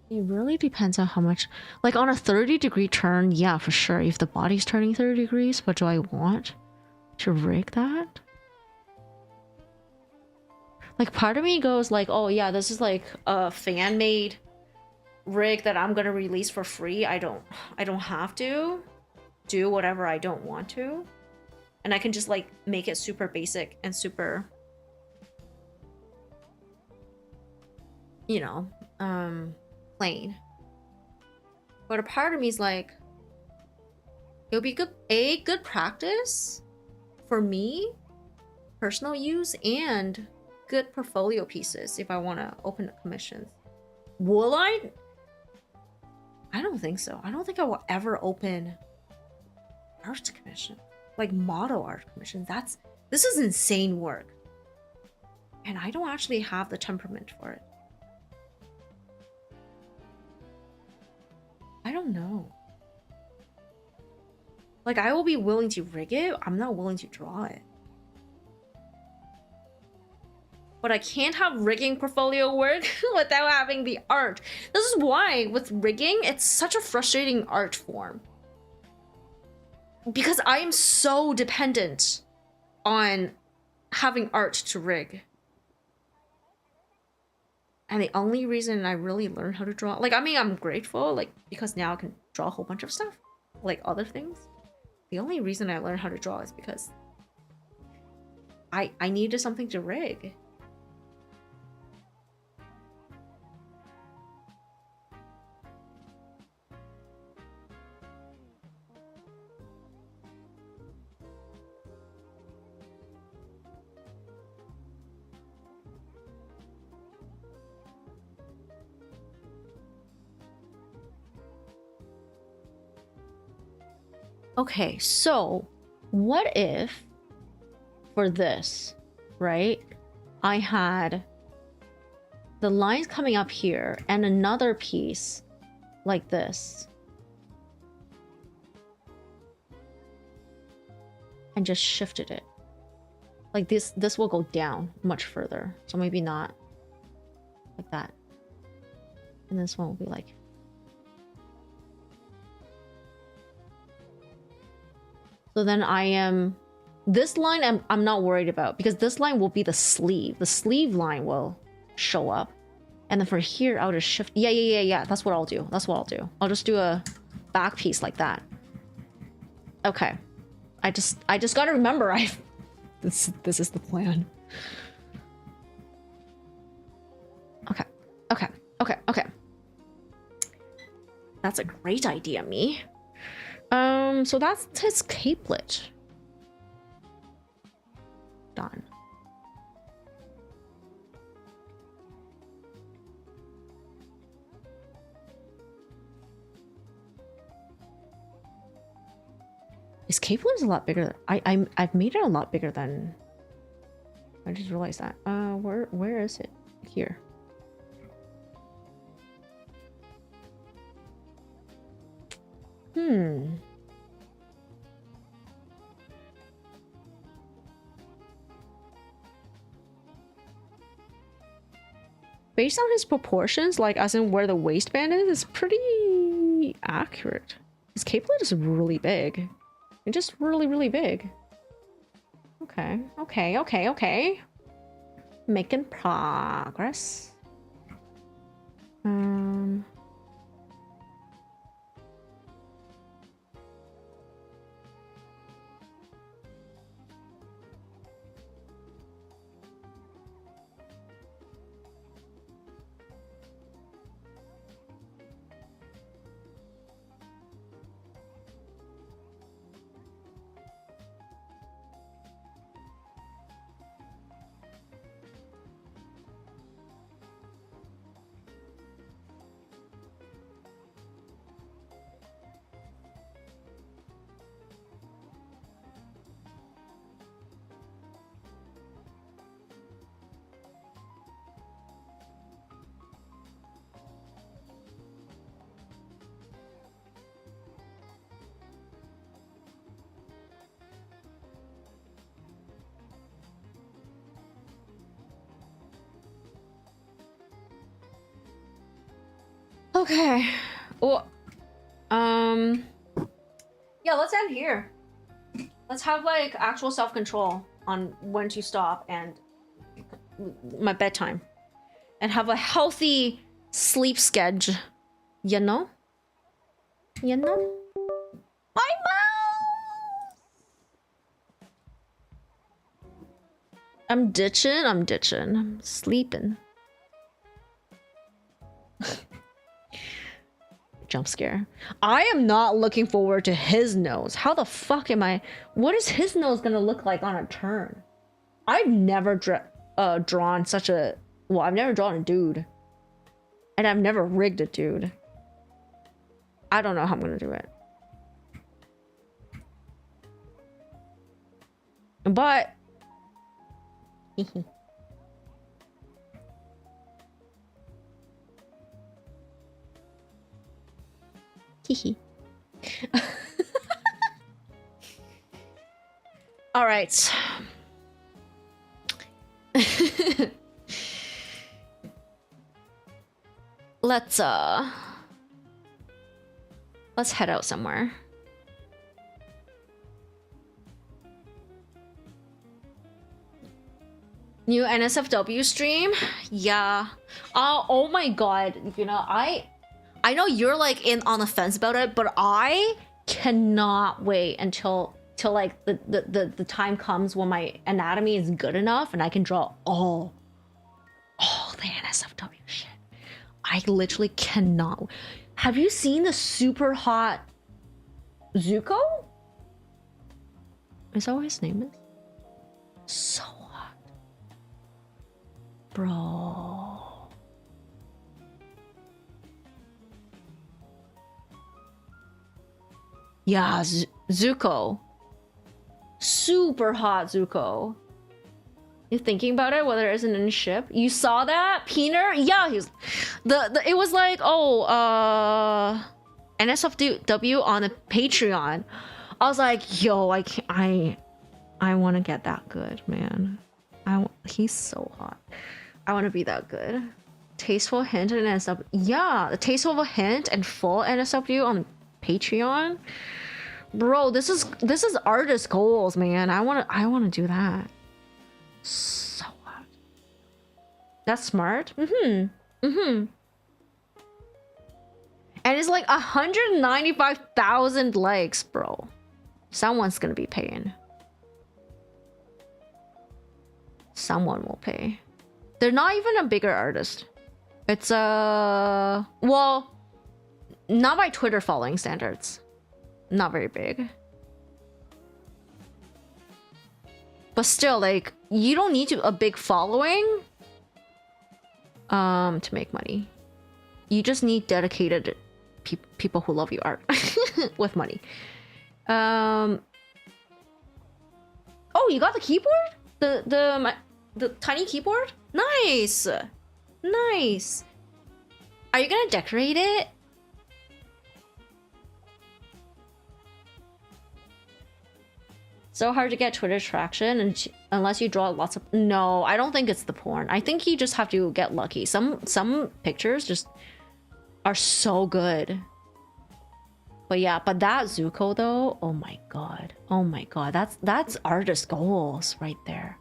It really depends on how much, like on a 30-degree turn, yeah, for sure, if the body's turning 30 degrees, but do I want to rig that? Like part of me goes like, oh yeah, this is like a fan-made rig that I'm gonna release for free. I don't have to do whatever I don't want to. And I can just like make it super basic and super, you know, plain. But a part of me is like, it would be good practice for me, personal use, and good portfolio pieces if I want to open commissions. Will I? I don't think so. I don't think I will ever open art commission, like model art commission. This is insane work, and I don't actually have the temperament for it. I don't know. Like, I will be willing to rig it. I'm not willing to draw it. But I can't have rigging portfolio work without having the art. This is why with rigging, it's such a frustrating art form. Because I am so dependent on having art to rig. And the only reason I really learned how to draw, like, I mean, I'm grateful, like, because now I can draw a whole bunch of stuff, like other things. The only reason I learned how to draw is because I needed something to rig. Okay, so what if for this, right, I had the lines coming up here and another piece like this, and just shifted it like this will go down much further, so maybe not like that, and this one will be like, so then I am, this line I'm not worried about, because this line will be the sleeve line will show up, and then for here I'll just shift. Yeah, that's what I'll do. I'll just do a back piece like that. Okay, I just gotta remember this is the plan. Okay, that's a great idea, me. So that's his capelet. Done. His capelet is a lot bigger. I've made it a lot bigger than. I just realized that. Where is it? Here. Based on his proportions, like as in where the waistband is, it's pretty accurate. His capelet is really big. And just really big. Okay. Making progress. Okay. Well, yeah, let's end here. Let's have like actual self-control on when to stop and my bedtime and have a healthy sleep schedule. You know? You know? My mouth! I'm ditching. I'm sleeping. Jump scare. I am not looking forward to his nose. How the fuck am I? What is his nose gonna look like on a turn? I've never drawn such a... Well, I've never drawn a dude. And I've never rigged a dude. I don't know how I'm gonna do it. But... Hehe. All right. Let's head out somewhere. New NSFW stream? Yeah. Oh my god. You know, I know you're like on the fence about it, but I cannot wait until like the time comes when my anatomy is good enough and I can draw all the NSFW shit. I literally cannot. Have you seen the super hot Zuko? Is that what his name is? So hot. Bro. Yeah, Zuko. Super hot Zuko. You thinking about it? Whether it's in a ship? You saw that, Peener? Yeah, he's it was like, oh, NSFW on a Patreon. I was like, yo, I want to get that good, man. He's so hot. I want to be that good. Tasteful hint and NSFW. Yeah, the tasteful hint and full NSFW on Patreon. Bro, this is artist goals, man. I want to do that. So hot. That's smart. And it's like 195,000 likes, bro. Someone's gonna be paying. Someone will pay. They're not even a bigger artist. It's well, not by Twitter following standards. Not very big. But still, like, you don't need a big following to make money. You just need dedicated people who love your art with money. Oh, you got the keyboard? The tiny keyboard? Nice. Nice. Are you gonna decorate it? So hard to get Twitter traction and unless you draw lots of... No, I don't think it's the porn. I think you just have to get lucky. Some pictures just are so good. But yeah, but that Zuko though, oh my god. Oh my god, that's artist goals right there.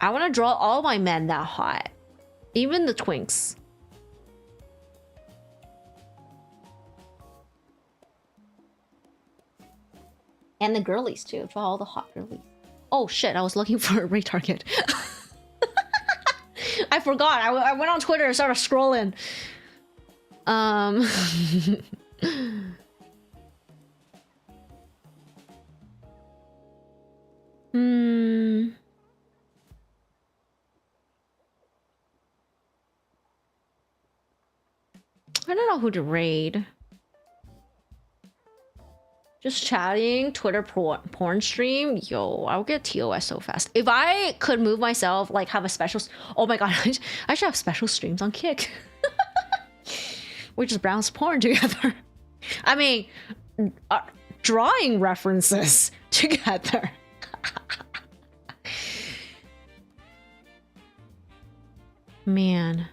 I want to draw all my men that hot. Even the twinks. And the girlies too. Draw all the hot girlies. Oh shit, I was looking for a retarget. I forgot. I went on Twitter and started scrolling. I don't know who to raid. Just chatting, Twitter porn stream. Yo, I'll get TOS so fast. If I could move myself, like have a special... Oh my god, I should have special streams on Kick. We just browse porn together. I mean, drawing references together. Man.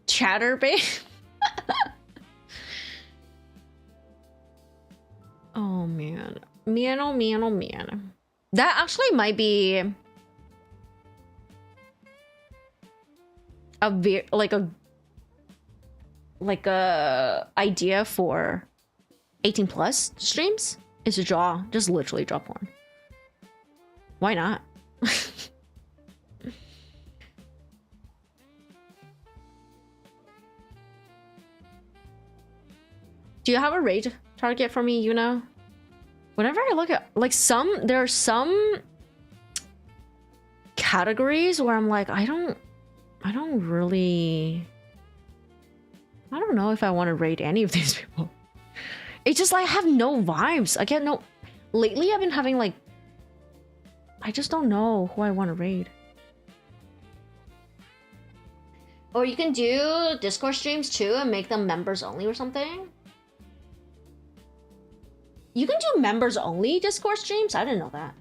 Chatterbait? Oh man. Man, oh man, oh man. That actually might be like a idea for 18 plus streams is to draw, just literally draw porn. Why not? Do you have a raid target for me, Yuna? Whenever I look at like there are some categories where I'm like, I don't know if I want to raid any of these people. It's just like I have no vibes. I get no. Lately, I've been having like, I just don't know who I want to raid. Or you can do Discord streams too and make them members only or something. You can do members only Discord streams? I didn't know that.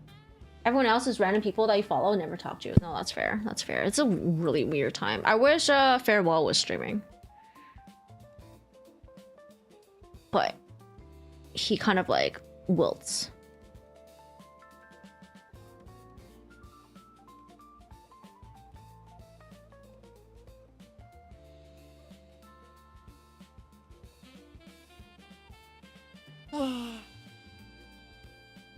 Everyone else is random people that you follow and never talk to. No, that's fair. That's fair. It's a really weird time. I wish Farewell was streaming. But he kind of like wilts.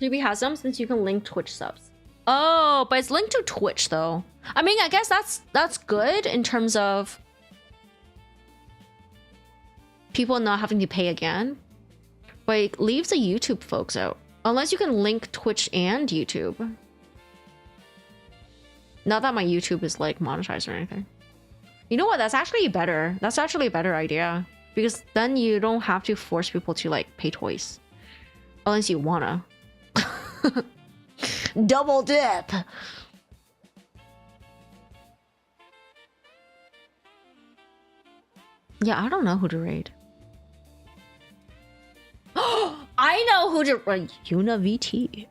GB has them since you can link Twitch subs. Oh, but it's linked to Twitch though. I mean, I guess that's good in terms of people not having to pay again. But it leaves the YouTube folks out. Unless you can link Twitch and YouTube. Not that my YouTube is like monetized or anything. You know what? That's actually better. That's actually a better idea. Because then you don't have to force people to like pay twice. Unless you wanna. Double dip. Yeah, I don't know who to raid. I know who to raid. Yuna VT.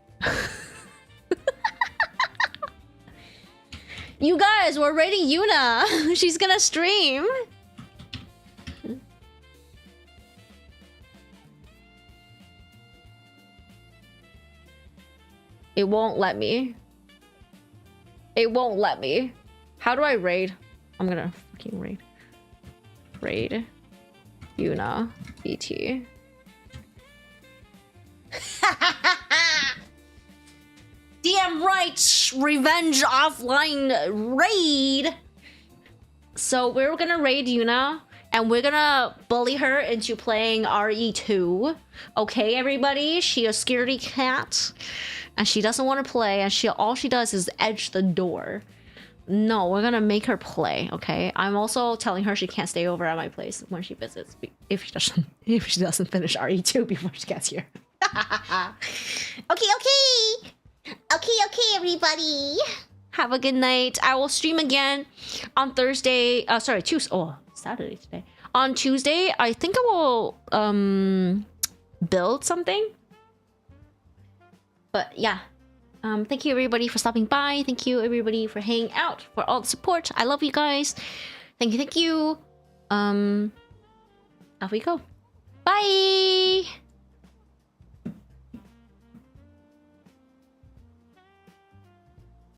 You guys, we're raiding Yuna. She's gonna stream. It won't let me. It won't let me. How do I raid? I'm gonna fucking raid. Raid. Yuna. BT. Damn right! Revenge offline raid! So we're gonna raid Yuna. And we're gonna bully her into playing RE2. Okay, everybody? She a scaredy cat. And she doesn't want to play. And all she does is edge the door. No, we're gonna make her play, okay? I'm also telling her she can't stay over at my place when she visits. If she doesn't finish RE2 before she gets here. Okay. Okay, everybody. Have a good night. I will stream again on Thursday. Sorry, Tuesday. Oh, Saturday today. On Tuesday, I think I will build something. But yeah. Thank you everybody for stopping by. Thank you everybody for hanging out, for all the support. I love you guys. Thank you. Off we go. Bye.